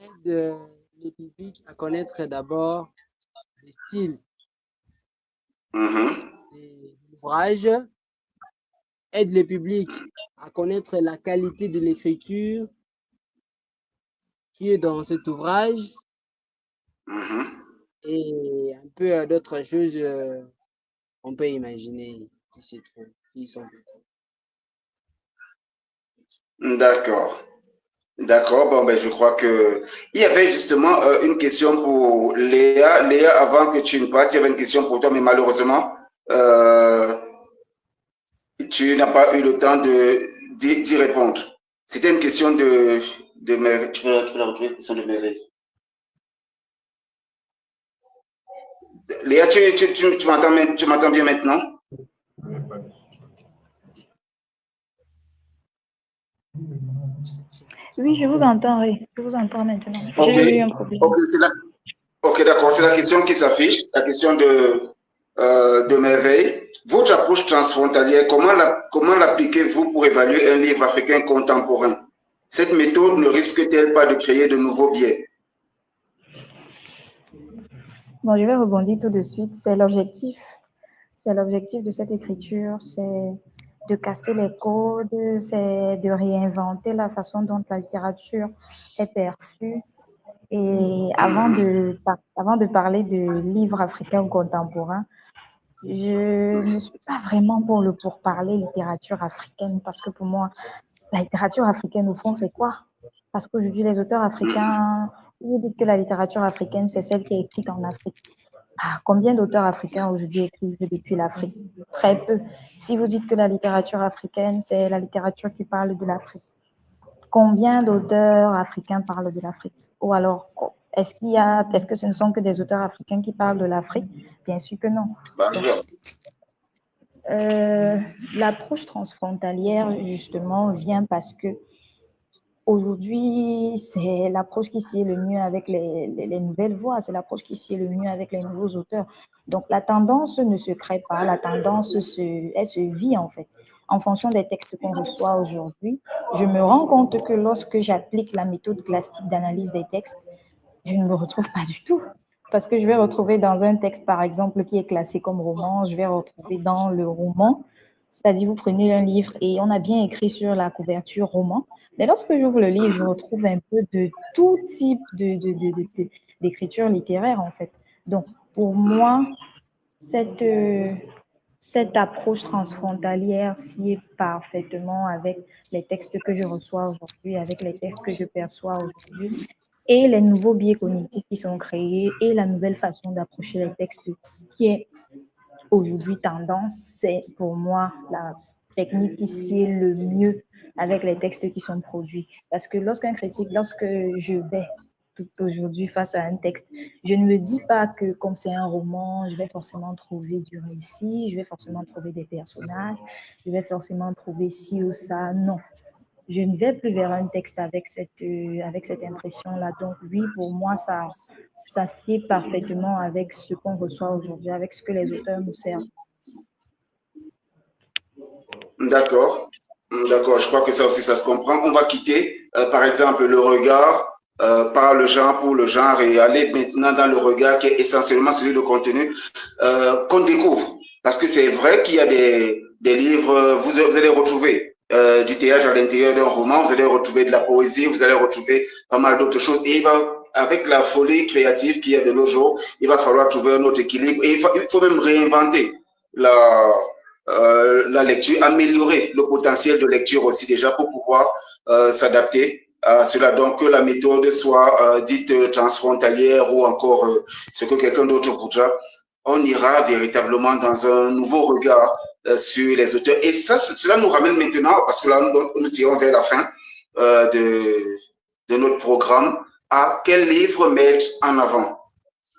aide le public à connaître d'abord les styles Mhm. des ouvrages, aide le public à connaître la qualité de l'écriture qui est dans cet ouvrage Mhm. et un peu d'autres choses qu'on peut imaginer qui s'y trouvent, qui sont dedans. D'accord. D'accord, bon, ben, je crois que il y avait justement une question pour Léa. Léa, avant que tu ne partes, il y avait une question pour toi, mais malheureusement, euh, tu n'as pas eu le temps d'y répondre. C'était une question de Merveille. Tu peux la retrouver, question de Merveille. Léa, tu m'entends bien maintenant? Oui, je vous entends, oui. Je vous entends maintenant. Ok, J'ai eu un problème. ok, ok, d'accord, c'est la question qui s'affiche, la question de Merveille. Votre approche transfrontalière, comment l'appliquez-vous pour évaluer un livre africain contemporain? Cette méthode ne risque-t-elle pas de créer de nouveaux biais? Bon, je vais rebondir tout de suite. C'est l'objectif. C'est l'objectif de cette écriture, c'est de casser les codes, c'est de réinventer la façon dont la littérature est perçue. Et avant de parler de livres africains contemporains, je ne suis pas vraiment pour parler littérature africaine parce que pour moi, la littérature africaine, au fond, c'est quoi? Parce qu'aujourd'hui, les auteurs africains, si vous dites que la littérature africaine, c'est celle qui est écrite en Afrique. Ah, combien d'auteurs africains aujourd'hui écrivent depuis l'Afrique? Très peu. Si vous dites que la littérature africaine, c'est la littérature qui parle de l'Afrique, combien d'auteurs africains parlent de l'Afrique? Ou alors, est-ce que ce ne sont que des auteurs africains qui parlent de l'Afrique? Bien sûr que non. Donc, l'approche transfrontalière, justement, vient parce que aujourd'hui, c'est l'approche qui sied le mieux avec les nouvelles voix, c'est l'approche qui sied le mieux avec les nouveaux auteurs. Donc, la tendance ne se crée pas, la tendance, elle se vit en fait. En fonction des textes qu'on reçoit aujourd'hui, je me rends compte que lorsque j'applique la méthode classique d'analyse des textes, je ne me retrouve pas du tout. Parce que je vais retrouver dans un texte, par exemple, qui est classé comme roman, je vais retrouver dans le roman, c'est-à-dire vous prenez un livre et on a bien écrit sur la couverture roman, mais lorsque j'ouvre le livre, je retrouve un peu de tout type d'écriture littéraire, en fait. Donc, pour moi, cette, cette approche transfrontalière sied parfaitement avec les textes que je reçois aujourd'hui, avec les textes que je perçois aujourd'hui, et les nouveaux biais cognitifs qui sont créés, et la nouvelle façon d'approcher les textes qui est aujourd'hui tendance, c'est pour moi la technique qui sied le mieux avec les textes qui sont produits. Parce que lorsque je vais tout aujourd'hui face à un texte, je ne me dis pas que comme c'est un roman, je vais forcément trouver du récit, je vais forcément trouver des personnages, je vais forcément trouver ci ou ça. Non, je ne vais plus vers un texte avec cette impression-là. Donc oui, pour moi, ça sied parfaitement avec ce qu'on reçoit aujourd'hui, avec ce que les auteurs nous servent. D'accord, d'accord, je crois que ça aussi, ça se comprend. On va quitter, par exemple, le regard par le genre pour le genre et aller maintenant dans le regard qui est essentiellement celui de contenu qu'on découvre. Parce que c'est vrai qu'il y a des livres, vous allez retrouver du théâtre à l'intérieur d'un roman, vous allez retrouver de la poésie, vous allez retrouver pas mal d'autres choses. Et avec la folie créative qu'il y a de nos jours, il va falloir trouver un autre équilibre. Et il faut même réinventer la lecture, améliorer le potentiel de lecture aussi déjà pour pouvoir s'adapter à cela. Donc que la méthode soit dite transfrontalière ou encore ce que quelqu'un d'autre voudra, on ira véritablement dans un nouveau regard sur les auteurs. Et ça, cela nous ramène maintenant, parce que là, nous tirons vers la fin de notre programme, à quel livre mettre en avant.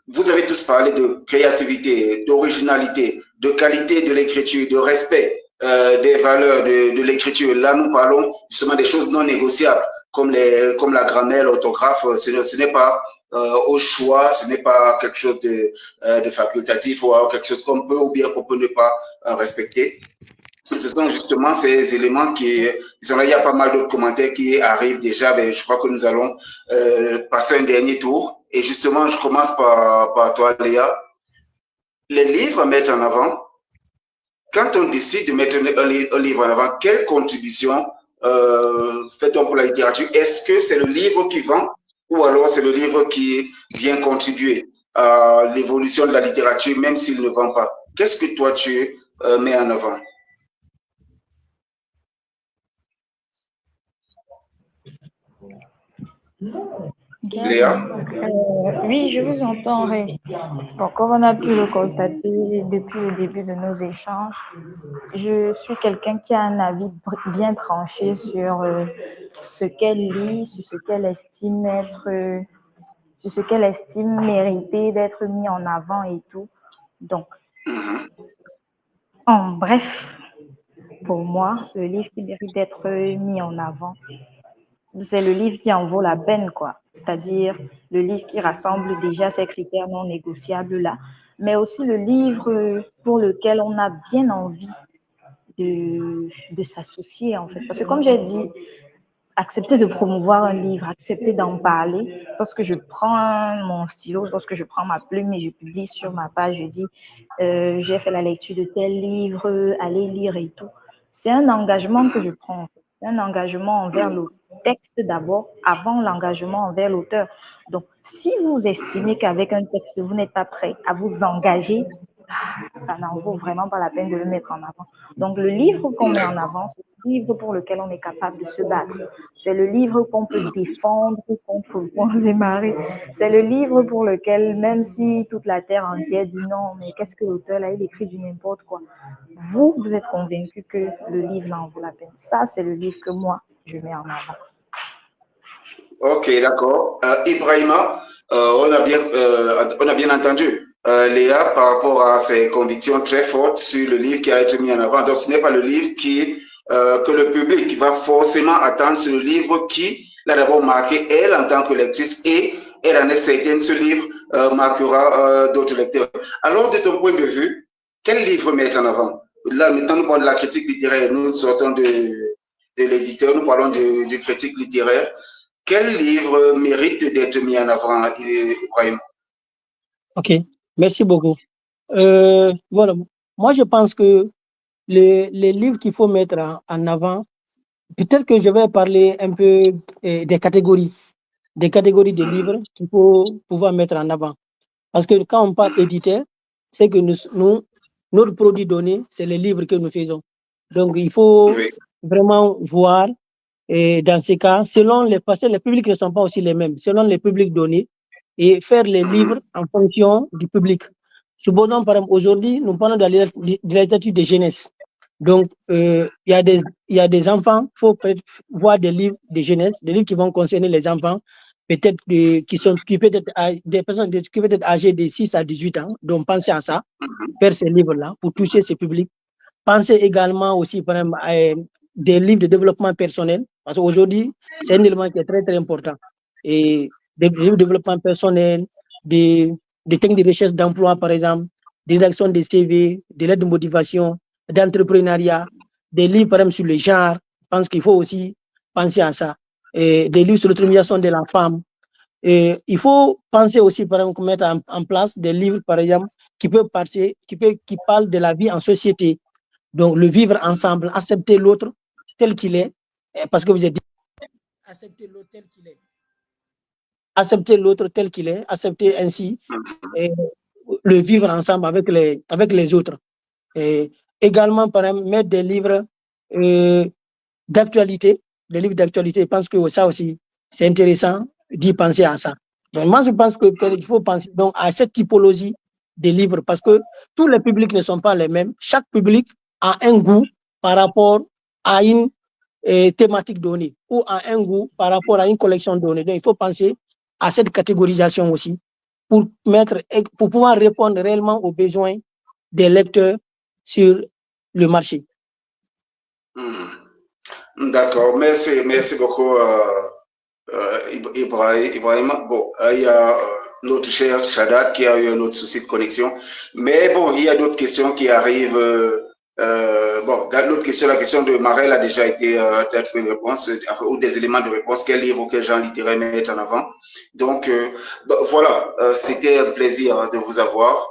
Vous avez tous parlé de créativité, d'originalité, de qualité de l'écriture, de respect des valeurs de l'écriture. Là, nous parlons justement des choses non négociables, comme la grammaire, l'orthographe. Ce n'est pas au choix, ce n'est pas quelque chose de facultatif ou alors quelque chose qu'on peut ou bien qu'on peut ne pas respecter. Ce sont justement ces éléments qui sont là. Il y a pas mal d'autres commentaires qui arrivent déjà. Mais je crois que nous allons passer un dernier tour. Et justement, je commence par toi, Léa. Les livres à mettre en avant, quand on décide de mettre un livre en avant, quelle contribution fait-on pour la littérature? Est-ce que c'est le livre qui vend ou alors c'est le livre qui vient contribuer à l'évolution de la littérature, même s'il ne vend pas? Qu'est-ce que toi, tu mets en avant? Léa? Oui, je vous entendrai. Bon, comme on a pu le constater depuis le début de nos échanges, je suis quelqu'un qui a un avis bien tranché sur ce qu'elle lit, sur ce qu'elle estime sur ce qu'elle estime mériter d'être mis en avant et tout. Donc, en bref, pour moi, le livre qui mérite d'être mis en avant, c'est le livre qui en vaut la peine, quoi. C'est-à-dire le livre qui rassemble déjà ces critères non négociables-là, mais aussi le livre pour lequel on a bien envie de s'associer, en fait. Parce que comme j'ai dit, accepter de promouvoir un livre, accepter d'en parler. Lorsque je prends mon stylo, lorsque je prends ma plume et je publie sur ma page, je dis j'ai fait la lecture de tel livre, allez lire et tout. C'est un engagement que je prends. C'est un engagement envers le texte d'abord, avant l'engagement envers l'auteur. Donc, si vous estimez qu'avec un texte, vous n'êtes pas prêt à vous engager, ça n'en vaut vraiment pas la peine de le mettre en avant. Donc, le livre qu'on met en avant, c'est le livre pour lequel on est capable de se battre. C'est le livre qu'on peut défendre contre vents et marées. C'est le livre pour lequel, même si toute la terre entière dit non, mais qu'est-ce que l'auteur là, il écrit du n'importe quoi. Vous êtes convaincu que le livre là en vaut la peine. Ça, c'est le livre que moi, je mets en avant. Ok, d'accord. Ibrahima, on a bien entendu Léa par rapport à ses convictions très fortes sur le livre qui a été mis en avant. Donc, ce n'est pas le livre que le public va forcément attendre, c'est le livre qui l'a d'abord marqué elle en tant que lectrice et elle en est certaine, ce livre marquera d'autres lecteurs. Alors, de ton point de vue, quel livre mettre en avant? Là, maintenant, nous parlons de la critique littéraire, nous sortons de l'éditeur, nous parlons de critique littéraire. Quel livre mérite d'être mis en avant, Ibrahim? Ok, merci beaucoup. Voilà, moi je pense que les livres qu'il faut mettre en avant, peut-être que je vais parler un peu des catégories de livres qu'il faut pouvoir mettre en avant. Parce que quand on parle éditeur, c'est que notre produit donné, c'est les livres que nous faisons. Donc il faut vraiment voir, et dans ces cas, parce que les publics ne sont pas aussi les mêmes, selon les publics donnés, et faire les livres en fonction du public. Supposons, par exemple, aujourd'hui, nous parlons de la littérature de jeunesse. Donc, il y a des enfants, il faut voir des livres de jeunesse, des livres qui vont concerner les enfants, peut-être qui peut être des personnes qui peuvent être âgées de 6 à 18 ans. Donc, pensez à ça, faire ces livres-là pour toucher ces publics. Pensez également aussi, par exemple, à des livres de développement personnel, parce qu'aujourd'hui, c'est un élément qui est très, très important. Et des livres de développement personnel, des techniques de recherche d'emploi, par exemple, des rédactions de CV, des lettres de motivation, d'entrepreneuriat, des livres, par exemple, sur le genre. Je pense qu'il faut aussi penser à ça. Et des livres sur l'autonomisation de la femme. Et il faut penser aussi, par exemple, mettre en place des livres, par exemple, qui parlent de la vie en société. Donc, le vivre ensemble, accepter l'autre tel qu'il est, parce que vous avez dit, accepter l'autre tel qu'il est. Accepter l'autre tel qu'il est, accepter ainsi le vivre ensemble avec les autres. Et également, par exemple, mettre des livres d'actualité, je pense que ça aussi, c'est intéressant d'y penser à ça. Donc, moi, je pense qu'il faut penser donc, à cette typologie des livres parce que tous les publics ne sont pas les mêmes. Chaque public a un goût par rapport à une thématique donnée ou à un goût par rapport à une collection donnée. Donc, il faut penser à cette catégorisation aussi pour pouvoir répondre réellement aux besoins des lecteurs sur le marché. D'accord, merci beaucoup Ibrahim, bon, il y a notre cher Shadat qui a eu un autre souci de connexion. Mais bon, il y a d'autres questions qui arrivent. Bon, l'autre question, la question de Marel a déjà été peut-être une réponse ou des éléments de réponse. Quel livre ou quel genre littéraire mettre en avant? Donc, bon, voilà, c'était un plaisir de vous avoir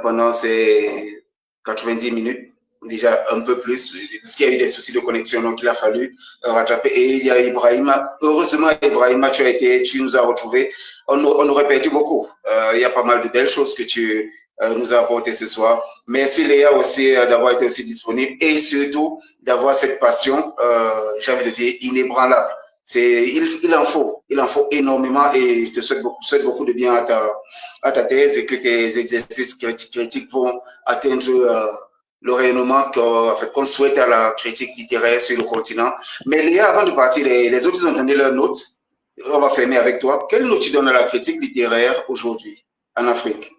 pendant ces 90 minutes. Déjà un peu plus, parce qu'il y a eu des soucis de connexion, donc il a fallu rattraper. Et il y a Ibrahima. Heureusement, Ibrahima, tu nous as retrouvés. On aurait perdu beaucoup. Il y a pas mal de belles choses que tu nous as apportées ce soir. Merci Léa aussi d'avoir été aussi disponible et surtout d'avoir cette passion, j'ai envie de dire, inébranlable. Il en faut énormément et je te souhaite beaucoup de bien à ta thèse et que tes exercices critiques vont atteindre le rayonnement qu'on souhaite à la critique littéraire sur le continent. Mais Léa, avant de partir, les autres ont donné leurs notes. On va fermer avec toi. Quelle note tu donnes à la critique littéraire aujourd'hui en Afrique?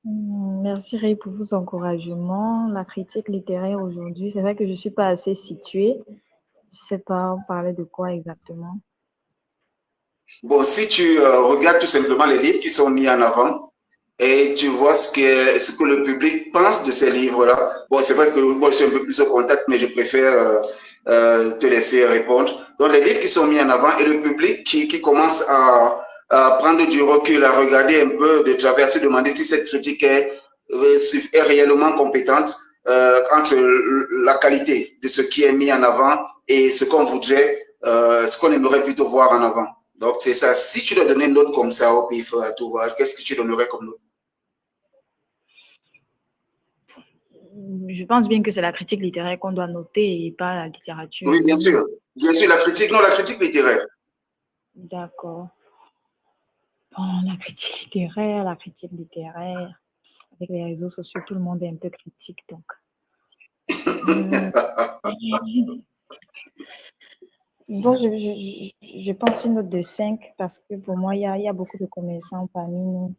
Merci Ray pour vos encouragements. La critique littéraire aujourd'hui, c'est vrai que je ne suis pas assez située. Je ne sais pas parler de quoi exactement. Bon, si tu regardes tout simplement les livres qui sont mis en avant, et tu vois ce que le public pense de ces livres-là. Bon, c'est vrai que moi, je suis un peu plus au contact, mais je préfère te laisser répondre. Donc, les livres qui sont mis en avant et le public qui commence à prendre du recul, à regarder un peu de travers, se demander si cette critique est réellement compétente entre la qualité de ce qui est mis en avant et ce qu'on voudrait, ce qu'on aimerait plutôt voir en avant. Donc, c'est ça. Si tu dois donner une note comme ça au pif à tout voir, qu'est-ce que tu donnerais comme note? Je pense bien que c'est la critique littéraire qu'on doit noter et pas la littérature. Oui, bien sûr. Bien sûr, la critique littéraire. D'accord. Bon, la critique littéraire. Avec les réseaux sociaux, tout le monde est un peu critique, donc. Bon, je pense une note de 5 parce que pour moi, il y a beaucoup de commerçants parmi nous.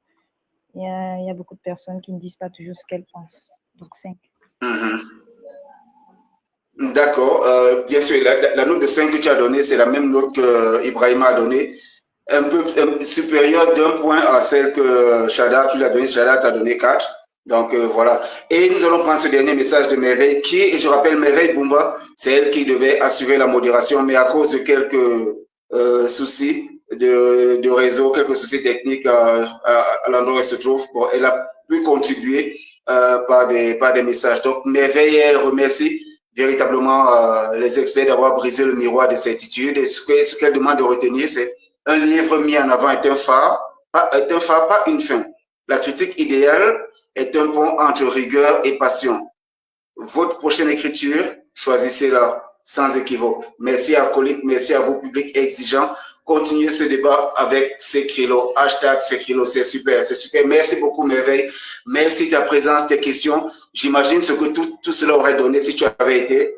Il y a beaucoup de personnes qui ne disent pas toujours ce qu'elles pensent. Donc 5. D'accord. Bien sûr, la note de 5 que tu as donnée, c'est la même note que Ibrahima a donnée. Un peu supérieure d'un point à celle que Shadat, tu l'as donné. Shadat t'a donné 4. Donc voilà. Et nous allons prendre ce dernier message de Merveille qui, et je rappelle, Merveille Bumba, c'est elle qui devait assurer la modération, mais à cause de quelques soucis de réseau, quelques soucis techniques à l'endroit où elle se trouve, bon, elle a pu contribuer par des messages. Donc Merveille, elle remercie véritablement les experts d'avoir brisé le miroir de certitude. Et ce qu'elle demande de retenir, c'est un livre mis en avant est un phare, pas une fin. La critique idéale est un pont entre rigueur et passion. Votre prochaine écriture, choisissez-la sans équivoque. Merci à Acolyte, merci à vos publics exigeants. Continuez ce débat avec Sekrilo. Hashtag Sekrilo, c'est super, c'est super. Merci beaucoup, Merveille. Merci de ta présence, tes questions. J'imagine ce que tout cela aurait donné si tu avais été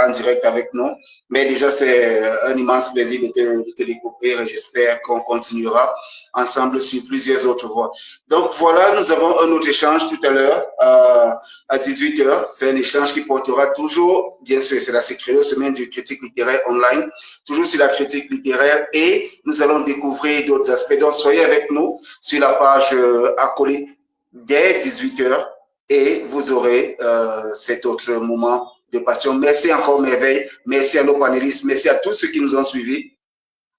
en direct avec nous. Mais déjà, c'est un immense plaisir de te découvrir et j'espère qu'on continuera ensemble sur plusieurs autres voies. Donc voilà, nous avons un autre échange tout à l'heure à 18h. C'est un échange qui portera toujours, bien sûr, c'est la Sekrilo, semaine du critique littéraire online, toujours sur la critique littéraire et nous allons découvrir d'autres aspects. Donc soyez avec nous sur la page Acolyte dès 18h et vous aurez cet autre moment de passion. Merci encore Merveille, merci à nos panélistes, merci à tous ceux qui nous ont suivis.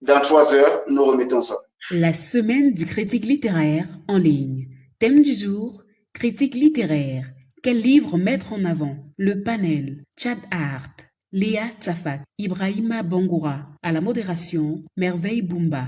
Dans 3 heures, nous remettons ça. La semaine du critique littéraire en ligne. Thème du jour, critique littéraire. Quel livre mettre en avant? Le panel, Chad Hart, Léa Tsafak, Ibrahima Bangoura. À la modération, Merveille Bumba.